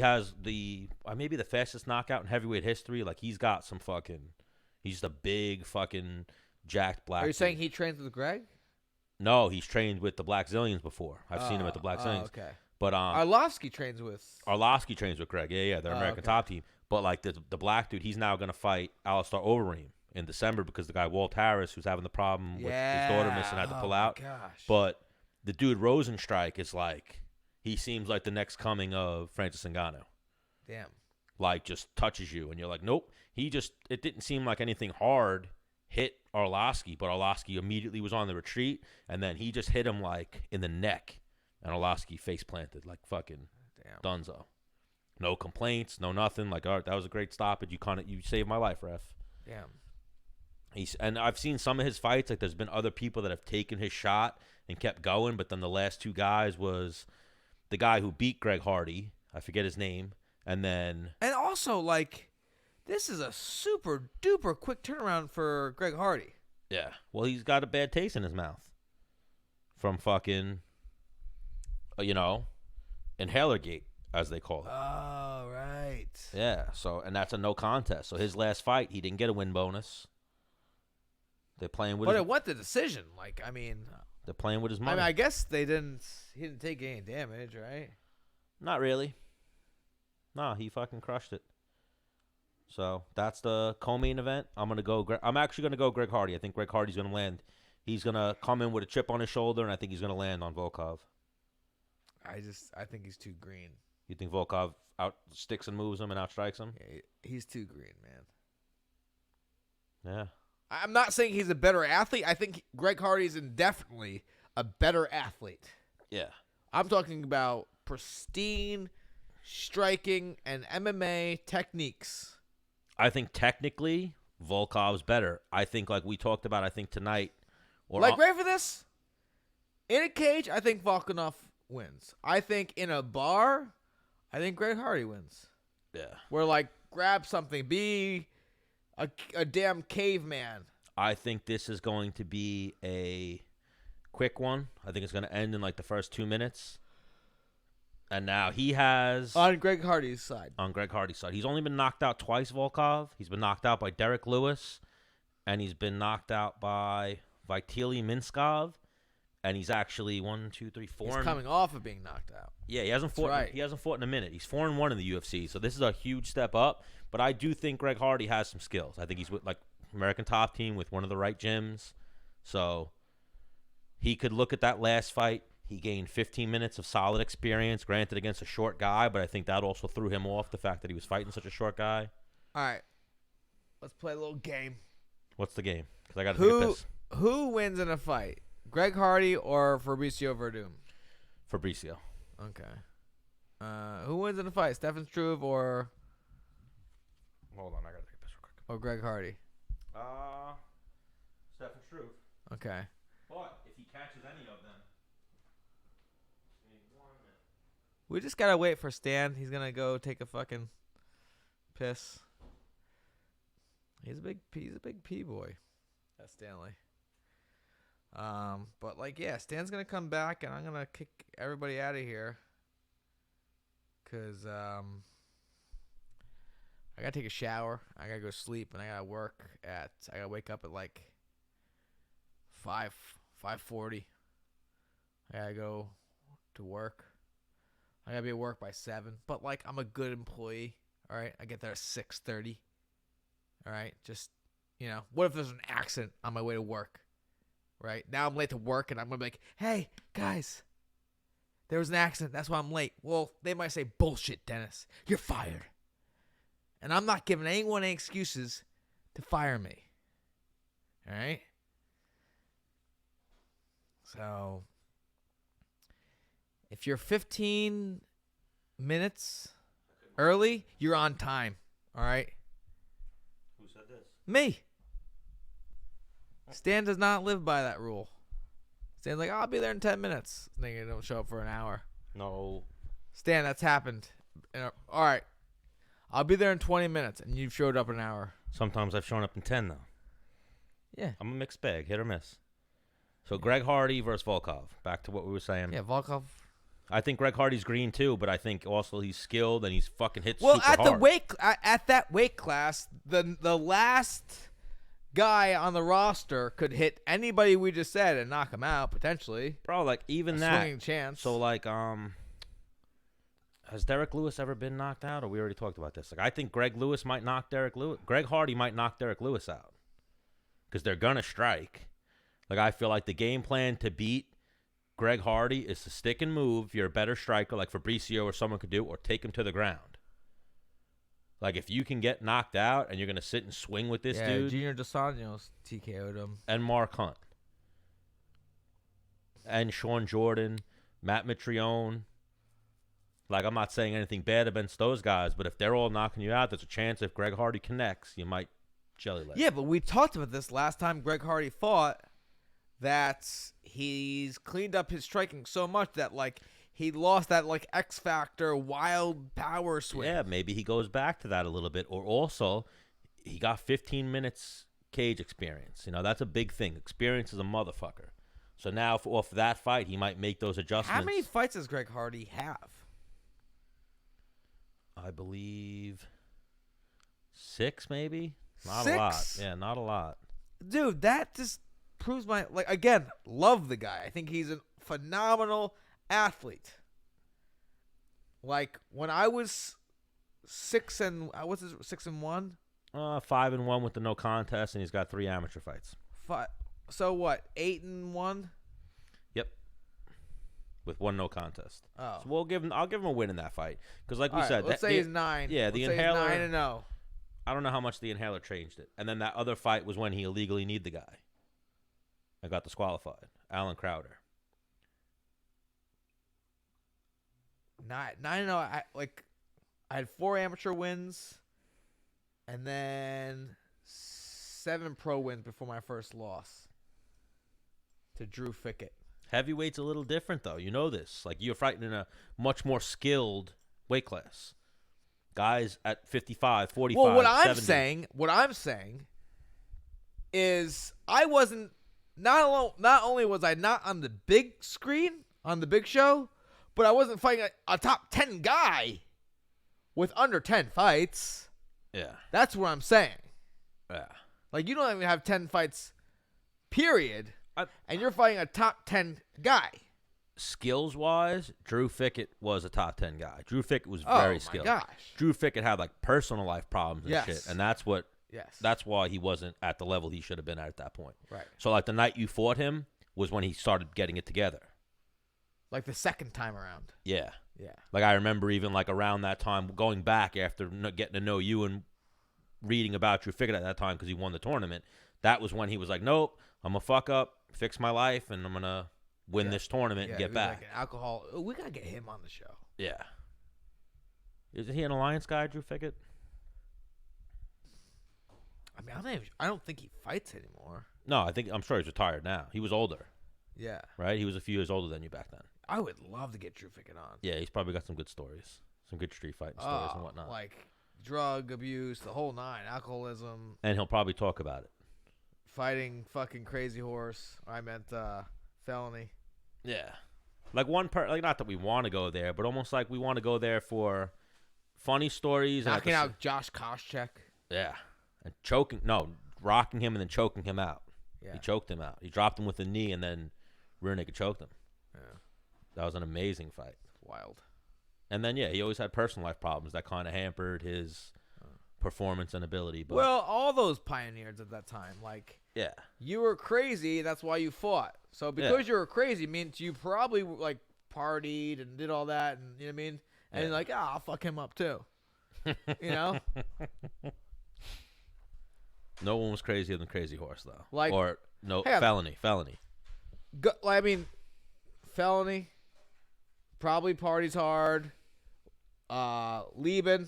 has maybe the fastest knockout in heavyweight history. Like he's got some fucking. He's just a big fucking jacked black. Are you dude. saying he trains with Greg? No, he's trained with the Black Zillions before. I've seen him at the Black Zillions. Okay. But Arlovsky trains with. Arlovsky trains with Greg. Yeah, they're American okay. top team. But like the black dude, he's now gonna fight Alistair Overeem in December because the guy Walt Harris, who's having the problem with his daughter missing, had to pull out. Gosh. But the dude Rosenstrike is like, he seems like the next coming of Francis Ngannou. Damn. Like just touches you, and you're like, nope. It didn't seem like anything hard hit Arlovsky, but Arlovsky immediately was on the retreat, and then he just hit him like in the neck, and Arlovsky face planted like fucking dunzo. No complaints, no nothing. Like, all right, that was a great stoppage. You saved my life, ref. Damn. And I've seen some of his fights. Like, there's been other people that have taken his shot and kept going, but then the last 2 guys was the guy who beat Greg Hardy. I forget his name, and also, like, this is a super duper quick turnaround for Greg Hardy. yeah. Well, he's got a bad taste in his mouth from fucking, Inhalergate, as they call it. Oh, right. Yeah. So, and that's a no contest. So his last fight, he didn't get a win bonus. They're playing with. But it went the decision. Like, I mean, they're playing with his money. I guess he didn't take any damage, right? Not really. No, he fucking crushed it. So that's the co-main event. I'm actually gonna go Greg Hardy. I think Greg Hardy's gonna land. He's gonna come in with a chip on his shoulder, and I think he's gonna land on Volkov. I think he's too green. You think Volkov out sticks and moves him and outstrikes him? Yeah, he's too green, man. Yeah. I'm not saying he's a better athlete. I think Greg Hardy's indefinitely a better athlete. Yeah. I'm talking about pristine striking and MMA techniques. I think technically Volkov's better. I think, like we talked about, tonight. Ready for this? In a cage, I think Volkanov wins. I think in a bar, I think Greg Hardy wins. Yeah. Where, like, grab something, be a damn caveman. I think this is going to be a quick one. I think it's going to end in, like, the first 2 minutes. And now he has... On Greg Hardy's side. On Greg Hardy's side. He's only been knocked out twice, Volkov. He's been knocked out by Derek Lewis. And he's been knocked out by Vitaly Minskov. And he's actually 1, 2, 3, 4. He's coming off of being knocked out. Yeah, he hasn't fought. Right. He hasn't fought in a minute. He's 4-1 in the UFC, so this is a huge step up. But I do think Greg Hardy has some skills. I think he's with like American Top Team with one of the right gyms, so he could look at that last fight. He gained 15 minutes of solid experience, granted against a short guy, but I think that also threw him off, the fact that he was fighting such a short guy. All right, let's play a little game. Who take a piss. Who wins in a fight? Greg Hardy or Fabricio Verdum? Fabricio. Okay. Who wins in a fight? Stefan Struve or Hold on, I gotta take a piss real quick. or Greg Hardy? Stefan Struve. Okay. But if he catches any of them, We just gotta wait for Stan. He's gonna go take a fucking piss. He's a big P boy. That's Stanley. But like, yeah, Stan's gonna come back, and I'm gonna kick everybody out of here. Cause I gotta take a shower. I gotta go sleep, and I gotta work at. I gotta wake up at like 5:40. I gotta go to work. I gotta be at work by 7. But like, I'm a good employee. All right, I get there at 6:30. All right, just what if there's an accident on my way to work? Right now, I'm late to work, and I'm gonna be like, "Hey guys, there was an accident. That's why I'm late." Well, they might say, "Bullshit, Dennis. You're fired." And I'm not giving anyone any excuses to fire me. All right? So, if you're 15 minutes early, you're on time. All right? Who said this? Me. Stan does not live by that rule. Stan's like, I'll be there in 10 minutes. Then you don't show up for an hour. No. Stan, that's happened. All right. I'll be there in 20 minutes, and you've showed up an hour. Sometimes I've shown up in 10, though. Yeah. I'm a mixed bag, hit or miss. So Greg Hardy versus Volkov. Back to what we were saying. Yeah, Volkov. I think Greg Hardy's green, too, but I think also he's skilled and he's fucking hit Well, super at hard. at that weight class, the last guy on the roster could hit anybody we just said and knock him out, potentially. Bro, like, even A that. swinging chance. So, like, has Derek Lewis ever been knocked out? Or we already talked about this? Like, I think Greg Hardy might knock Derek Lewis out. Because they're going to strike. Like, I feel like the game plan to beat Greg Hardy is to stick and move. If you're a better striker, like Fabricio or someone could do, or take him to the ground. Like, if you can get knocked out and you're going to sit and swing with this dude. Junior Dos Anjos TKO'd him. And Mark Hunt. And Sean Jordan. Matt Mitrione. Like, I'm not saying anything bad against those guys, but if they're all knocking you out, there's a chance if Greg Hardy connects, you might jelly leg. Yeah, but we talked about this last time Greg Hardy fought, that he's cleaned up his striking so much that, like, he lost that, like, X Factor wild power swing. Yeah, maybe he goes back to that a little bit. Or also, he got 15 minutes cage experience. That's a big thing. Experience is a motherfucker. So now, off that fight, he might make those adjustments. How many fights does Greg Hardy have? I believe 6, maybe. Not 6? a lot. Yeah, not a lot. Dude, that just proves again, love the guy. I think he's a phenomenal athlete. Like, when I was 6-1? 5-1 with the no contest, and he's got 3 amateur fights. So what? 8-1? Yep. With 1 no contest. Oh. So I'll give him a win in that fight. Because like we said. Let's say he's 9. Yeah, let's the say inhaler. He's 9-0. I don't know how much the inhaler changed it. And then that other fight was when he illegally kneed the guy. I got disqualified. Alan Crowder. 9-0. I had 4 amateur wins, and then 7 pro wins before my first loss to Drew Fickett. Heavyweight's a little different, though. You know this. Like, you're fighting in a much more skilled weight class. Guys at 55, 45, Well, what 70. I'm saying is I wasn't not only was I not on the big screen, on the big show, but I wasn't fighting a top 10 guy with under 10 fights. Yeah. That's what I'm saying. Yeah. Like, you don't even have 10 fights, period, and you're fighting a top 10 guy. Skills-wise, Drew Fickett was a top 10 guy. Drew Fickett was very skilled. Oh, my gosh. Drew Fickett had, like, personal life problems and Yes. shit, and that's what. Yes. That's why he wasn't at the level he should have been at that point. Right. So, like, the night you fought him was when he started getting it together. Like the second time around. Yeah. Yeah. Like, I remember even, like, around that time, going back after getting to know you and reading about Drew Fickett at that time because he won the tournament, that was when he was like, nope, I'm going to fuck up, fix my life, and I'm going to win this tournament and get back. Like an alcohol. We got to get him on the show. Yeah. Isn't he an Alliance guy, Drew Fickett? I mean, I don't think he fights anymore. No, I'm sure he's retired now. He was older, Yeah. right? He was a few years older than you back then. I would love to get Drew Fickett on. Yeah, he's probably got some good stories, some good street fighting stories and whatnot. Like drug abuse, the whole 9, alcoholism. And he'll probably talk about it. fighting fucking Crazy Horse. I meant Felony. Yeah. Like not that we want to go there, but almost like we want to go there for funny stories. Knocking out Josh Koscheck. Yeah. And rocking him and then choking him out. Yeah. He choked him out. He dropped him with a knee and then rear naked choked him. Yeah. That was an amazing fight. Wild. And then, he always had personal life problems that kind of hampered his performance and ability. But Well, all those pioneers at that time, like, yeah. you were crazy, that's why you fought. So because you were crazy means you probably, like, partied and did all that, and you know what I mean? And you're like, I'll fuck him up, too. You know? No one was crazier than Crazy Horse, though. Hey, Felony. Felony. Probably parties hard. Lieben.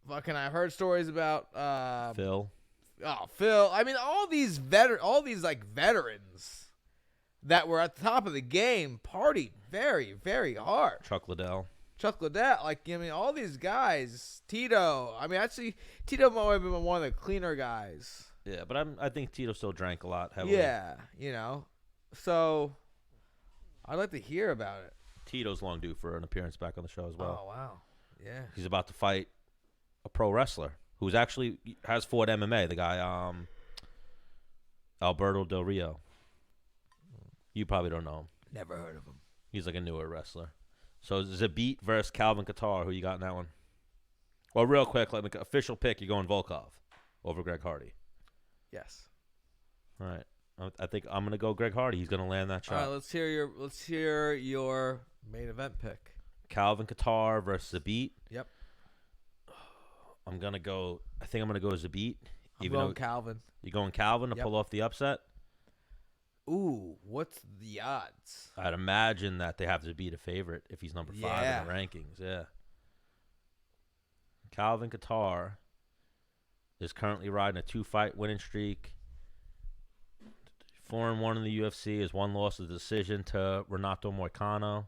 Fucking, I heard stories about Phil. Oh, Phil. I mean, all these like veterans that were at the top of the game partied very, very hard. Chuck Liddell. Like, I mean, all these guys. Tito. I mean, actually, Tito might have been one of the cleaner guys. Yeah, but I think Tito still drank a lot heavily. Yeah, you know. So, I'd like to hear about it. Tito's long due for an appearance back on the show as well. Oh, wow. Yeah. He's about to fight a pro wrestler who's actually has fought MMA. The guy, Alberto Del Rio. You probably don't know him. Never heard of him. He's like a newer wrestler. So Zabit versus Calvin Kattar. Who you got in that one? Well, real quick, like official pick. You're going Volkov over Greg Hardy. Yes. All right. I think I'm gonna go Greg Hardy. He's gonna land that shot. All right, let's hear your main event pick. Calvin Kattar versus Zabit. Yep. I think I'm gonna go Zabit. I'm going Calvin. You going Calvin to pull off the upset? Ooh, what's the odds? I'd imagine that they have to beat a favorite if he's number 5 in the rankings. Yeah. Calvin Kattar is currently riding a 2-fight winning streak. 4-1 in the UFC. His one loss is a decision to Renato Moicano.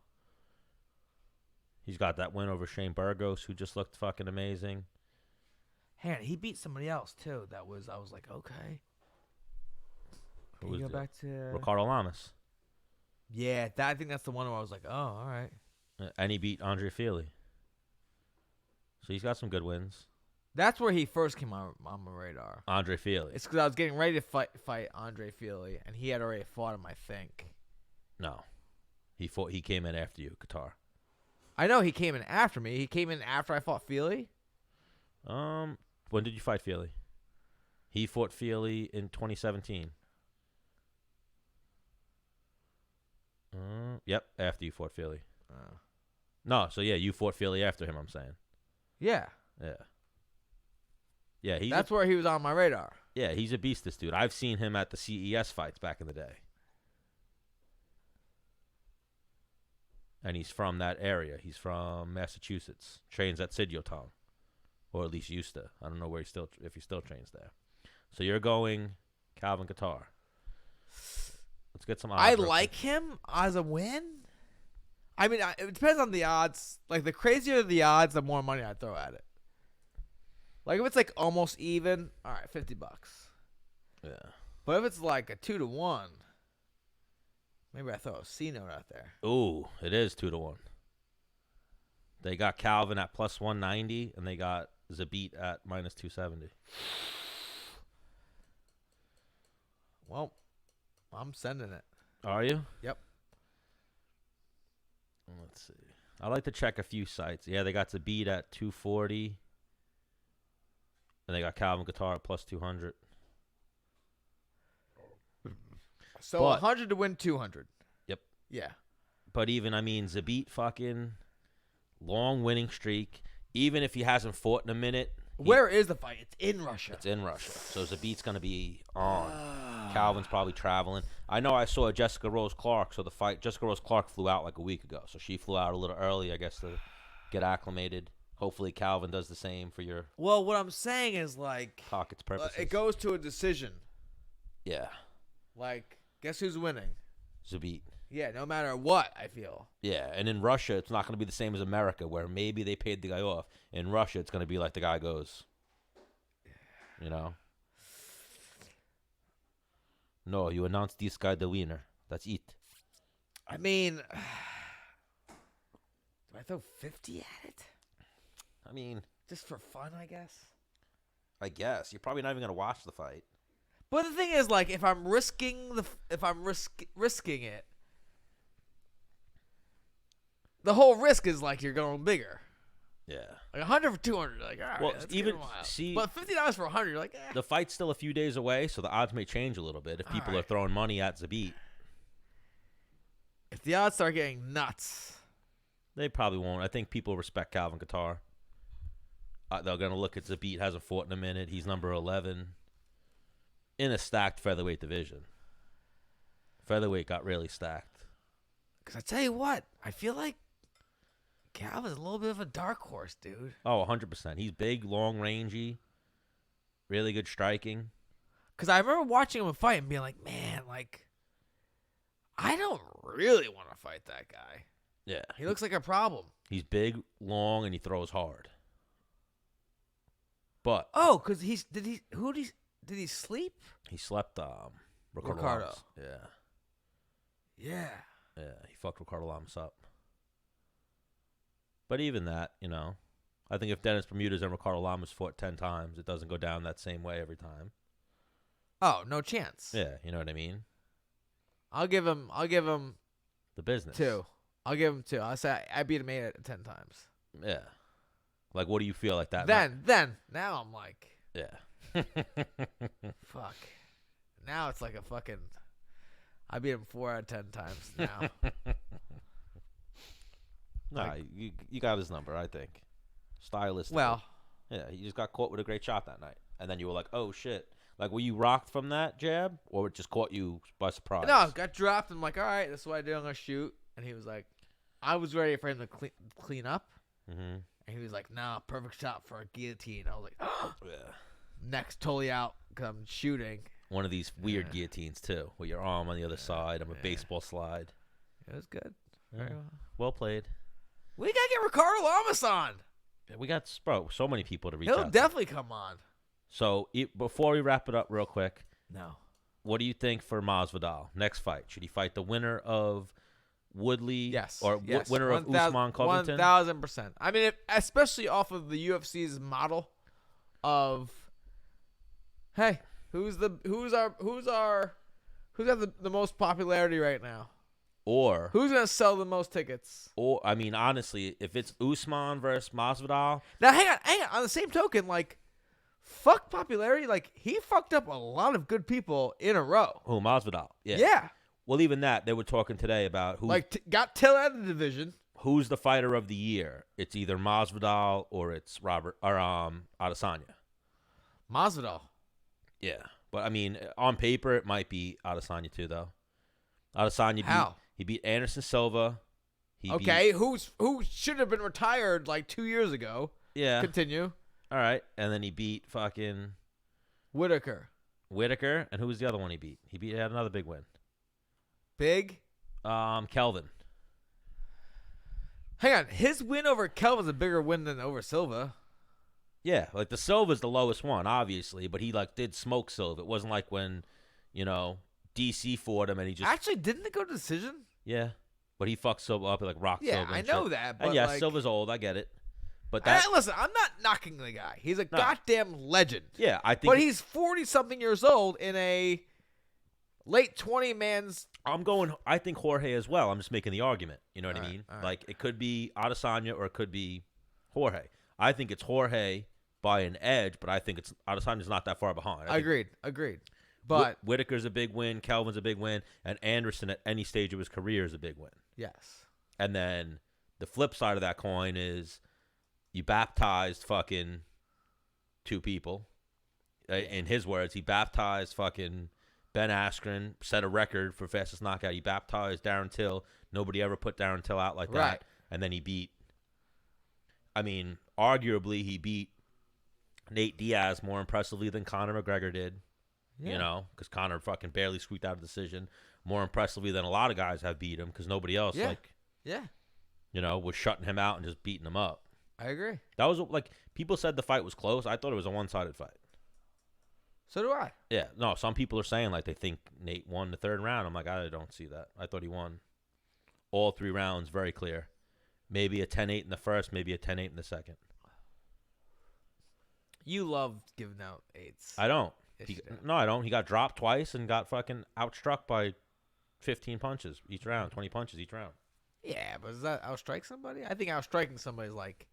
He's got that win over Shane Burgos, who just looked fucking amazing. Hey, he beat somebody else too. I was like, okay. Can you go back to Ricardo Lamas. Yeah, I think that's the one where I was like, oh, all right. And he beat Andre Fili. So he's got some good wins. That's where he first came on my radar. Andre Fili. It's because I was getting ready to fight Andre Fili, and he had already fought him, I think. No. He came in after you, Qatar. I know he came in after me. He came in after I fought Fili. When did you fight Fili? He fought Fili in 2017. Yep, after you fought Fili. No, so yeah, you fought Fili after him, I'm saying. Yeah. Yeah. Yeah, that's where he was on my radar. Yeah, he's a beast, this dude. I've seen him at the CES fights back in the day. And he's from that area. He's from Massachusetts. Trains at Sidyotown. Or at least used to. I don't know if he still trains there. So you're going Calvin Kattar. Let's get some odds. I like him as a win. I mean, it depends on the odds. Like, the crazier the odds, the more money I throw at it. Like, if it's like almost even, all right, $50. Yeah. But if it's like a 2-1, maybe I throw a C note out there. Ooh, it is 2-1. They got Calvin at plus 190, and they got Zabit at minus 270. Well, I'm sending it. Are you? Yep. Let's see. I like to check a few sites. Yeah, they got Zabit at 240. And they got Calvin Kattar at plus 200. So 100 to win 200. Yep. Yeah. But even, Zabit fucking long winning streak. Even if he hasn't fought in a minute. Where is the fight? It's in Russia. It's in Russia. So Zabit's going to be on. Calvin's probably traveling. I know I saw Jessica Rose Clark. So Jessica Rose Clark flew out like a week ago. So she flew out a little early, I guess, to get acclimated. Hopefully Calvin does the same for your Well, what I'm saying is, like, pockets purposes. It goes to a decision. Yeah. Like, guess who's winning? Zabit. Yeah, no matter what, I feel. Yeah, and in Russia, it's not going to be the same as America, where maybe they paid the guy off. In Russia, it's going to be like the guy goes. You know? No, you announce this guy the winner. That's it. I mean, do I throw 50 at it? I mean, Just for fun, I guess. I guess you're probably not even gonna watch the fight. But the thing is, like, if I'm risking risking it, the whole risk is like you're going bigger. Yeah. Like 100 for 200, like, all right, Well, let's even get 'em wild. see, But $50 for 100, you're like, eh. the fight's still a few days away, so the odds may change a little bit if people are Alright. throwing money at Zabit. If the odds start getting nuts, They probably won't. I think people respect Calvin Kattar. They're gonna look at Zabit. Hasn't fought in a minute. He's number 11 in a stacked featherweight division. Featherweight got really stacked. because I tell you what, I feel like Calvin's a little bit of a dark horse, dude. Oh, 100%. He's big, long, rangy, really good striking. Because I remember watching him fight and being like, man, like, I don't really want to fight that guy. Yeah. He looks like a problem. He's big, long, and he throws hard. But Oh, because did he sleep? he slept Ricardo. Ricardo. Lamas. Yeah. Yeah. Yeah. He fucked Ricardo Lamas up. But even that, I think if Dennis Bermudez and Ricardo Lamas fought 10 times, it doesn't go down that same way every time. Oh, no chance. Yeah, you know what I mean? I'll give him The business. 2. I'll give him 2. I say I beat him 10 times. Yeah. Like, what do you feel like that? Then now I'm like, Yeah. fuck. Now it's like a fucking. I beat him 4 out of 10 times now. Nah, you got his number, I think. Stylistically. Well, Yeah, he just got caught with a great shot that night. And then you were like, oh, shit. Like, were you rocked from that jab? Or it just caught you by surprise? no, got dropped. I'm like, all right, this is what I do. I'm gonna shoot. And he was like, I was ready for him to clean up. Mm-hmm. And he was like, nah, perfect shot for a guillotine. I was like, Yeah. next, totally out because I'm shooting. One of these weird guillotines, too, with your arm on the other side of a baseball slide. It was good. Yeah. Very well. Well played. We gotta get Ricardo Lamas on. Yeah, we got so many people to reach He'll out to. definitely come on. So, before we wrap it up real quick, No. what do you think for Masvidal? Next fight. Should he fight the winner of Woodley? Yes. Or yes. winner of Usman Covington? 1,000%. I mean, especially off of the UFC's model of, hey, who's got the most popularity right now? Or, Who's gonna sell the most tickets? I mean, honestly, if it's Usman versus Masvidal, Now, hang on. On the same token, like, fuck popularity. Like, he fucked up a lot of good people in a row. who, Masvidal? Yeah. Well, even that, they were talking today about Got Till out of the division. who's the fighter of the year. It's either Masvidal or it's Adesanya. Masvidal. Yeah, but I mean, on paper, it might be Adesanya too, though. Adesanya How? He beat Anderson Silva. Who should have been retired like 2 years ago. Yeah. Continue. All right, and then he beat fucking Whitaker. Whitaker, and who was the other one he beat? He had another big win. Big. Kelvin. Hang on. His win over Kelvin's a bigger win than over Silva. Yeah, like the Silva's the lowest one, obviously, but he did smoke Silva. It wasn't like when, DC fought him and he just Actually, didn't it go to decision? yeah, but he fucked Silva up, rocked Yeah, Silva. I and know shit. that. But And yeah, like, Silva's old. I get it, but listen, I'm not knocking the guy. He's a goddamn legend. yeah, I think. But he's 40-something years old in a late 20 man's. I think Jorge as well. I'm just making the argument. You know what I All mean? right. Like it could be Adesanya or it could be Jorge. I think it's Jorge by an edge, but I think Adesanya's not that far behind. Agreed. But Whitaker's a big win, Kelvin's a big win, and Anderson at any stage of his career is a big win. yes. And then the flip side of that coin is you baptized fucking 2 people. In his words, he baptized fucking Ben Askren, set a record for fastest knockout. He baptized Darren Till. Nobody ever put Darren Till out like that. Right. And then arguably he beat Nate Diaz more impressively than Conor McGregor did. Yeah. Because Conor fucking barely squeaked out a decision. More impressively than a lot of guys have beat him because nobody else, Yeah. was shutting him out and just beating him up. I agree. That was, people said the fight was close. I thought it was a one-sided fight. So do I. Yeah, no, some people are saying like they think Nate won the third round. I'm like, I don't see that. I thought he won all 3 rounds, very clear. Maybe a 10-8 in the first, maybe a 10-8 in the second. You love giving out 8s. I don't. Yes, you do. No, I don't. He got dropped twice and got fucking outstruck by 15 punches each round, 20 punches each round. Yeah, but does that outstrike somebody? I think outstriking somebody is like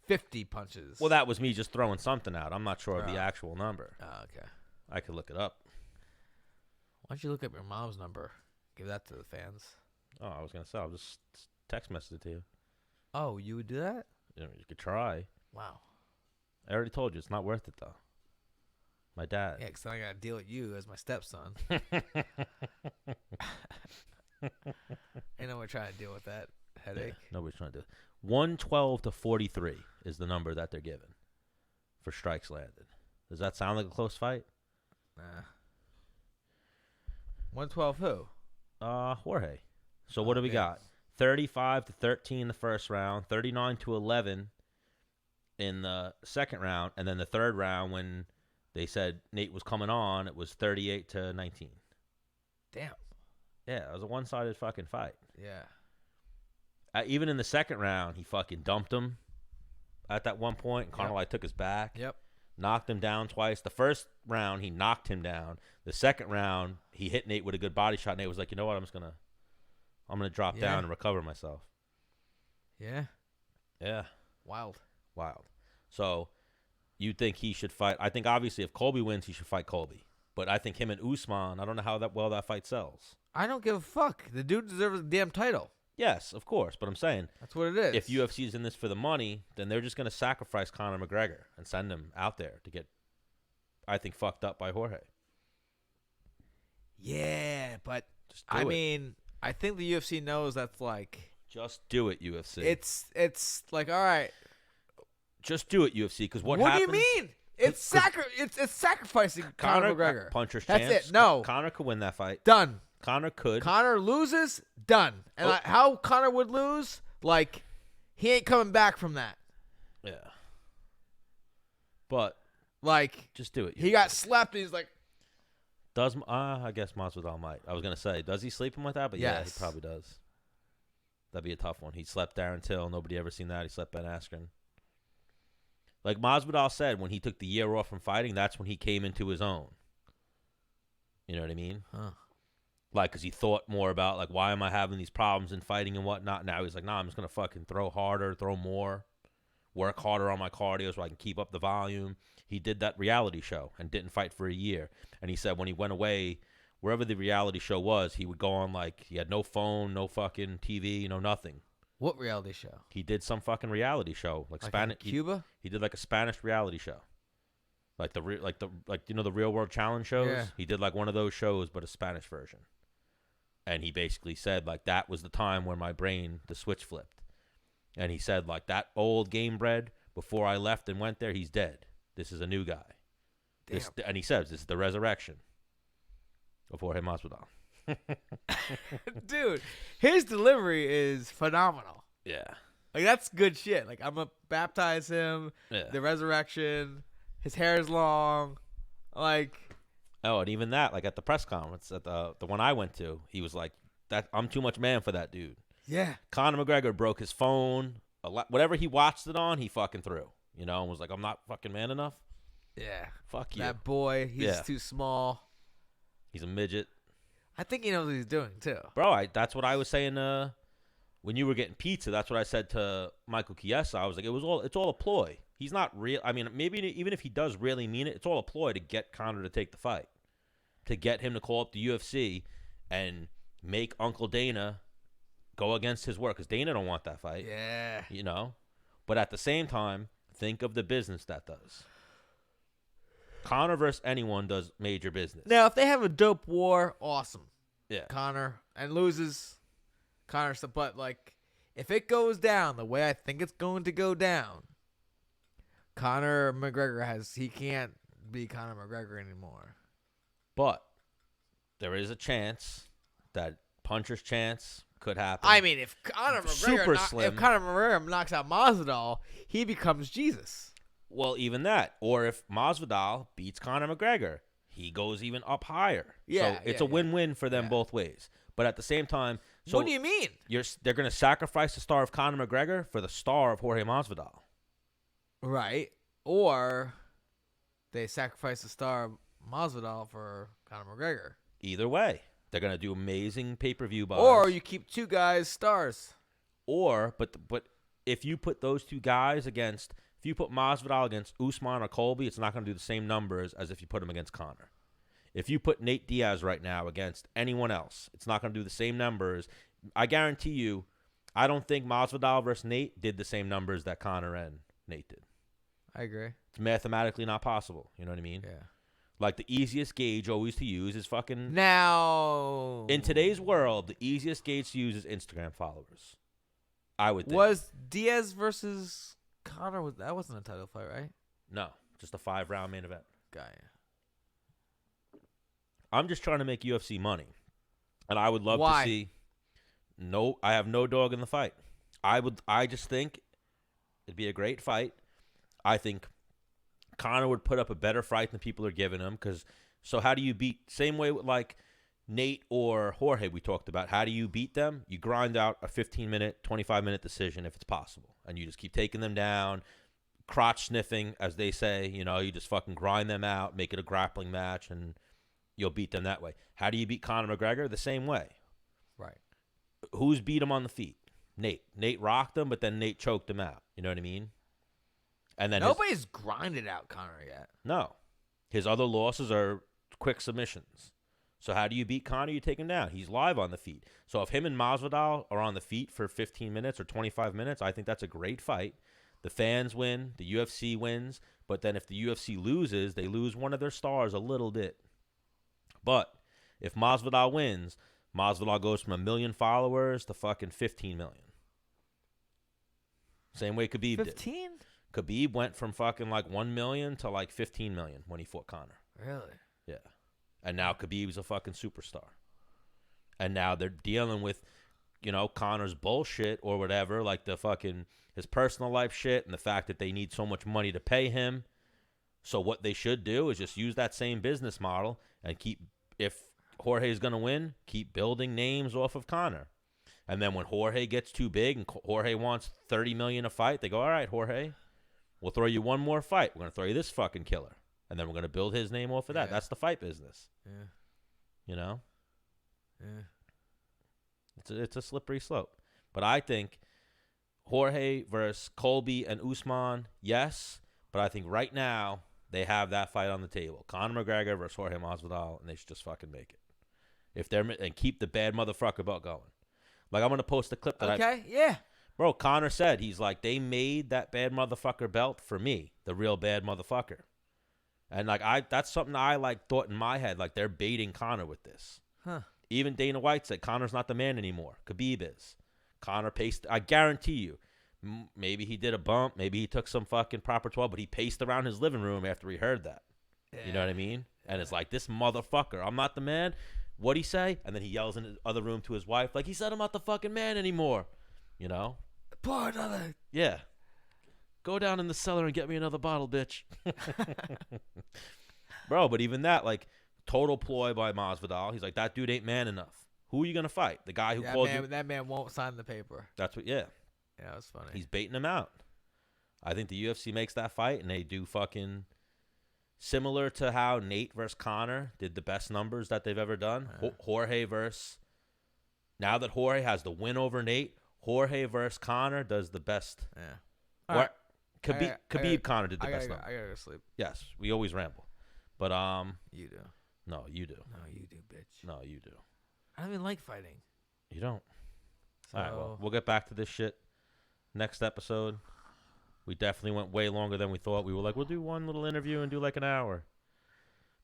50 punches. Well, that was me just throwing something out. I'm not sure of the Oh. actual number. Oh, okay. I could look it up. Why don't you look up your mom's number? Give that to the fans. Oh, I was going to say, I'll just text message it to you. Oh, you would do that? You could try. Wow. I already told you, it's not worth it, though. My dad. Yeah, because then I got to deal with you as my stepson. Ain't no one trying to deal with that headache. Yeah, nobody's trying to do it. 112 to 43 is the number that they're given for strikes landed. Does that sound like a close fight? Nah. 112 who? Jorge. So what do we damn. got? 35 to 13 the first round, 39 to 11 in the second round, and then the third round when they said Nate was coming on, it was 38 to 19. Damn. Yeah, it was a one-sided fucking fight. Yeah. Even in the second round, he fucking dumped him at that one point, and Conor like took his back. Yep. Knocked him down twice. The first round, he knocked him down. The second round, he hit Nate with a good body shot. Nate was like, you know what, I'm gonna drop down and recover myself. Yeah. Yeah. Wild. So you think he should fight? I think obviously if Colby wins, he should fight Colby. But I think him and Usman, I don't know how that fight sells. I don't give a fuck. The dude deserves a damn title. Yes, of course. But I'm saying That's what it is. if UFC is in this for the money, then they're just going to sacrifice Conor McGregor and send him out there to get, I think, fucked up by Jorge. Yeah, but Just do I it. mean, I think the UFC knows that's like Just do it, UFC. it's like, all right. Just do it, UFC. Because what do happens? you mean? It's sacrificing Conor McGregor. Puncher's That's chance. it. No. Conor could win that fight. Done. Conor could. Conor loses, done. And how Conor would lose, like, he ain't coming back from that. Yeah. But Like, just do it. he got slept and he's like, I guess Masvidal might. I was gonna say, does he sleep him with that? But yeah, he Yes. probably does. That'd be a tough one. He slept Darren Till. Nobody ever seen that. He slept Ben Askren. Like Masvidal said, when he took the year off from fighting, that's when he came into his own. You know what I mean? huh. Like, because he thought more about, like, why am I having these problems in fighting and whatnot? Now he's like, nah, I'm just going to fucking throw harder, throw more, work harder on my cardio so I can keep up the volume. He did that reality show and didn't fight for a year. And he said when he went away, wherever the reality show was, he would go on, like, he had no phone, no fucking TV, no nothing. What reality show? He did some fucking reality show. Like in Spanish. Cuba? He did, like, a Spanish reality show. Like, the Real World Challenge shows? Yeah. He did, like, one of those shows, but a Spanish version. And he basically said, like, that was the time when my brain, the switch flipped. And he said, like, that old game bred, before I left and went there, he's dead. This is a new guy. Damn. And he says, this is the resurrection of Jorge Masvidal. Dude, his delivery is phenomenal. Yeah. Like, that's good shit. Like, I'm going to baptize him. Yeah. The resurrection. His hair is long. Like, Oh, and even that, like, at the press conference, at the one I went to, he was like, "That I'm too much man for that dude." yeah. Conor McGregor broke his phone. Whatever he watched it on, he fucking threw. You know, and was like, I'm not fucking man enough. Yeah. Fuck you. That boy, he's Yeah. too small. He's a midget. I think he knows what he's doing, too. Bro, that's what I was saying when you were getting pizza. That's what I said to Michael Chiesa. I was like, it's all a ploy. He's not real. I mean, maybe even if he does really mean it, it's all a ploy to get Conor to take the fight, to get him to call up the UFC and make Uncle Dana go against his word, because Dana don't want that fight. Yeah. You know? But at the same time, think of the business that does. Conor versus anyone does major business. Now, if they have a dope war, awesome. Yeah. Connor and loses. Connor, but, like, if it goes down the way I think it's going to go down, Conor McGregor he can't be Conor McGregor anymore. But there is a chance that puncher's chance could happen. I mean, if Conor McGregor knocks out Masvidal, he becomes Jesus. Well, even that. Or if Masvidal beats Conor McGregor, he goes even up higher. Yeah, so it's yeah, a win-win for them yeah. both ways. But at the same time, so What do you mean? they're going to sacrifice the star of Conor McGregor for the star of Jorge Masvidal. Right. Or they sacrifice the star of Masvidal for Conor McGregor. Either way, they're going to do amazing pay-per-view buys. Or you keep two guys stars. Or, but if you put those two guys against, if you put Masvidal against Usman or Colby, it's not going to do the same numbers as if you put him against Conor. If you put Nate Diaz right now against anyone else, it's not going to do the same numbers. I guarantee you, I don't think Masvidal versus Nate did the same numbers that Conor and Nate did. I agree. It's mathematically not possible. You know what I mean? Yeah. Like the easiest gauge always to use is fucking. Now, In today's world, the easiest gauge to use is Instagram followers. I would think. was Diaz versus Conor? That wasn't a title fight, right? No, just a 5-round main event. Guy. I'm just trying to make UFC money, and I would love Why? to see. No, I have no dog in the fight. I just think it'd be a great fight. I think Conor would put up a better fight than people are giving him. So how do you beat? Same way with like Nate or Jorge we talked about. How do you beat them? You grind out a 15-minute, 25-minute decision if it's possible, and you just keep taking them down, crotch sniffing, as they say. You know, you just fucking grind them out, make it a grappling match, and you'll beat them that way. How do you beat Conor McGregor? The same way. Right. Who's beat him on the feet? Nate. Nate rocked him, but then Nate choked him out. You know what I mean? And then Nobody's grinded out Conor yet. no. His other losses are quick submissions. So how do you beat Conor? You take him down. He's live on the feet. So if him and Masvidal are on the feet for 15 minutes or 25 minutes, I think that's a great fight. The fans win. The UFC wins. But then if the UFC loses, they lose one of their stars a little bit. But if Masvidal wins, Masvidal goes from 1 million followers to fucking 15 million. Same way Khabib did. 15? Khabib went from fucking like 1 million to like 15 million when he fought Conor. Really? Yeah. And now Khabib's a fucking superstar. And now they're dealing with, you know, Conor's bullshit or whatever, like the fucking his personal life shit and the fact that they need so much money to pay him. So what they should do is just use that same business model and keep, if Jorge is going to win, keep building names off of Conor. And then when Jorge gets too big and Jorge wants $30 million a fight, they go, all right, Jorge, we'll throw you one more fight. We're going to throw you this fucking killer. And then we're going to build his name off of that. Yeah. That's the fight business. Yeah. You know? Yeah. It's a slippery slope. But I think Jorge versus Colby and Usman, yes. But I think right now they have that fight on the table. Conor McGregor versus Jorge Masvidal, and they should just fucking make it. If they're and keep the bad motherfucker belt going. Like I'm gonna post a clip that yeah. Bro, Conor said he's like they made that bad motherfucker belt for me, the real bad motherfucker. And like that's something I like thought in my head, like they're baiting Conor with this. Huh. Even Dana White said Conor's not the man anymore. Khabib is. Conor paced. I guarantee you, maybe he did a bump, maybe he took some fucking proper 12, but he paced around his living room after he heard that. Yeah. You know what I mean? And it's like, this motherfucker, I'm not the man. What'd he say? And then he yells in the other room to his wife, like, he said I'm not the fucking man anymore. You know? Pour another. Yeah. Go down in the cellar and get me another bottle, bitch. Bro, but even that, like, total ploy by Masvidal. He's like, that dude ain't man enough. Who are you going to fight? The guy who called you? That man won't sign the paper. That's what, yeah. Yeah, that's funny. He's baiting him out. I think the UFC makes that fight, and they do fucking similar to how Nate versus Conor did the best numbers that they've ever done. Jorge versus, now that Jorge has the win over Nate, Jorge versus Conor does the best. Yeah. Or, right. Khabib Conor did the best numbers. I gotta go sleep. Yes, we always ramble. But, You do. no, you do. No, you do, bitch. No, you do. I don't even like fighting. You don't. So, All right, well, we'll get back to this shit next episode. We definitely went way longer than we thought. We were like, we'll do one little interview and do like an hour.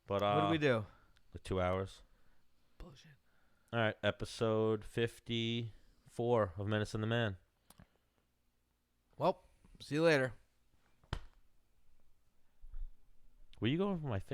But what did we do? The 2 hours. Bullshit. All right, episode 54 of Menace and the Man. Well, see you later. Were you going for my face?